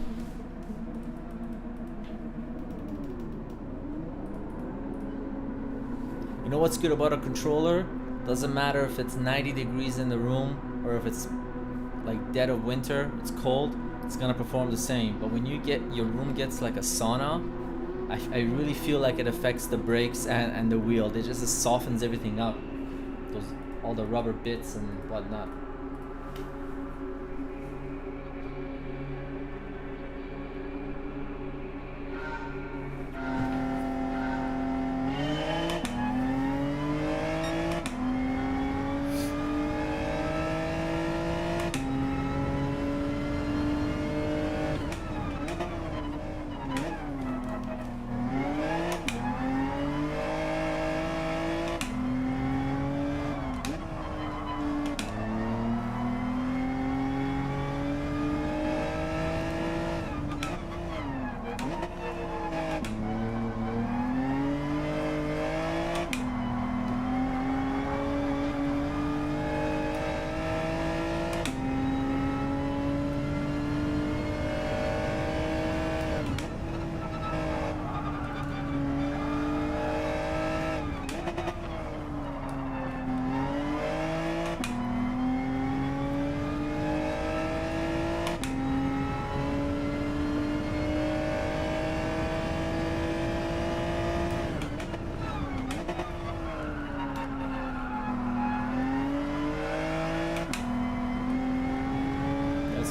You know what's good about a controller? Doesn't matter if it's 90 degrees in the room or if it's like dead of winter, it's cold, it's gonna perform the same. But when your room gets like a sauna, I really feel like it affects the brakes and the wheel. It just softens everything up. All the rubber bits and whatnot.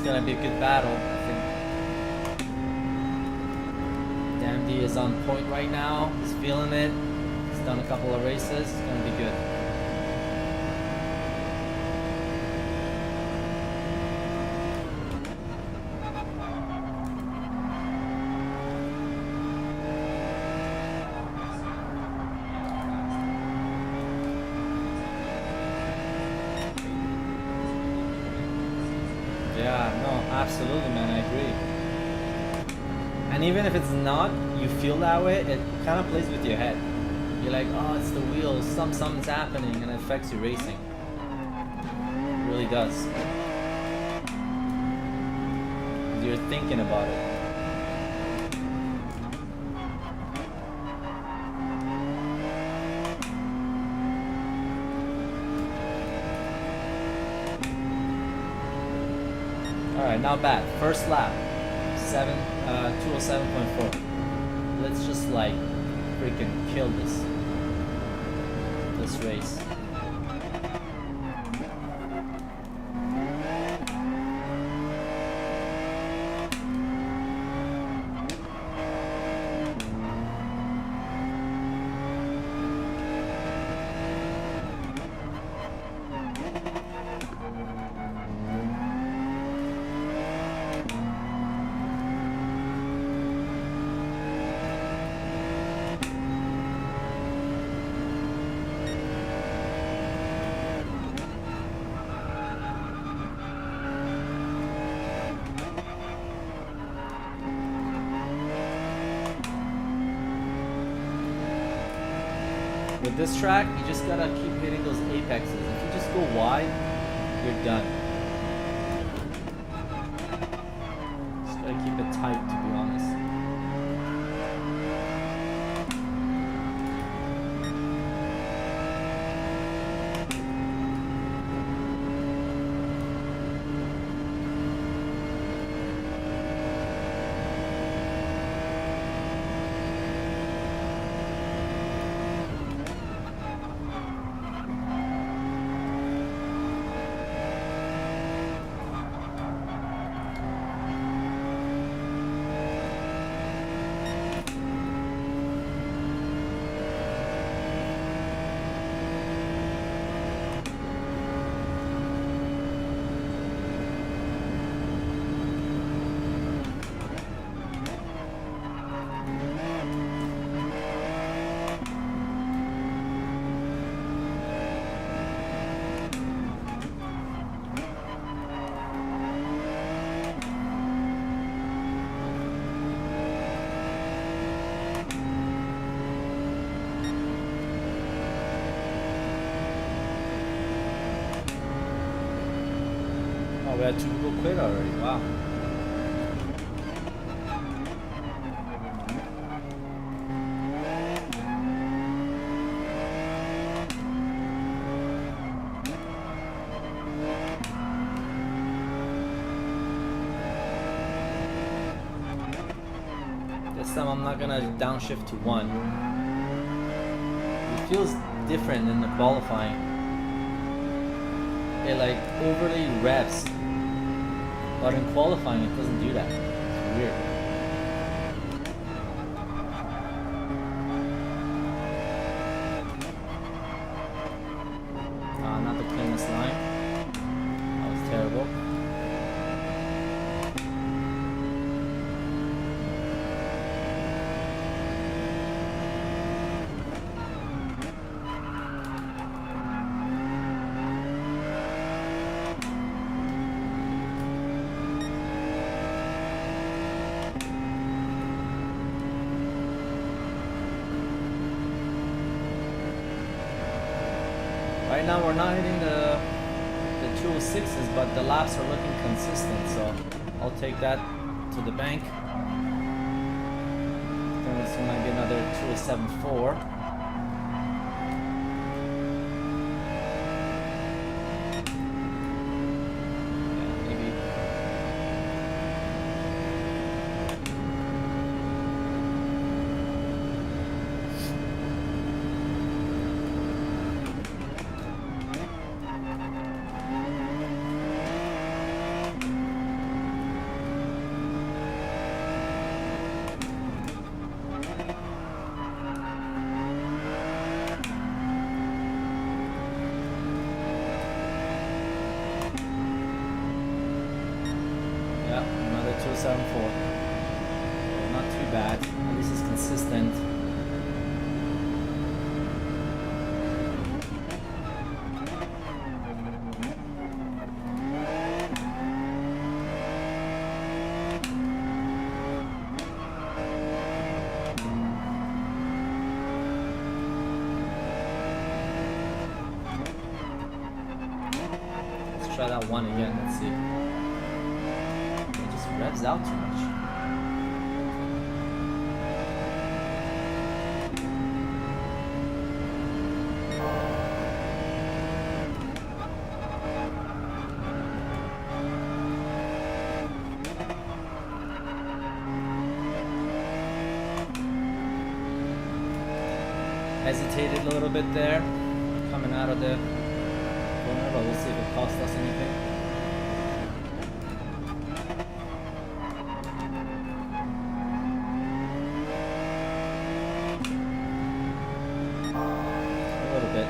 gonna be a good battle, I think. Dandy is on point right now. He's feeling it. He's done a couple of races. It's gonna be good. Yeah, no, absolutely, man. I agree. And even if it's not, you feel that way, it kind of plays with your head. You're like, oh, it's the wheels, something's happening, and it affects your racing. It really does. 'Cause you're thinking about it. Alright, not bad. First lap. 207.4. Let's just like freaking kill this race. With this track, you just gotta keep hitting those apexes. If you just go wide, you're done. Just gotta keep it tight, to be honest. We had 2 people quit already. Wow. This time I'm not gonna downshift to 1. It feels different in the qualifying. It like overly revs. But in qualifying, it doesn't do that. It's weird. Not the cleanest line. That was terrible. Right now we're not hitting the 206s, but the laps are looking consistent, so I'll take that to the bank. Then it's gonna get another 207.4. Yeah, another 274. So not too bad. At least it's consistent. Let's try that one again. Let's see. It just revs out too much. Hesitated a little bit there, coming out of the corner, but we'll see if it costs us anything. A little bit.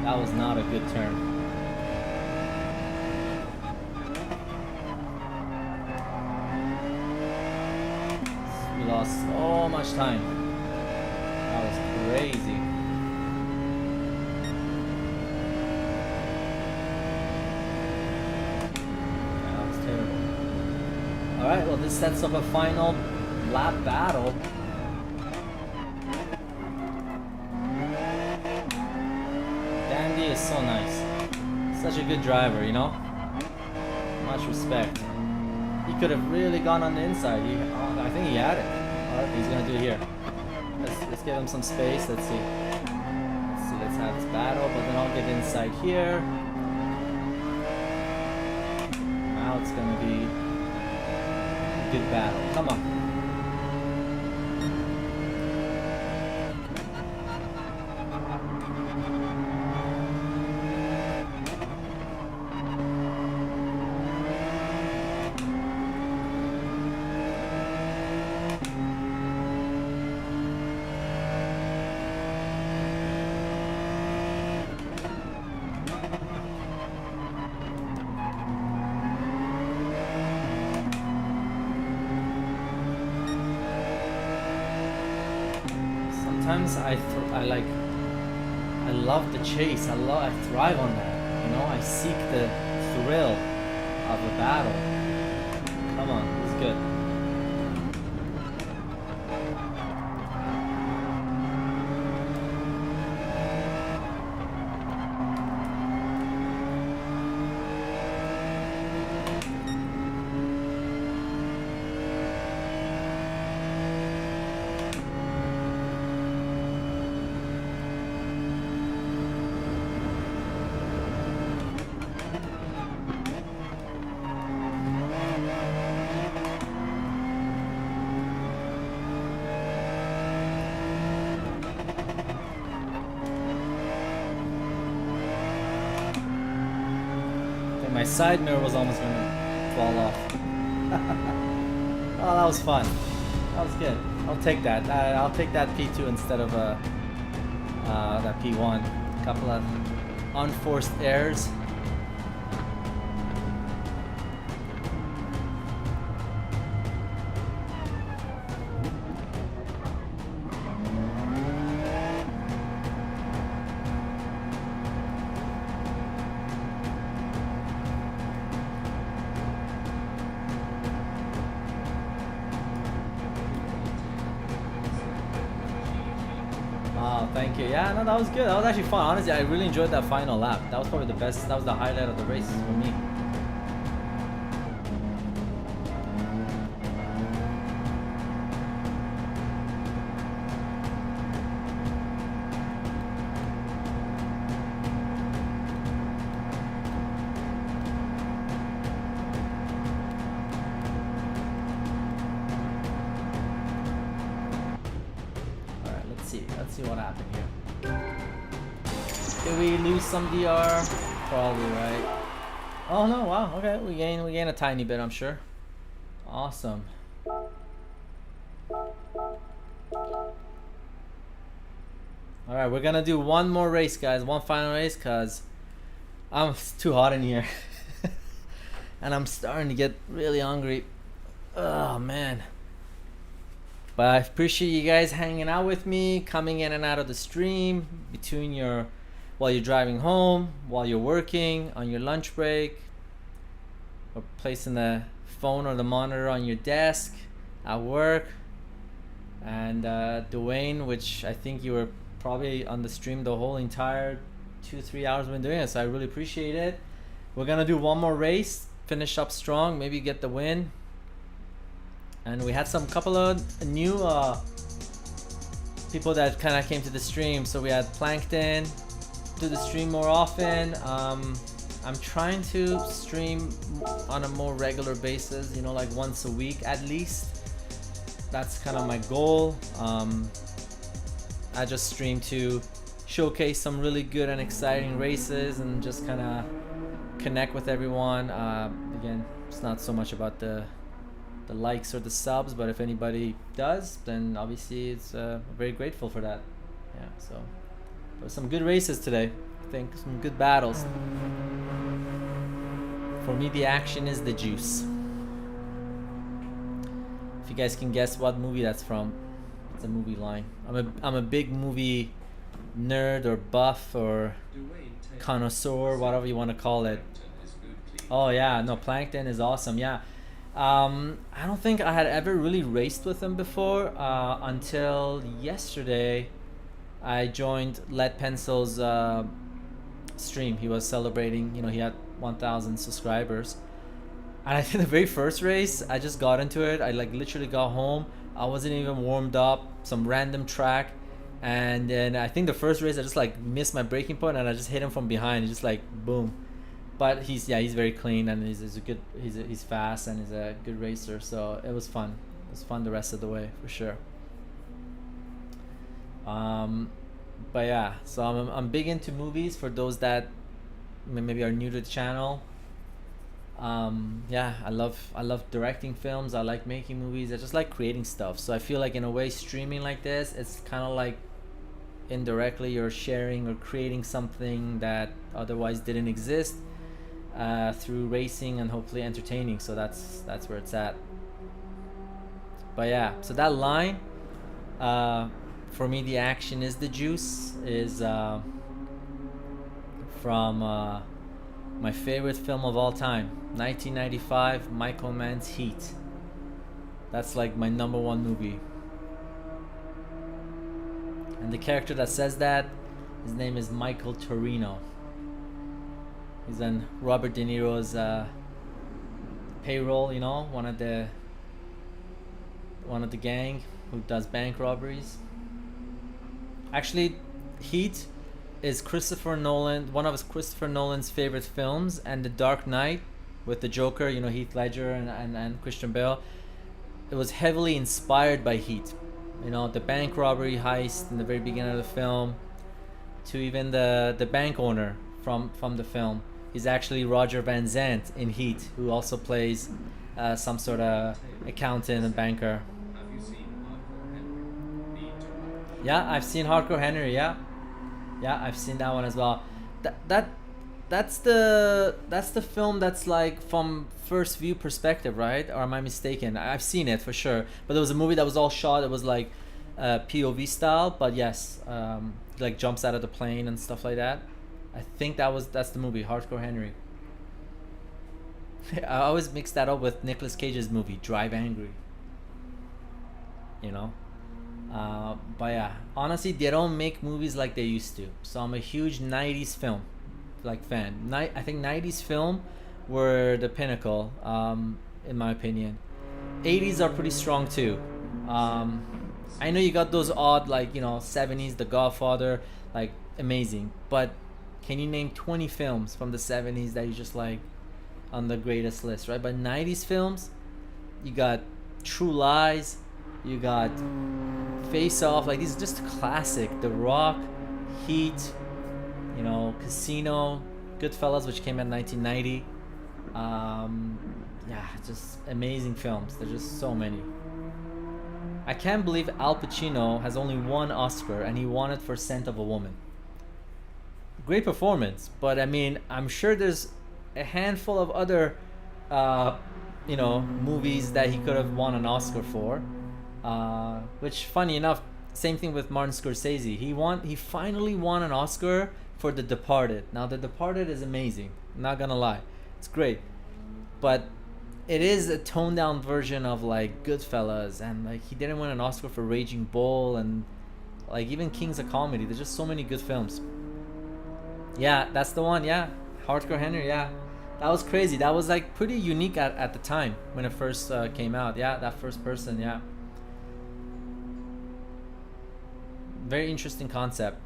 That was not a good turn. We lost so much time. That was crazy. That was terrible. Alright, well this sets up a final lap battle. Is so nice. Such a good driver, you know? Much respect. He could have really gone on the inside. I think he had it. Alright, he's gonna do it here. Let's give him some space. Let's see. Let's have this battle, but then I'll get inside here. Now it's gonna be a good battle. Come on. Sometimes I love the chase. I thrive on that. You know, I seek the thrill of a battle. Come on, it's good. My side mirror was almost gonna fall off. Oh, that was fun. That was good. I'll take that. I'll take that P2 instead of that P1. A couple of unforced errors. Oh, thank you. Yeah, no, that was good. That was actually fun. Honestly, I really enjoyed that final lap. That was probably the best. That was the highlight of the race for me. see what happened here. Did we lose some DR? Probably, right? Oh no! Wow. Okay, we gain a tiny bit, I'm sure. Awesome. All right, we're gonna do one more race, guys. One final race, cause it's too hot in here, and I'm starting to get really hungry. Oh man. But I appreciate you guys hanging out with me, coming in and out of the stream between while you're driving home, while you're working, on your lunch break, or placing the phone or the monitor on your desk at work. And Dwayne, which I think you were probably on the stream the whole entire 2-3 hours we've been doing it, so I really appreciate it. We're gonna do one more race, finish up strong, maybe get the win. And we had some couple of new people that kind of came to the stream. So we had Plankton do the stream more often. I'm trying to stream on a more regular basis, you know, like once a week at least. That's kind of my goal. I just stream to showcase some really good and exciting races and just kind of connect with everyone. Again, it's not so much about the likes or the subs, but if anybody does, then obviously it's very grateful for that. Yeah, so there were some good races today. I think some good battles. For me, the action is the juice. If you guys can guess what movie that's from, it's a movie line. I'm a big movie nerd or buff or connoisseur, whatever you want to call it. Oh yeah, no, Plankton is awesome. Yeah. I don't think I had ever really raced with him before until yesterday. I joined Lead Pencil's stream. He was celebrating, you know, he had 1,000 subscribers. And I think the very first race, I just got into it. I like literally got home. I wasn't even warmed up, some random track. And then I think the first race, I just like missed my braking point and I just hit him from behind. He just like, boom. But he's very clean and he's fast and he's a good racer, so it was fun. It was fun the rest of the way for sure. But yeah, so I'm big into movies for those that maybe are new to the channel. Yeah, I love directing films. I like making movies. I just like creating stuff. So I feel like in a way streaming like this, it's kind of like indirectly you're sharing or creating something that otherwise didn't exist. Through racing and hopefully entertaining, so that's where it's at. But yeah, so that line, for me, the action is the juice, is from my favorite film of all time, 1995, Michael Mann's Heat. That's like my #1 movie. And the character that says that, his name is Michael Torino. He's on Robert De Niro's payroll, you know, one of the gang who does bank robberies. Actually, Heat is one of Christopher Nolan's favorite films, and The Dark Knight with the Joker, you know, Heath Ledger and Christian Bale. It was heavily inspired by Heat. You know, the bank robbery heist in the very beginning of the film, to even the bank owner from the film. He's actually Roger Van Zant in Heat, who also plays some sort of accountant and banker. Have you seen Hardcore Henry? Yeah, I've seen Hardcore Henry. Yeah, I've seen that one as well. That's the film that's like from first view perspective, right? Or am I mistaken? I've seen it for sure. But there was a movie that was all shot. It was like POV style. But yes, like jumps out of the plane and stuff like that. I think that's the movie, Hardcore Henry. I always mix that up with Nicolas Cage's movie, Drive Angry. You know? But yeah, honestly, they don't make movies like they used to. So I'm a huge 90s film fan. I think 90s film were the pinnacle, in my opinion. 80s are pretty strong too. I know you got those odd, like, you know, 70s, The Godfather, like, amazing. But can you name 20 films from the 70s that you just like on the greatest list, right? But 90s films, you got True Lies, you got Face Off, like these just classic. The Rock, Heat, you know, Casino, Goodfellas, which came out in 1990. Yeah, just amazing films. There's just so many. I can't believe Al Pacino has only one Oscar and he won it for Scent of a Woman. Great performance, but I mean, I'm sure there's a handful of other, you know, movies that he could have won an Oscar for. Which, funny enough, same thing with Martin Scorsese. He finally won an Oscar for The Departed. Now, The Departed is amazing. I'm not gonna lie, it's great, but it is a toned down version of like Goodfellas, and like he didn't win an Oscar for Raging Bull, and like even Kings of Comedy. There's just so many good films. Yeah, that's the one. Yeah, Hardcore Henry. Yeah, that was crazy. That was like pretty unique at the time when it first came out. Yeah, that first person. Yeah, very interesting concept.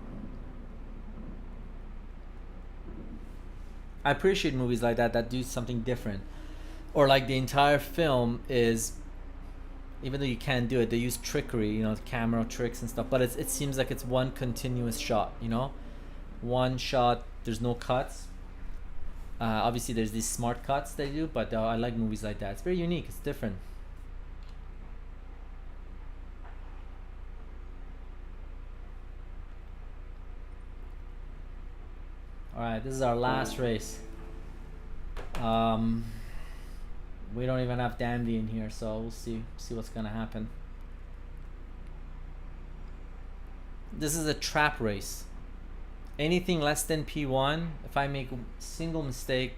I appreciate movies like that do something different. Or like the entire film is, even though you can't do it, they use trickery, you know, camera tricks and stuff, but it seems like it's one continuous shot, you know, one shot, there's no cuts. Obviously there's these smart cuts they do, but I like movies like that. It's very unique, it's different. All right, this is our last race. We don't even have Dandy in here, so we'll see what's gonna happen. This is a trap race. Anything less than P1, if I make a single mistake,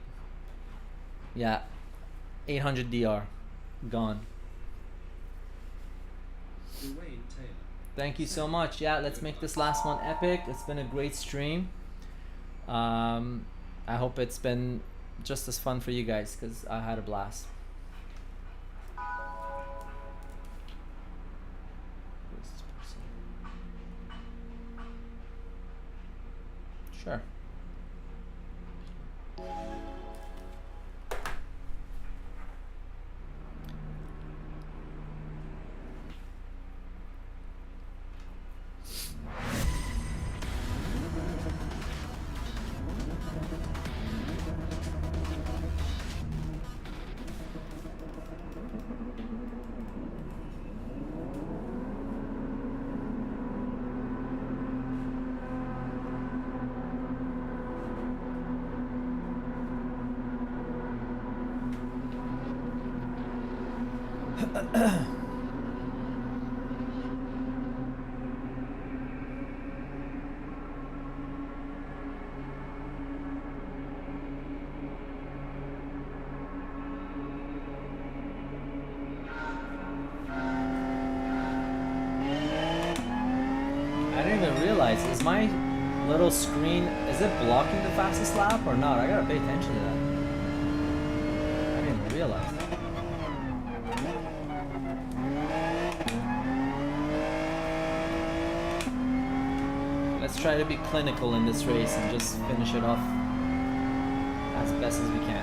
yeah, 800 DR, gone. Dwayne Taylor. Thank you so much. Yeah, let's make this last one epic. It's been a great stream. I hope it's been just as fun for you guys, because I had a blast. Sure. I didn't even realize, is my little screen, is it blocking the fastest lap or not? I gotta pay attention to that. I didn't even realize. Let's try to be clinical in this race and just finish it off as best as we can.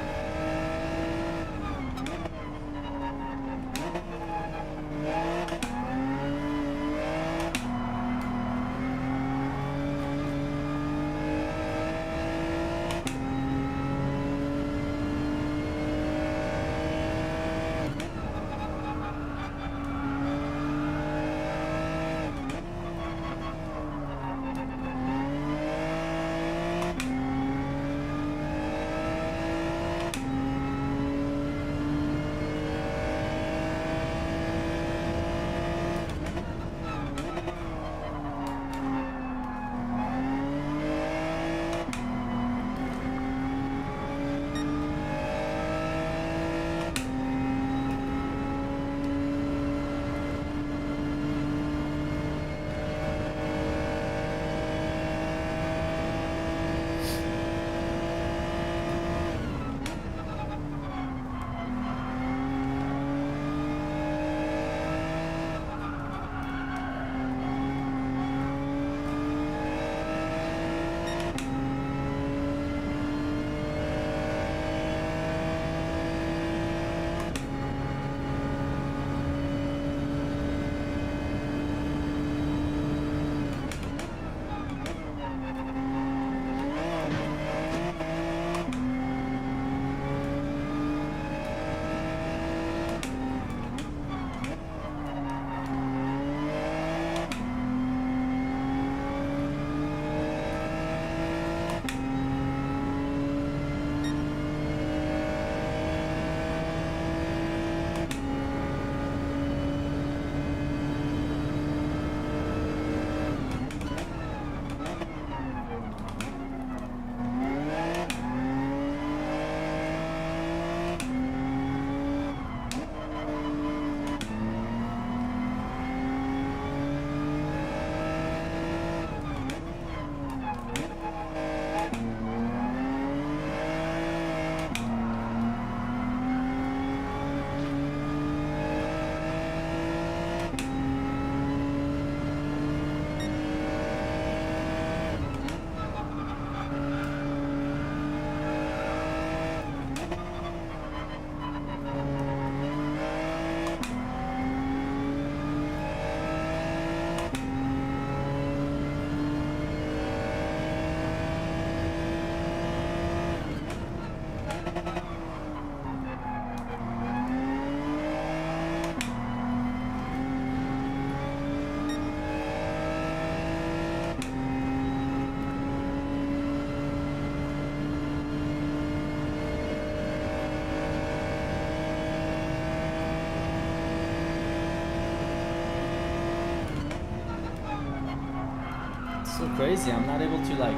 So crazy. I'm not able to like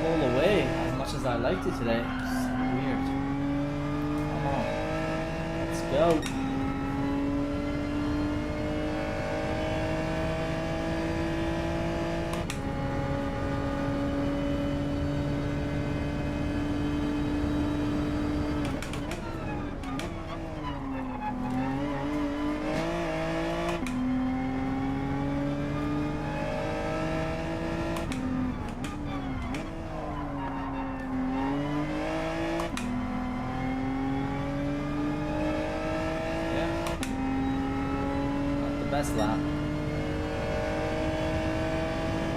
pull away as much as I liked it today. It's so weird. Come on. Let's go. Best lap.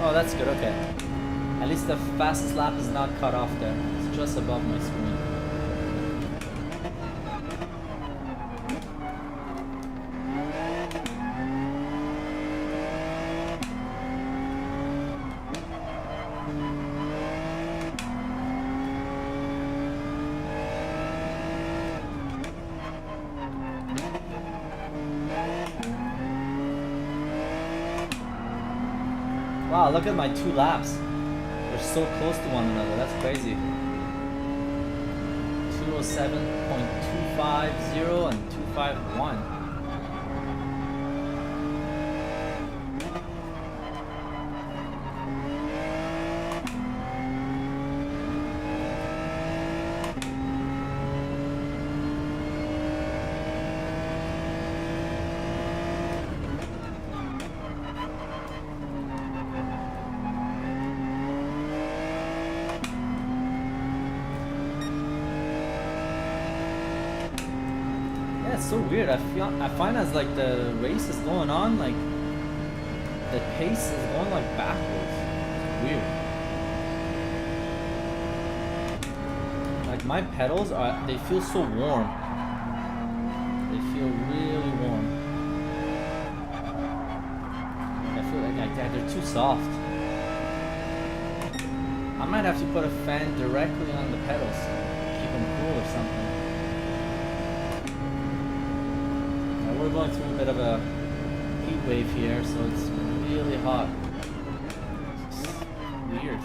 Oh, that's good. Okay. At least the fastest lap is not cut off there. It's just above my screen. Wow, look at my 2 laps. We're so close to one another. That's crazy. 207.250 and 251. It's so weird. I find as like the race is going on, like the pace is going like backwards. It's weird. Like my pedals they feel so warm. They feel really warm. I feel like they're too soft. I might have to put a fan directly on the pedals, keep them cool or something. We're going through a bit of a heat wave here, so it's really hot. It's weird.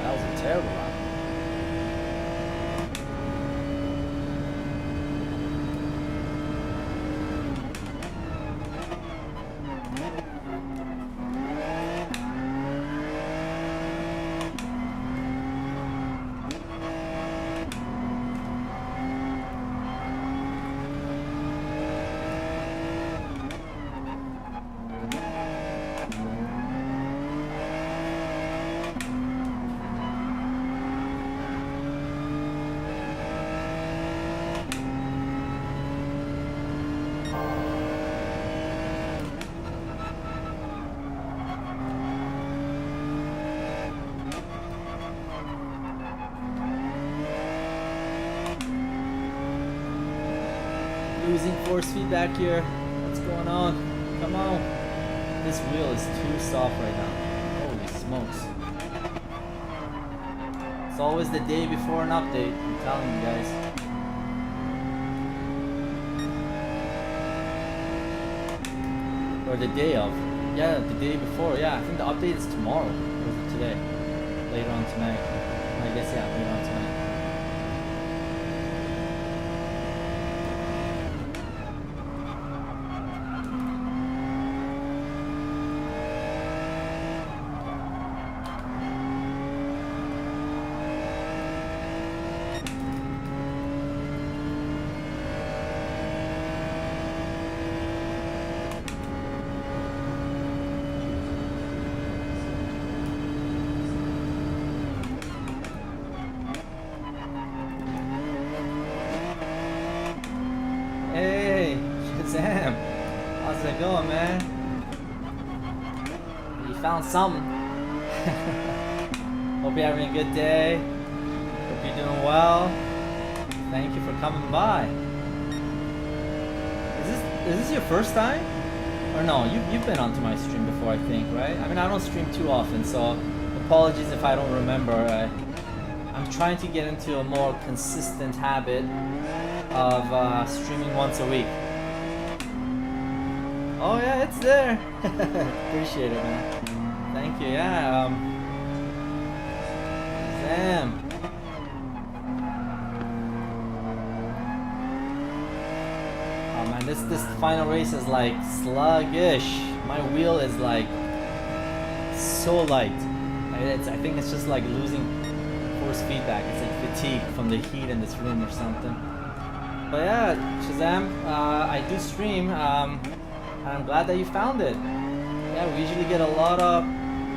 That was a terrible lap. Losing force feedback here. What's going on? Come on. This wheel is too soft right now. Holy smokes. It's always the day before an update. I'm telling you guys. Or the day of. Yeah, the day before. Yeah, I think the update is tomorrow. Or is it today? Later on tonight. I guess, yeah, later on tonight. Hey, Shazam! How's it going, man? You found something. Hope you're having a good day. Hope you're doing well. Thank you for coming by. is this your first time? Or no, you've been onto my stream before, I think, right? I mean, I don't stream too often, so apologies if I don't remember. I'm trying to get into a more consistent habit of streaming once a week. Oh yeah, it's there. Appreciate it, man. Thank you. Yeah. Damn. Oh man, this final race is like sluggish. My wheel is like so light. I think it's just like losing force feedback. It's like fatigue from the heat in this room or something. But yeah, Shazam, I do stream. And I'm glad that you found it. Yeah, we usually get a lot of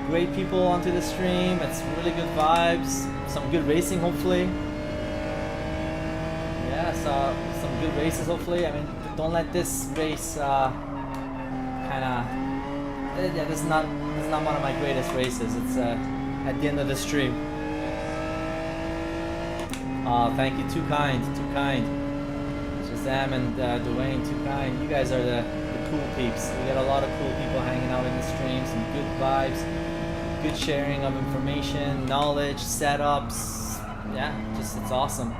great people onto the stream. It's really good vibes. Some good racing, hopefully. Yeah, so some good races, hopefully. I mean, don't let this race yeah, this is not one of my greatest races. It's at the end of the stream. Oh, thank you. Too kind. Shazam and Dwayne, too kind. You guys are the cool peeps. We got a lot of cool people hanging out in the stream. Some good vibes, good sharing of information, knowledge, setups. Yeah, just it's awesome.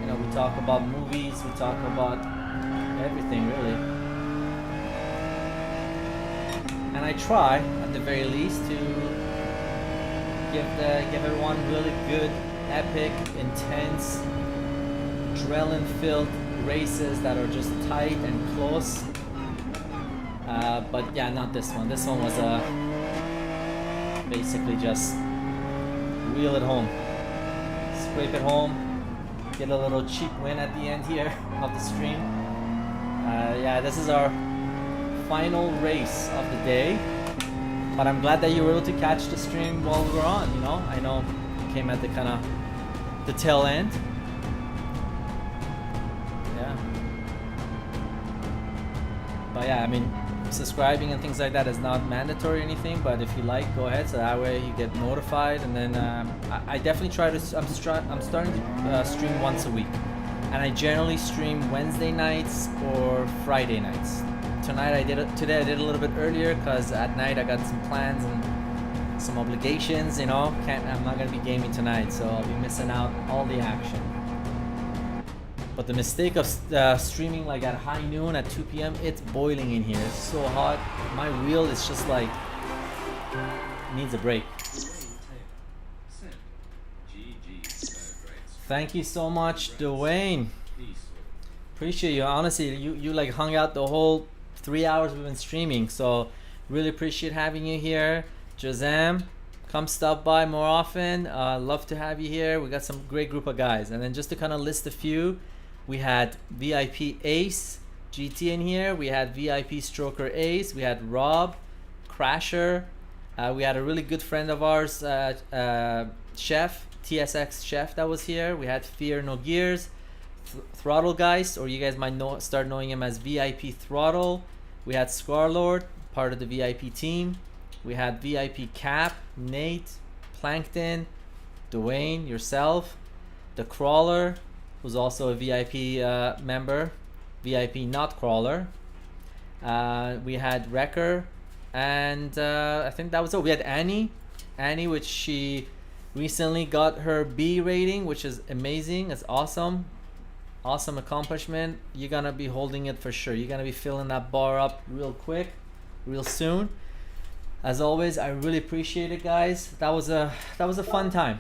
You know, we talk about movies, we talk about everything really. And I try, at the very least, to give everyone really good, epic, intense, adrenaline-filled races that are just tight and close. But yeah, not this one. This one was basically just wheel it home, scrape it home, get a little cheap win at the end here of the stream. Yeah, this is our final race of the day. But I'm glad that you were able to catch the stream while we were on. You know, I know you came at the kind of the tail end. But yeah, I mean, subscribing and things like that is not mandatory or anything, but if you like, go ahead, so that way you get notified. And then I definitely try to, I'm starting to stream once a week, and I generally stream Wednesday nights or Friday nights. Today I did a little bit earlier because at night I got some plans and some obligations, you know. I'm not gonna be gaming tonight, so I'll be missing out all the action. But the mistake of streaming like at high noon at 2 p.m. It's boiling in here. It's so hot. My wheel is just like needs a break. Thank you so much, Dwayne. Appreciate you. Honestly, you like hung out the whole 3 hours we've been streaming. So really appreciate having you here. Jazam, come stop by more often. Love to have you here. We got some great group of guys. And then just to kind of list a few. We had VIP Ace GT in here. We had VIP Stroker Ace. We had Rob, Crasher. We had a really good friend of ours, Chef, TSX Chef, that was here. We had Fear No Gears, Throttle Geist, or you guys might start knowing him as VIP Throttle. We had Scarlord, part of the VIP team. We had VIP Cap, Nate, Plankton, Dwayne, yourself, The Crawler, who's also a VIP member, VIP Not Crawler. We had Wrecker, and I think that was it. We had Annie, which she recently got her B rating, which is amazing. It's awesome accomplishment. You're gonna be holding it for sure. You're gonna be filling that bar up real quick, real soon. As always, I really appreciate it, guys. That was a fun time,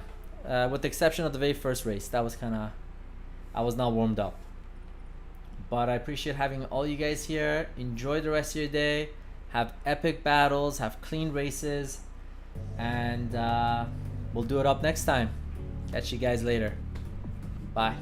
with the exception of the very first race. That was kind of, I was not warmed up. But I appreciate having all you guys here. Enjoy the rest of your day. Have epic battles, have clean races, and we'll do it up next time. Catch you guys later. Bye.